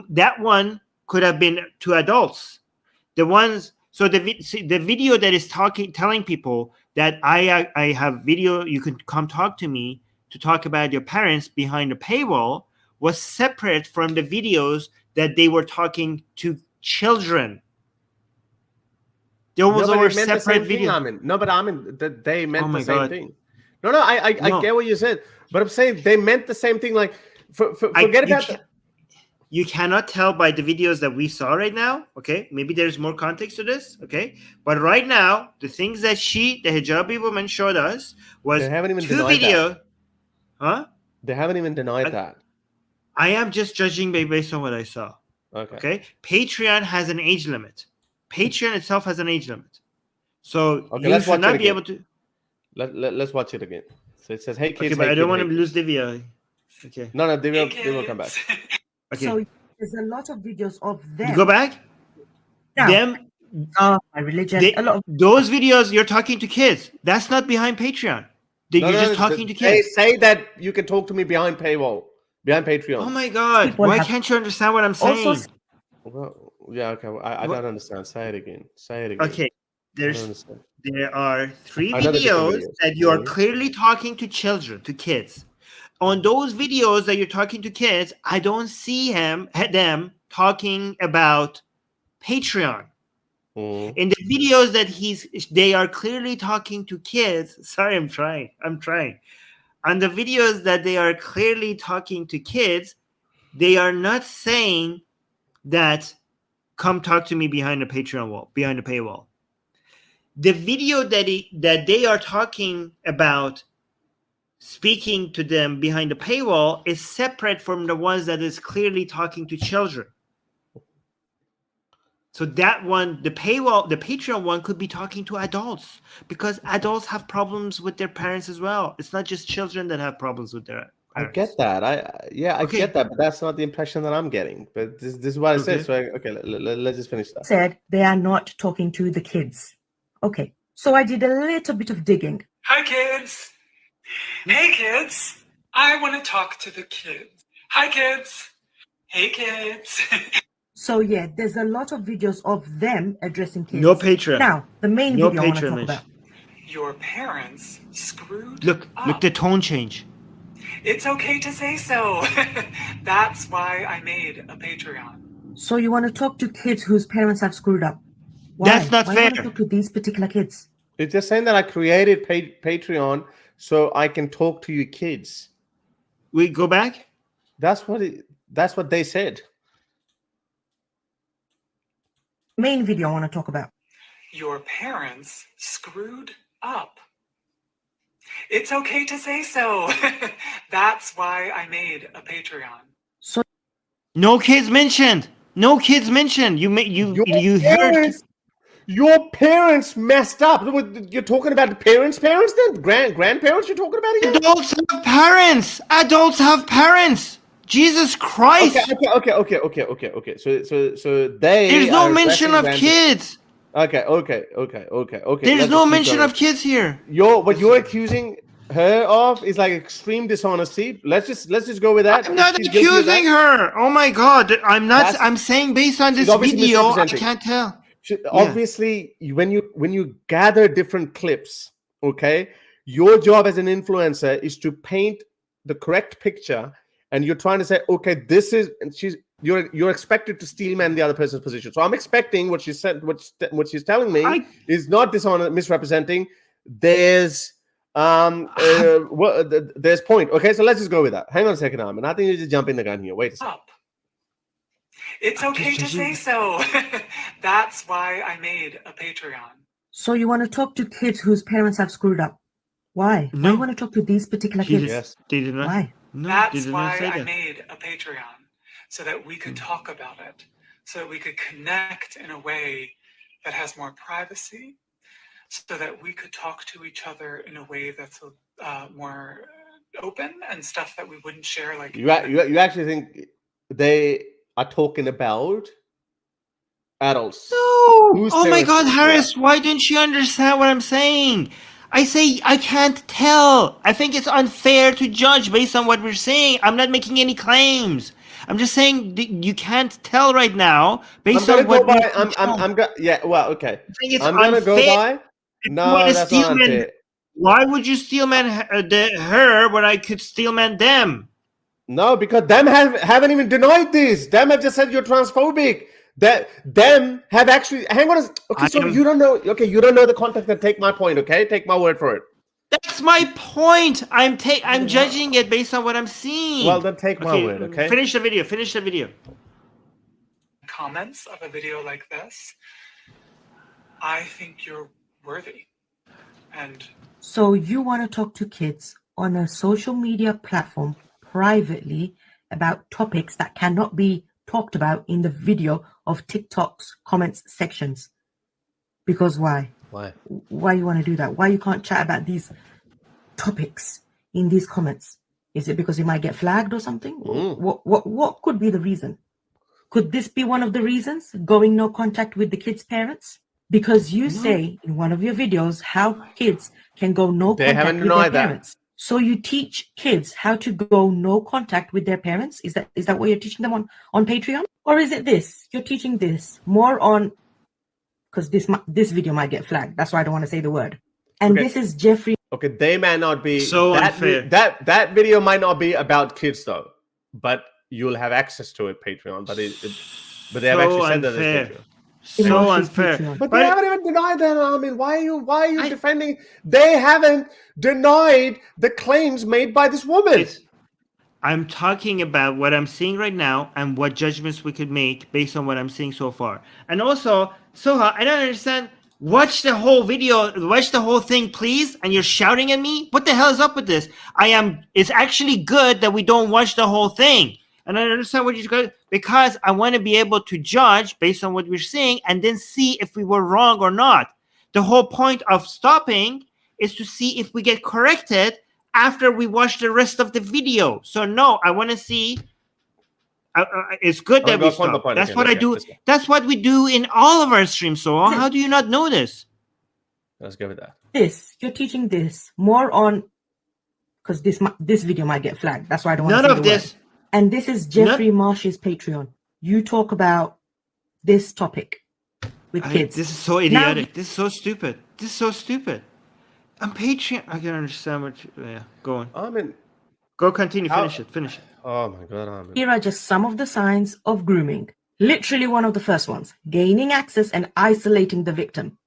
that one could have been to adults. The video that is telling people that I have video, you can come talk to me to talk about your parents behind the paywall, was separate from the videos that they were talking to children. There was over separate videos. No, but Armin, they meant the same thing. No, I get what you said, but I'm saying they meant the same thing. Like, forget about that. You cannot tell by the videos that we saw right now. Okay, maybe there's more context to this. Okay, but right now, the things that the hijabi woman showed us was they haven't even two denied videos. That. Huh? They haven't even denied that. I am just judging based on what I saw. Okay. Patreon has an age limit. Patreon itself has an age limit. So you should not be able to. Let's watch it again. So it says, "Hey kids." Okay, but I don't want to lose Divya. Okay. No, they will come back. Okay. So there's a lot of videos of them. You go back. Now, them. My religion. A lot of those videos. You're talking to kids. That's not behind Patreon. You're just talking to kids. They say that you can talk to me behind paywall, behind Patreon. Oh my God! Why can't you understand what I'm saying? Well, yeah, okay. I don't understand. Say it again. Okay. There are 3 videos that you are clearly talking to children, to kids. On those videos that you're talking to kids, I don't see them talking about Patreon. In the videos that they are clearly talking to kids. Sorry, I'm trying. On the videos that they are clearly talking to kids, they are not saying that come talk to me behind the Patreon wall, behind the paywall. The video that they are talking about speaking to them behind the paywall is separate from the ones that is clearly talking to children. So that one, the Patreon one, could be talking to adults, because adults have problems with their parents as well. It's not just children that have problems with their parents. I get that. I get that, but that's not the impression that I'm getting. But this is what I said. So let's just finish that. Said they are not talking to the kids. Okay, so I did a little bit of digging. Hi, kids. Hey, kids. I want to talk to the kids. Hi, kids. Hey, kids. So yeah, there's a lot of videos of them addressing kids. No Patreon. Now, the main No video I want to talk patronage. about. Your parents screwed Look up. the tone change. It's okay to say so. That's why I made a Patreon. So you want to talk to kids whose parents have screwed up? Why? That's not Why fair. You want to talk to these particular kids? It's just saying that I created Patreon so I can talk to your kids. We go back. That's what they said. Main video I want to talk about. Your parents screwed up. It's okay to say so. That's why I made a Patreon. So No kids mentioned. You heard. Your parents messed up. You're talking about the parents then? Grandparents you're talking about again? Adults have parents. Jesus Christ. Okay. So they. There's no are mention of addressing kids. Okay. There's no mention of kids here. What you're accusing her of is like extreme dishonesty. Let's just go with that. I'm not She's guilty of that. accusing her. Oh my God. I'm not. That's- I'm saying based on this She's obviously video, I misrepresenting. can't tell. Obviously, when you gather different clips, okay, your job as an influencer is to paint the correct picture, and you're trying to say, okay, this is, and you're expected to steelman the other person's position. So I'm expecting what she said, what she's telling me is not dishonest, misrepresenting. There's there's point. Okay, so let's just go with that. Hang on a second, Armin. I think you just jump in the gun here. Wait a second. It's okay to say so. That's why I made a Patreon. So you want to talk to kids whose parents have screwed up? Why? No. Why you want to talk to these particular kids? Yes. They did not. Why? No, That's they did why not say I that. made a Patreon, so that we could talk about it, so that we could connect in a way that has more privacy, so that we could talk to each other in a way that's more open and stuff that we wouldn't share. Like You actually think they are talking about adults? No. Whose Oh my parents God, did Harris, why didn't you understand what I'm saying? I say I can't tell. I think it's unfair to judge based on what we're saying. I'm not making any claims. I'm just saying you can't tell right now based on what we're well, okay. I think it's I'm gonna go unfair. by. If you No, wanna that's steal not man- unfair. Why would you steelman her when I could steelman them? No, because them haven't even denied this. Them have just said you're transphobic. Them have actually. Hang on. You don't know. Okay, you don't know the context. Then take my point. Okay, take my word for it. That's my point. I'm judging it based on what I'm seeing. Well, then take my word. Okay. Finish the video. comments of a video like this, I think you're worthy. And So you want to talk to kids on a social media platform privately about topics that cannot be talked about in the video of TikTok's comments sections. Because why? Why you want to do that? Why you can't chat about these topics in these comments? Is it because you might get flagged or something? What could be the reason? Could this be one of the reasons? Going no contact with the kids' parents? Because you say in one of your videos how kids can go no contact with their parents. So you teach kids how to go no contact with their parents? Is that what you're teaching them on Patreon? Or is it this? You're teaching this more on, because this video might get flagged. That's why I don't want to say the word. And this is Jeffrey. Okay, they might not be so unfair. That video might not be about kids though, but you'll have access to it Patreon. But they have actually said that it's Patreon. So Marsh's unfair. Patreon. But they haven't even denied that, Armin. Why are you defending? They haven't denied the claims made by this woman. I'm talking about what I'm seeing right now and what judgments we could make based on what I'm seeing so far. And also, Soha, I don't understand. Watch the whole video, watch the whole thing, please. And you're shouting at me? What the hell is up with this? It's actually good that we don't watch the whole thing. And I understand what you're going, because I want to be able to judge based on what we're seeing and then see if we were wrong or not. The whole point of stopping is to see if we get corrected after we watch the rest of the video. So no, I want to see. It's good that we stop. That's what I do. That's what we do in all of our streams. So how do you not know this? Let's go with that. You're teaching this more on, because this video might get flagged. That's why I don't want to None say of the this. word. And this is Jeffrey Marsh's Patreon. You talk about this topic with kids. This is so idiotic. This is so stupid. This is so stupid. On Patreon, I can understand what. Yeah, go on. Armin, go continue. Finish it. Oh my God, Armin. Here are just some of the signs of grooming. Literally one of the first ones: gaining access and isolating the victim.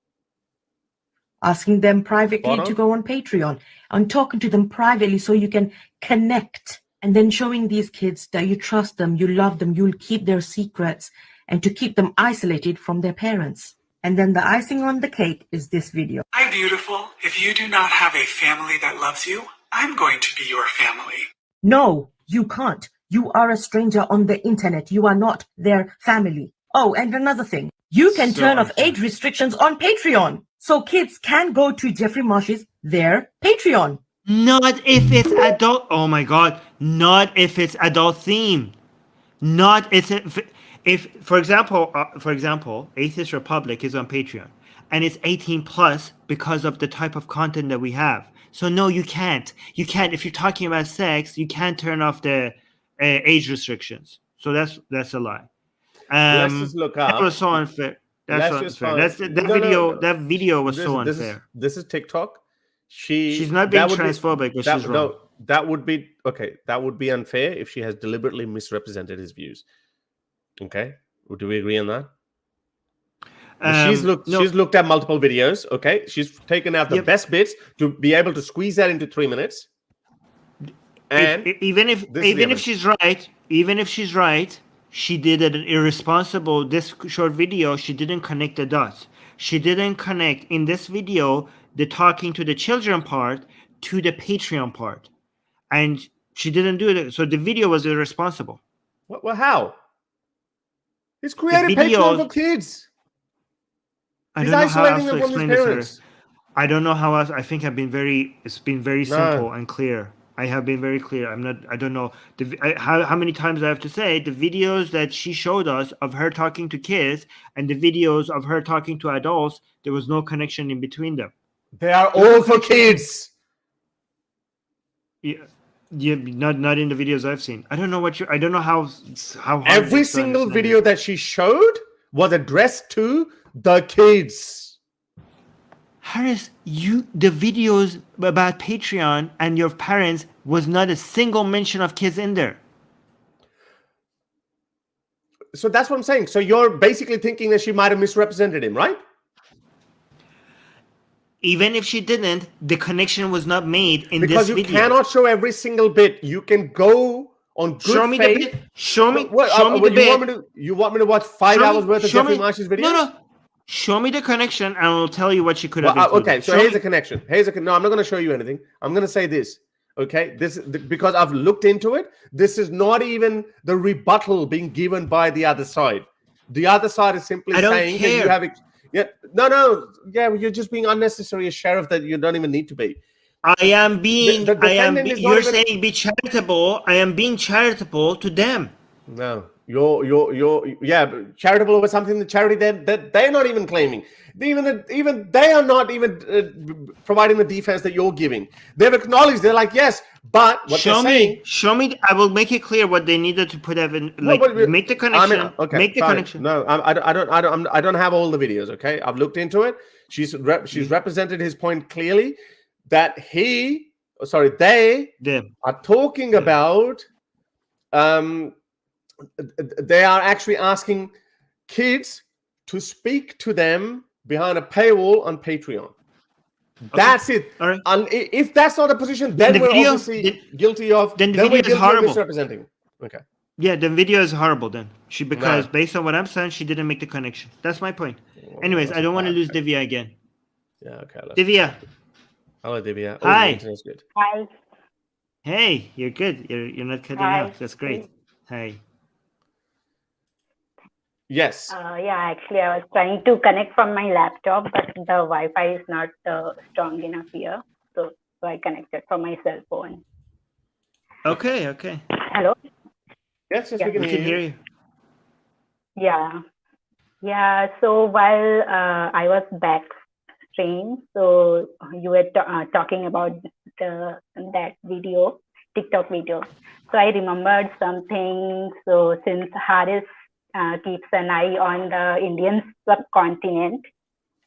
Asking them privately to go on Patreon and talking to them privately so you can connect. And then showing these kids that you trust them, you love them, you'll keep their secrets, and to keep them isolated from their parents. And then the icing on the cake is this video. Hi, beautiful. If you do not have a family that loves you, I'm going to be your family. No, you can't. You are a stranger on the internet. You are not their family. Oh, and another thing. You can turn off age restrictions on Patreon. So kids can go to Jeffrey Marsh's, their Patreon. Not if it's adult. Oh my God! Not if it's adult themed. Not if for example, Atheist Republic is on Patreon and it's 18 plus because of the type of content that we have. So no, you can't. You can't. If you're talking about sex, you can't turn off the age restrictions. So that's a lie. Let's just look up. That was so unfair. That's so unfair. That video was so unfair. This is TikTok. She's not being transphobic, but she's wrong. No, that would be okay. That would be unfair if she has deliberately misrepresented his views. Okay, do we agree on that? She's looked at multiple videos. Okay, she's taken out the best bits to be able to squeeze that into 3 minutes. And even if she's right, she did an irresponsible. This short video, she didn't connect the dots. She didn't connect in this video the talking to the children part to the Patreon part, and she didn't do it. So the video was irresponsible. Well, how? It's created Patreon for kids. I don't know how else to explain this. I don't know how else. I think it's been very simple and clear. I have been very clear. I don't know how many times I have to say the videos that she showed us of her talking to kids and the videos of her talking to adults, there was no connection in between them. They are all for kids. Yeah, not in the videos I've seen. I don't know I don't know how every single video that she showed was addressed to the kids. Harris, the videos about Patreon and your parents was not a single mention of kids in there. So that's what I'm saying. So you're basically thinking that she might have misrepresented him, right? Even if she didn't, the connection was not made in this video. Because you cannot show every single bit. You can go on good show me faith. The bit. Show me the bit. You want me to watch 5 hours worth of Jeffrey Marsh's videos? No. Show me the connection, and I'll tell you what she could have. Okay, so here's a connection. No, I'm not going to show you anything. I'm going to say this. Okay, because I've looked into it. This is not even the rebuttal being given by the other side. The other side is simply saying that you have. You're just being unnecessary, a sheriff that you don't even need to be. You're saying be charitable. I am being charitable to them. No. You're charitable over something the charity that they're not even claiming. Even they are not even providing the defense that you're giving. They've acknowledged, they're like, yes, but what they're saying. Show me. I will make it clear what they needed to put in. Make the connection. Make the connection. No, I don't have all the videos. Okay, I've looked into it. She's represented his point clearly that they are talking about. They are actually asking kids to speak to them behind a paywall on Patreon. That's it. All right. And if that's not a position, then we're obviously guilty of. Then the we're video is guilty of horrible. misrepresenting. Okay. Yeah, the video is horrible then. Because No. based on what I'm saying, she didn't make the connection. That's my point. Anyways, that's I don't want to bad. lose Divya again. Yeah, okay. Divya. Hello, Divya. Oh, Hi. the internet's good. Hi. Hey, you're good. You're not cutting Hi. out. That's great. Hey. Yes. Yeah, actually, I was trying to connect from my laptop, but the Wi-Fi is not strong enough here. So I connected from my cell phone. Okay. Hello? Yes, Yeah. we can hear you. Yeah. Yeah, so while I was backstream, so you were talking about that video, TikTok video. So I remembered something. So since Haris keeps an eye on the Indian subcontinent,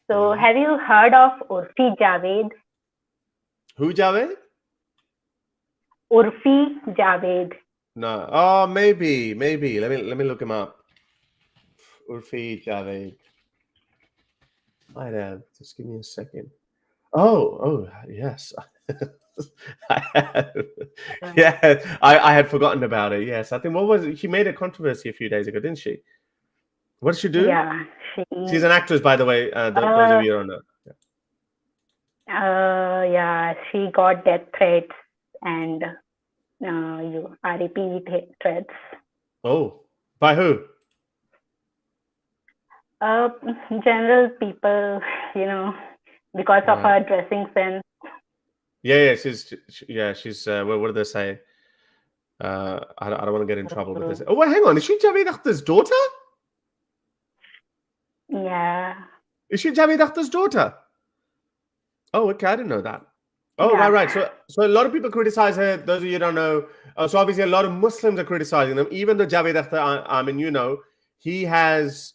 so have you heard of Urfi Javed? Who, Javed? Urfi Javed. No. Oh, maybe. Let me look him up. Urfi Javed. Might have. Just give me a second. Oh, yes. Yeah, I had forgotten about it. Yes, I think what was it? She made a controversy a few days ago, didn't she? What did she do? Yeah, She's an actress, by the way. Those of you who don't know. Yeah, she got death threats and REP threats. Oh, by who? General people, because of her dressing sense. Yeah, she's what do they say? I don't want to get in trouble with this. Oh, wait, hang on. Is she Javed Akhtar's daughter? Yeah. Is she Javed Akhtar's daughter? Oh, okay. I didn't know that. Oh, Yeah. right. So a lot of people criticize her. Those of you who don't know. So obviously a lot of Muslims are criticizing them. Even though Javed Akhtar, I mean, he has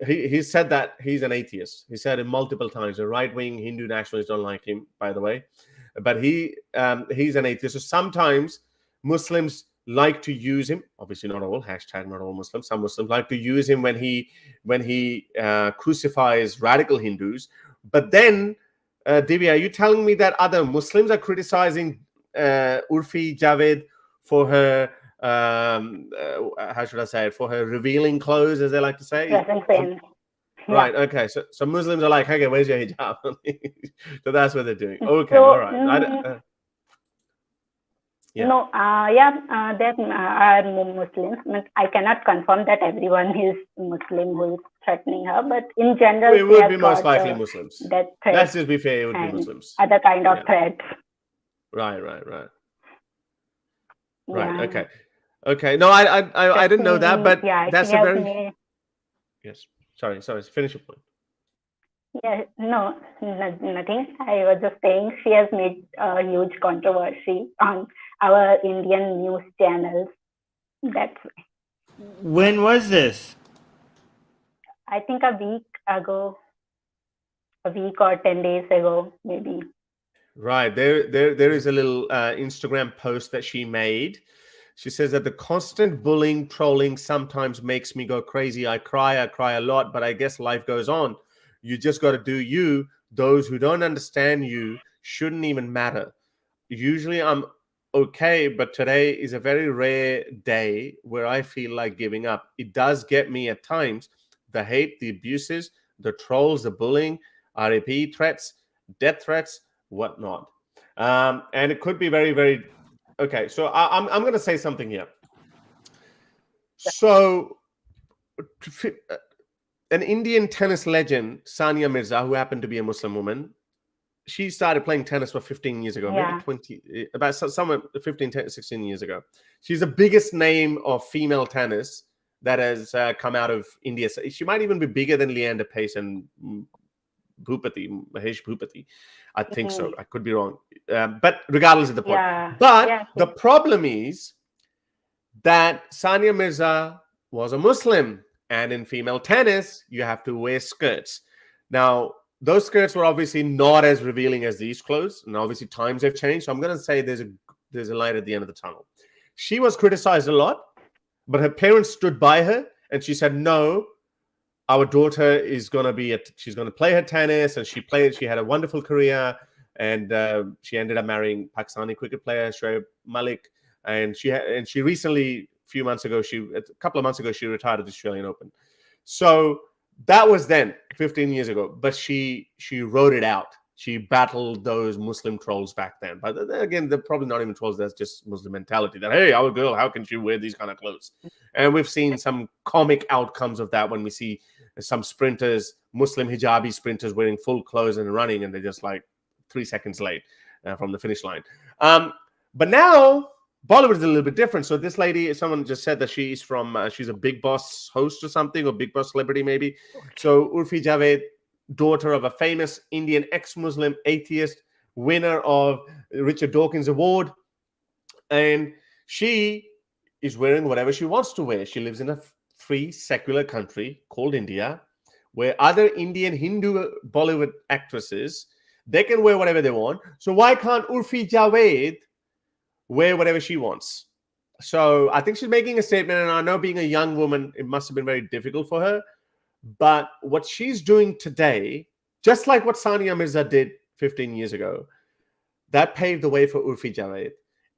he said that he's an atheist. He said it multiple times. The right-wing Hindu nationalists don't like him, by the way. But he's an atheist. So sometimes Muslims like to use him. Obviously not all. Hashtag not all Muslims. Some Muslims like to use him when he crucifies radical Hindus. But then, Divya, are you telling me that other Muslims are criticizing Urfi Javed for her, how should I say it, for her revealing clothes, as they like to say? Dressing sense. Right, okay. So Muslims are like, okay, where's your hijab? So that's what they're doing. Okay, So, all right. Yeah. No, there are Muslims. But I cannot confirm that everyone is Muslim who is threatening her, but in general, It would be most likely Muslims. That Let's just be fair, it would be and Muslims. other kind of threats. Right. Yeah. Okay. No, I didn't know that, but that's a very... Yes. Sorry. Finish your point. Yeah, no, nothing. I was just saying she has made a huge controversy on our Indian news channels. That's When was this? I think a week or 10 days ago, maybe. Right. There is a little Instagram post that she made. She says that the constant bullying, trolling sometimes makes me go crazy. I cry a lot, but I guess life goes on. You just got to do you. Those who don't understand you shouldn't even matter. Usually I'm okay, but today is a very rare day where I feel like giving up. It does get me at times. The hate, the abuses, the trolls, the bullying, RAP threats, death threats, whatnot. And it could be very, very... Okay, so I'm going to say something here. So... an Indian tennis legend, Sania Mirza, who happened to be a Muslim woman, she started playing tennis for 15 years ago, maybe 20, about somewhere 15, 16 years ago. She's the biggest name of female tennis that has come out of India. She might even be bigger than Leander Pace and Mahesh Bhupati. I think so. I could be wrong. But regardless of the point. The problem is that Sania Mirza was a Muslim. And in female tennis, you have to wear skirts. Now, those skirts were obviously not as revealing as these clothes. And obviously times have changed. So I'm going to say there's a light at the end of the tunnel. She was criticized a lot, but her parents stood by her. And she said, no, our daughter is going to be she's going to play her tennis, and she had a wonderful career, and she ended up marrying Pakistani cricket player Shoaib Malik, and she recently, a couple of months ago, she retired at the Australian Open. So that was then 15 years ago, but she wrote it out. She battled those Muslim trolls back then. But again, they're probably not even trolls. That's just Muslim mentality that, hey, our girl, how can she wear these kind of clothes? And we've seen some comic outcomes of that when we see some sprinters, Muslim hijabi sprinters wearing full clothes and running, and they're just like 3 seconds late from the finish line. But now Bollywood is a little bit different. So this lady, someone just said that she's a Big Boss host or something, or Big Boss celebrity maybe. So Urfi Javed, daughter of a famous Indian ex-Muslim atheist, winner of Richard Dawkins Award, and she is wearing whatever she wants to wear. She lives in a free secular country called India, where other Indian Hindu Bollywood actresses, they can wear whatever they want. So why can't Urfi Javed wear whatever she wants? So I think she's making a statement, and I know, being a young woman, it must have been very difficult for her. But what she's doing today, just like what Sania Mirza did 15 years ago, that paved the way for Urfi Javed.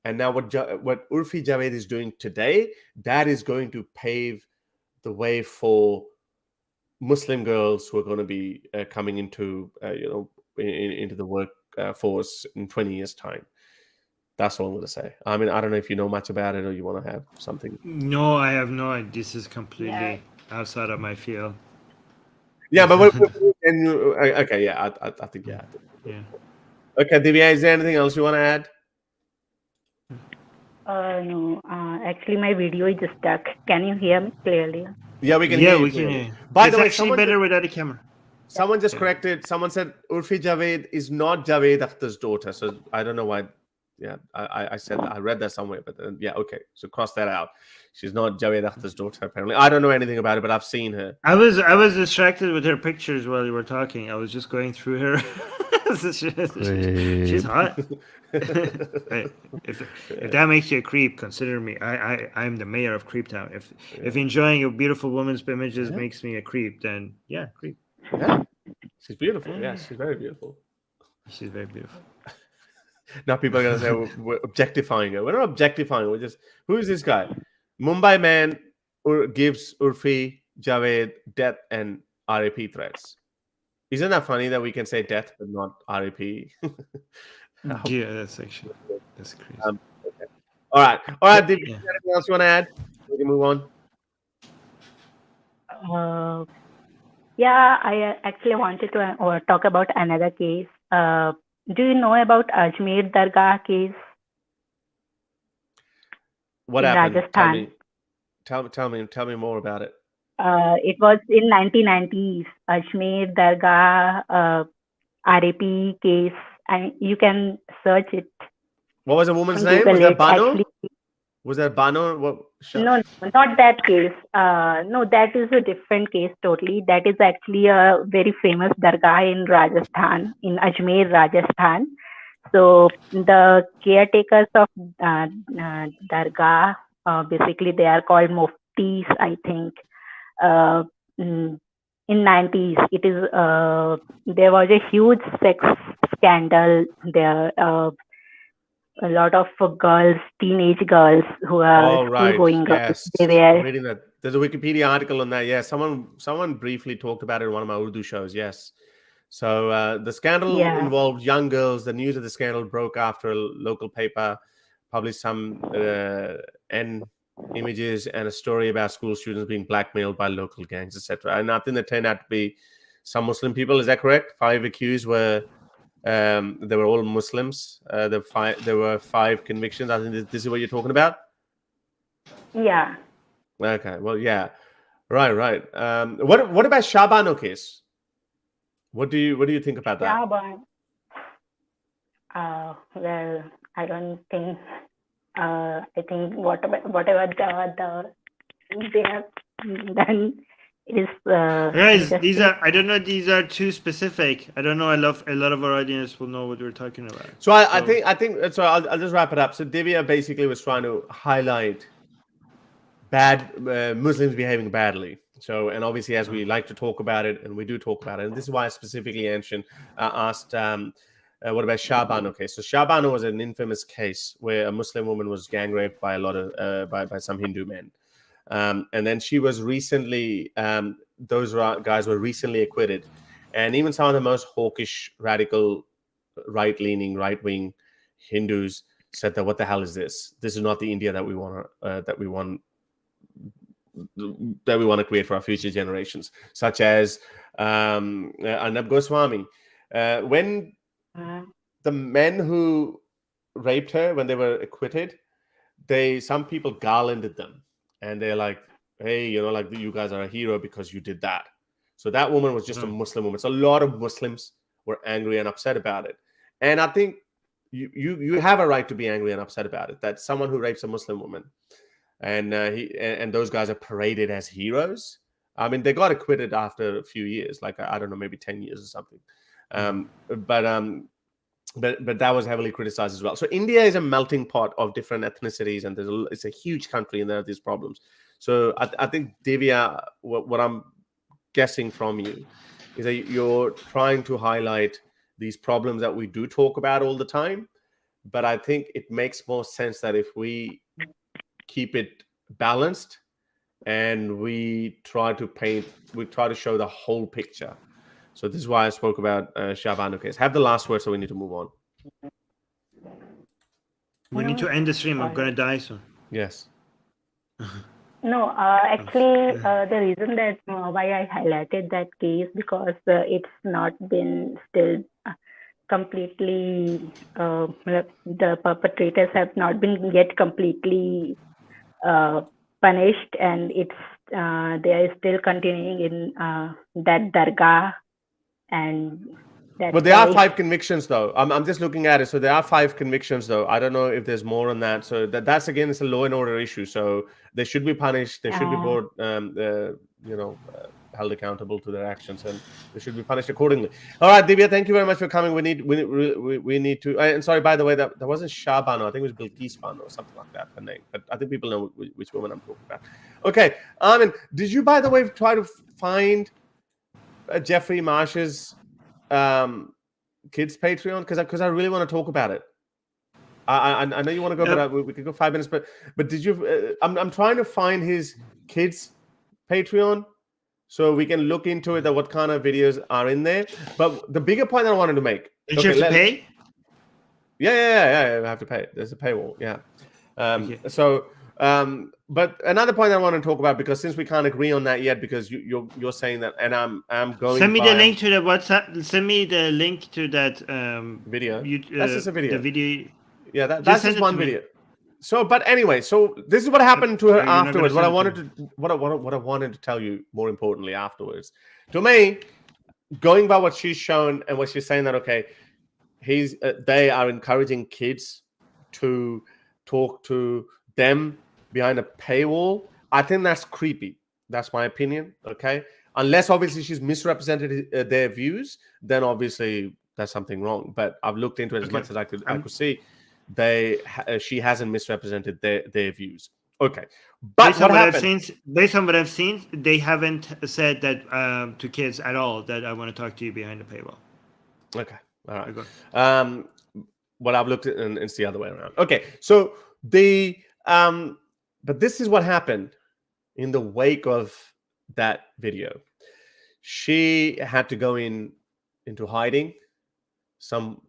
And now what Urfi Javed is doing today, that is going to pave the way for Muslim girls who are going to be coming into into the workforce in 20 years' time. That's all I'm going to say. I mean, I don't know if you know much about it or you want to have something. No, I have no idea. This is completely outside of my field. Yeah, but okay, yeah, I think, yeah. Okay, Divya, is there anything else you want to add? No, actually, my video is stuck. Can you hear me clearly? Yeah, we can Yeah, hear we you. can hear you. By It's the way, actually better without a camera. Someone just corrected. Someone said Urfi Javed is not Javed Akhtar's daughter. So I don't know why. Yeah, I said that. I read that somewhere, but yeah, okay. So cross that out. She's not Javed Akhtar's daughter, apparently. I don't know anything about it, but I've seen her. I was distracted with her pictures while you were talking. I was just going through her. She's hot. If that makes you a creep, consider me. I'm the mayor of Creeptown. If enjoying a beautiful woman's images makes me a creep, then yeah, creep. Yeah, she's beautiful. Yeah, she's very beautiful. She's very beautiful. Now people are going to say we're objectifying her. We're not objectifying her. Who is this guy? Mumbai man gives Urfi Javed death and RAP threats. Isn't that funny that we can say death but not RAP? Yeah, that's crazy. Okay. All right. Did you have anything else you want to add? We can move on. Yeah, I actually wanted to talk about another case. Do you know about Ajmer Dargah case? What in happened? Rajasthan? Tell me more about it. It was in 1990s. Ajmer Dargah RAP case, and you can search it. What was the woman's on name? Google Was that it, Bano? actually. Was that Bano? What? No, not that case. No, that is a different case totally. That is actually a very famous dargah in Rajasthan, in Ajmer, Rajasthan. So the caretakers of dargah, basically they are called muftis, I think. In 90s, it is there was a huge sex scandal there. A lot of girls, teenage girls who are going yes. They were reading that. There's a Wikipedia article on that. Yeah, someone briefly talked about it in one of my Urdu shows. Yes. So the scandal involved young girls. The news of the scandal broke after a local paper published some images and a story about school students being blackmailed by local gangs, etc. And I think they turned out to be some Muslim people. Is that correct? 5 accused were. They were all Muslims. There were 5 convictions. I think this is what you're talking about. Yeah. Okay. Well, yeah. Right. What about Shabano case? What do you think about that? Shaban. Well, I don't think. I think whatever they have done. It is, guys, these are too specific. I don't know. A lot of our audience will know what we're talking about. So I think so. I'll just wrap it up. So Divya basically was trying to highlight bad Muslims behaving badly. So, and obviously, as we like to talk about it, and we do talk about it, and this is why I specifically asked, what about Shah Banu case? So Shah Banu was an infamous case where a Muslim woman was gang raped by a lot of by some Hindu men, and then she was recently those guys were recently acquitted, and even some of the most hawkish, radical, right-leaning, right-wing Hindus said that what the hell is this? This is not the India that we want to create for our future generations, such as Arnab Goswami. When the men who raped her, when they were acquitted, some people garlanded them, and they're like, hey, like you guys are a hero because you did that. So that woman was just a Muslim woman. So a lot of Muslims were angry and upset about it. And I think you have a right to be angry and upset about it, that someone who rapes a Muslim woman and those guys are paraded as heroes. I mean, they got acquitted after a few years, like I don't know, maybe 10 years or something. But that was heavily criticized as well. So India is a melting pot of different ethnicities, and it's a huge country, and there are these problems. So I think, Divya, what I'm guessing from you is that you're trying to highlight these problems that we do talk about all the time, but I think it makes more sense that if we keep it balanced and we try to show the whole picture. So this is why I spoke about Shah Banu case. Have the last word, so we need to move on. We need to end the stream. I'm going to die soon. Yes. No, actually, the reason that why I highlighted that case, because it's not been still completely, the perpetrators have not been yet completely punished, and they are still continuing in that dargah, and but there are 5 convictions, though. I'm just looking at it. So there are 5 convictions, though. I don't know if there's more on that. So that's again, it's a law and order issue. So they should be punished. They should be brought, held accountable to their actions, and they should be punished accordingly. All right, Divya, thank you very much for coming. We need to. And sorry, by the way, that wasn't Shah Banu. I think it was Bilqis Banu or something like that, her name. But I think people know which woman I'm talking about. Okay, Armin, did you, by the way, try to find Jeffrey Marsh's kids Patreon, because I really want to talk about it. I know you want to go, but we could go 5 minutes. But did you? I'm trying to find his kids Patreon so we can look into it, that what kind of videos are in there. But the bigger point that I wanted to make. Did you have to pay? Yeah. I have to pay. There's a paywall. Yeah. So. But another point I want to talk about, because since we can't agree on that yet, because you're saying that, and I'm going. Send me the link to the WhatsApp. Send me the link to that video. That's just a video. The video. Yeah, that's just one video. So, but anyway, so this is what happened to her afterwards. What I wanted to tell you, more importantly, afterwards, to me, going by what she's shown and what she's saying, that okay, they are encouraging kids to talk to them behind a paywall. I think that's creepy. That's my opinion. Okay, unless obviously she's misrepresented their views, then obviously there's something wrong. But I've looked into it as much as I could see. She hasn't misrepresented their views. Okay, but based on what I've seen, they haven't said that to kids at all that I want to talk to you behind the paywall. Okay, all right. What I've looked at, and it's the other way around. Okay, so but this is what happened in the wake of that video. She had to go into hiding.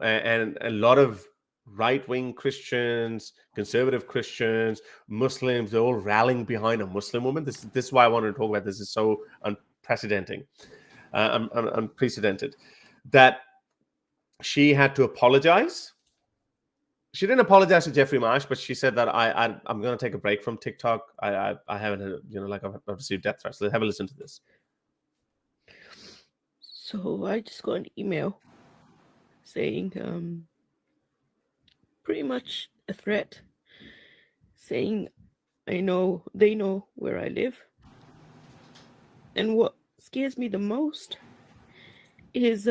And a lot of right-wing Christians, conservative Christians, Muslims, they're all rallying behind a Muslim woman. This is why I wanted to talk about this. Is so unprecedented that she had to apologize. She didn't apologize to Jeffrey Marsh, but she said that I'm going to take a break from TikTok. I haven't, I've received death threats. Let's have a listen to this. So I just got an email saying, pretty much a threat, saying they know where I live. And what scares me the most is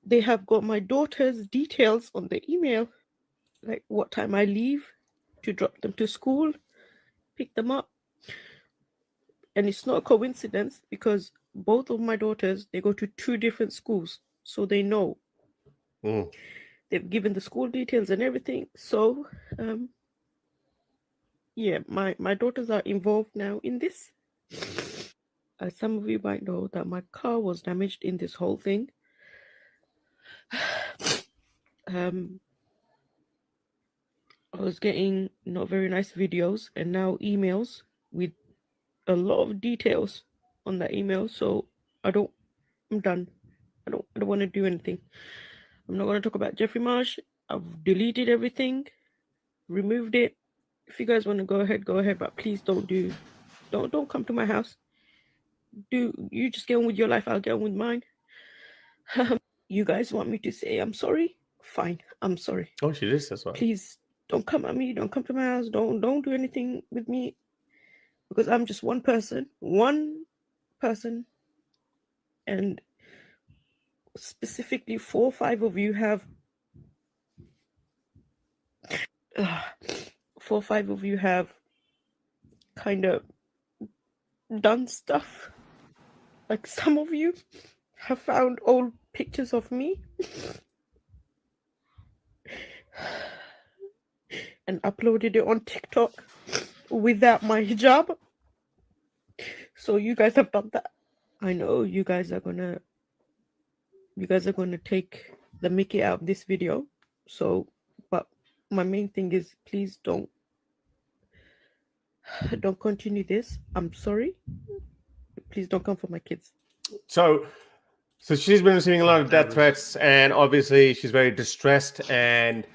they have got my daughter's details on the email, like what time I leave to drop them to school, pick them up. And it's not a coincidence because both of my daughters, they go to 2 different schools. So they know. They've given the school details and everything. So, yeah, my daughters are involved now in this. Some of you might know that my car was damaged in this whole thing. I was getting not very nice videos and now emails with a lot of details on that email. So I'm done. I don't want to do anything. I'm not going to talk about Jeffrey Marsh. I've deleted everything, removed it. If you guys want to go ahead, but please don't come to my house. You just get on with your life, I'll get on with mine. You guys want me to say I'm sorry? Fine, I'm sorry. Oh, she did as well. Please don't come at me, don't come to my house, don't do anything with me, because I'm just one person, and specifically 4 or 5 of you have 4 or 5 of you have kind of done stuff. Like some of you have found old pictures of me and uploaded it on TikTok without my hijab. So you guys have done that. I know you guys are gonna take the mickey out of this video. So, but my main thing is, please don't continue this. I'm sorry. Please don't come for my kids. So she's been receiving a lot of death threats, and obviously she's very distressed, and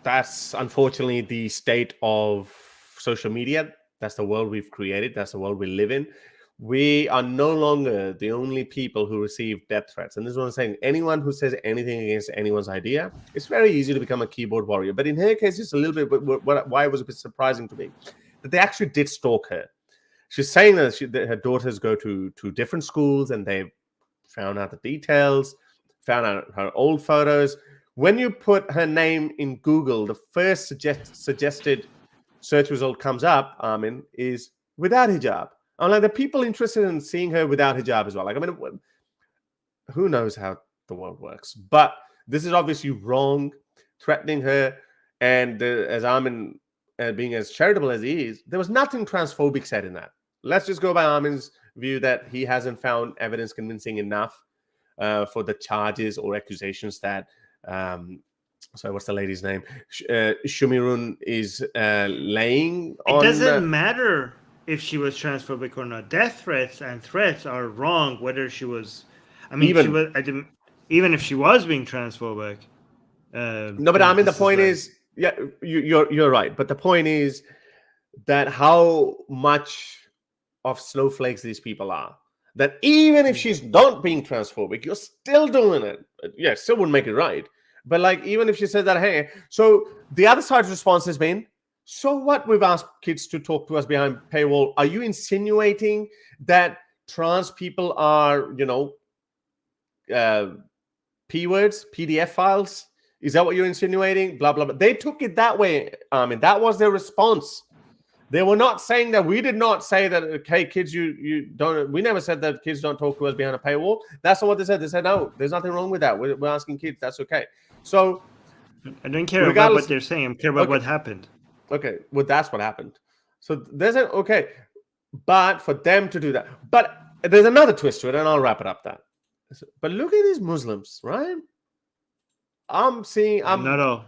that's unfortunately the state of social media. That's the world we've created. That's the world we live in. We are no longer the only people who receive death threats. And this is what I'm saying. Anyone who says anything against anyone's idea, it's very easy to become a keyboard warrior. But in her case, it's a little bit, why it was a bit surprising to me, that they actually did stalk her. She's saying that her daughters go to different schools, and they found out the details, found out her old photos. When you put her name in Google, the first suggested search result comes up, Armin, is without hijab. I'm like, the people interested in seeing her without hijab as well. Like, I mean, who knows how the world works? But this is obviously wrong, threatening her. And as Armin, being as charitable as he is, there was nothing transphobic said in that. Let's just go by Armin's view that he hasn't found evidence convincing enough for the charges or accusations that, sorry, what's the lady's name? Shumirrun is laying on. It doesn't matter if she was transphobic or not. Death threats and threats are wrong, whether she was, even if she was being transphobic. No, but I mean, the point is, yeah, you're right. But the point is that how much of snowflakes these people are, that even if she's not being transphobic, you're still doing it. Yeah, still wouldn't make it right. But like, even if she says that, hey, so the other side's response has been, so what? We've asked kids to talk to us behind paywall. Are you insinuating that trans people are, P words, PDF files? Is that what you're insinuating? Blah, blah, blah. They took it that way. That was their response. They were not saying that. We did not say that, okay, kids, you don't. We never said that kids don't talk to us behind a paywall. That's not what they said. They said, no, there's nothing wrong with that. We're asking kids. That's okay. So I don't care about what they're saying. I care about what happened. Okay, well, that's what happened. So there's okay, but for them to do that, but there's another twist to it, and I'll wrap it up that. But look at these Muslims, right? I'm seeing, not all.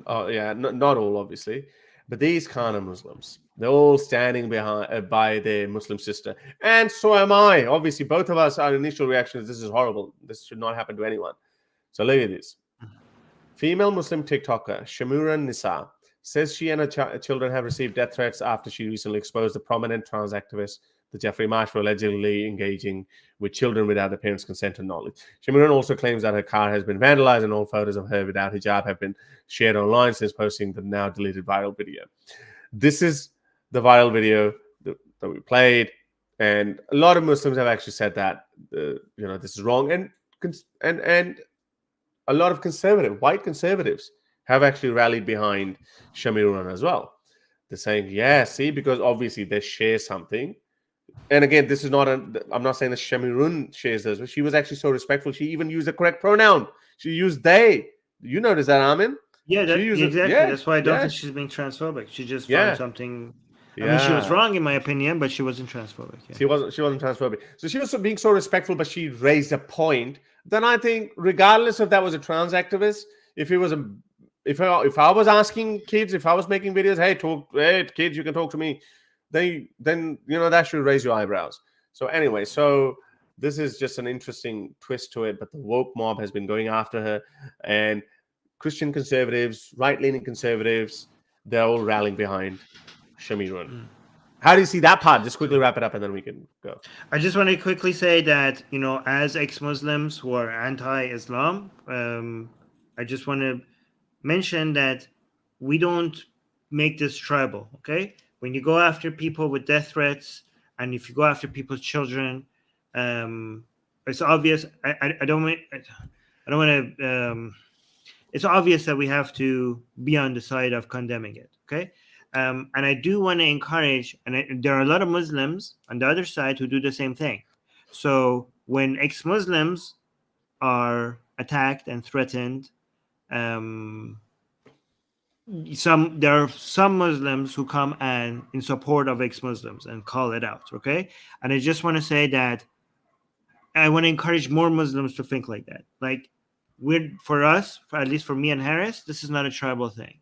Oh yeah, not all, obviously, but these kind of Muslims, they're all standing behind by their Muslim sister, and so am I. Obviously, both of us, our initial reaction is, this is horrible. This should not happen to anyone. So look at this. Female Muslim TikToker Shumirrun Nessa says she and her children have received death threats after she recently exposed the prominent trans activist, the Jeffrey Marsh, for allegedly engaging with children without the parents' consent and knowledge. Shumirrun also claims that her car has been vandalized and all photos of her without hijab have been shared online since posting the now deleted viral video. This is the viral video that we played, and a lot of Muslims have actually said that this is wrong, and a lot of white conservatives have actually rallied behind Shumirrun as well. They're saying, yeah, see, because obviously they share something. And again, this is not I'm not saying that Shumirrun shares this, but she was actually so respectful. She even used the correct pronoun. She used they. You notice that, Armin? Yeah, exactly. Yeah, That's why I don't yeah, think she's being transphobic. She just yeah. found something. I mean, she was Yeah. wrong in my opinion, but she wasn't transphobic. Yeah. She wasn't transphobic. So she was being so respectful, but she raised a point. Then I think, regardless if that was a trans activist, if I was asking kids, if I was making videos, hey kids, you can talk to me, then that should raise your eyebrows. So anyway, so this is just an interesting twist to it. But the woke mob has been going after her, and Christian conservatives, right-leaning conservatives, they're all rallying behind Shumirrun. How do you see that part? Just quickly wrap it up, and then we can go. I just want to quickly say that, as ex-Muslims who are anti-Islam, I just want to mention that we don't make this tribal, okay? When you go after people with death threats, and if you go after people's children, it's obvious. I don't want to. It's obvious that we have to be on the side of condemning it, okay? And I do want to encourage, and there are a lot of Muslims on the other side who do the same thing. So when ex-Muslims are attacked and threatened, there are some Muslims who come and in support of ex-Muslims and call it out, okay? And I just want to say that I want to encourage more Muslims to think like that. Like, for us, at least for me and Harris, this is not a tribal thing.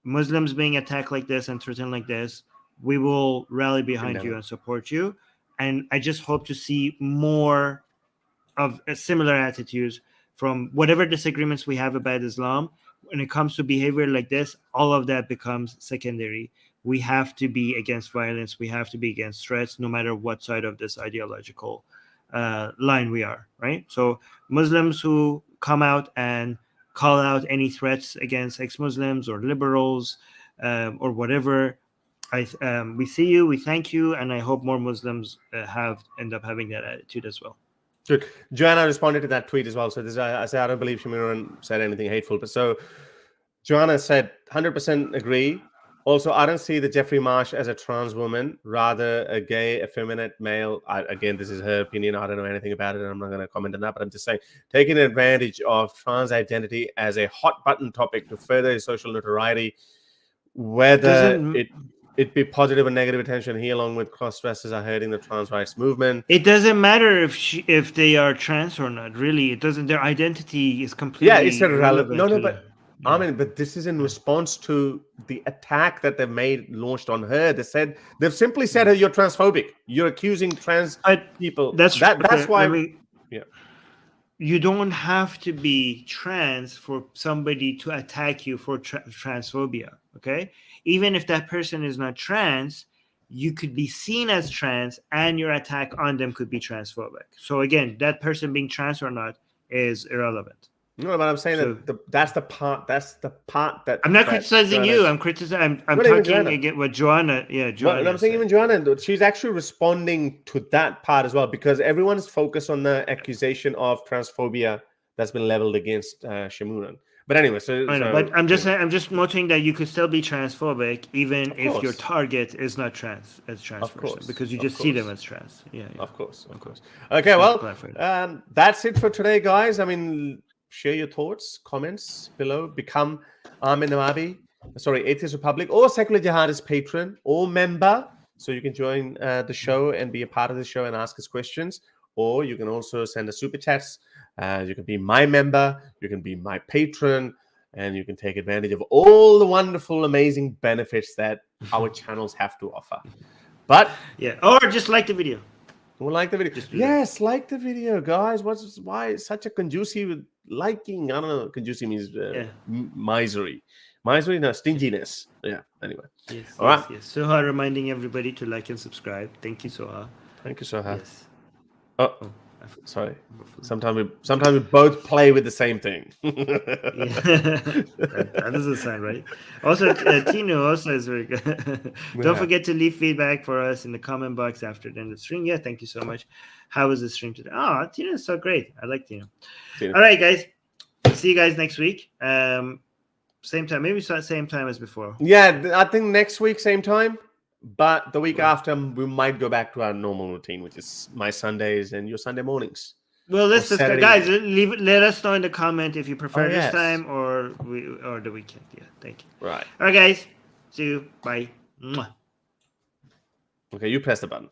Muslims being attacked like this and threatened like this, we will rally behind you and support you. And I just hope to see more of similar attitudes from whatever disagreements we have about Islam. When it comes to behavior like this, all of that becomes secondary. We have to be against violence. We have to be against threats, no matter what side of this ideological line we are, right? So Muslims who come out and call out any threats against ex-Muslims or liberals or whatever, we see you, we thank you, and I hope more Muslims end up having that attitude as well. Good. Joanna responded to that tweet as well. So I don't believe Shumirrun said anything hateful. But so Joanna said, 100% agree. Also, I don't see the Jeffrey Marsh as a trans woman, rather a gay, effeminate male. Again, this is her opinion. I don't know anything about it, and I'm not going to comment on that. But I'm just saying, taking advantage of trans identity as a hot button topic to further his social notoriety, whether it be positive or negative attention, he along with cross-dressers are hurting the trans rights movement. It doesn't matter if they are trans or not. Really, it doesn't. Their identity is completely it's irrelevant. No, but yeah. I mean, but this is in response to the attack that they've launched on her. They've simply said, "You're transphobic. You're accusing trans people." That's why. You don't have to be trans for somebody to attack you for transphobia. Okay, even if that person is not trans, you could be seen as trans, and your attack on them could be transphobic. So again, that person being trans or not is irrelevant. No, but I'm saying that's the part that I'm not criticizing you. I'm criticizing. I'm talking again with Joanna. Yeah, Joanna. Well, I'm saying even Joanna, she's actually responding to that part as well, because everyone's focused on the accusation of transphobia that's been leveled against Shumirrun. But anyway, but I'm just noting that you could still be transphobic even if your target is not trans person, because you just see them as trans. Yeah. Of course. Okay, well, that's it for today, guys. I mean, share your thoughts, comments below. Become Armin Navabi, Atheist Republic, or Secular Jihadists patron or member, so you can join the show and be a part of the show and ask us questions. Or you can also send us super chats. You can be my member, you can be my patron, and you can take advantage of all the wonderful, amazing benefits that our channels have to offer. But or just like the video. Or like the video. Yes, like the video, guys. Why such a conjuicy with liking? I don't know. Conjuicy means misery. Misery, no, stinginess. Yeah. Anyway. Yes. All right. Yes. Soha reminding everybody to like and subscribe. Thank you, Soha. Thank you, Soha. Yes. Oh, sorry. Sometimes we both play with the same thing. That doesn't sound right. Also, Tino also is very good. Don't forget to leave feedback for us in the comment box after the end of the stream. Yeah, thank you so much. How was the stream today? Oh, Tino is so great. I like Tino. All right, guys. See you guys next week. Same time, maybe it's not same time as before. Yeah, I think next week same time, but the week after we might go back to our normal routine, which is my Sundays and your Sunday mornings. Well, let's discuss, Saturday guys. Let us know in the comment if you prefer yes. this time or the weekend. Yeah, thank you. Right. All right, guys. See you. Bye. Mwah. Okay, you press the button.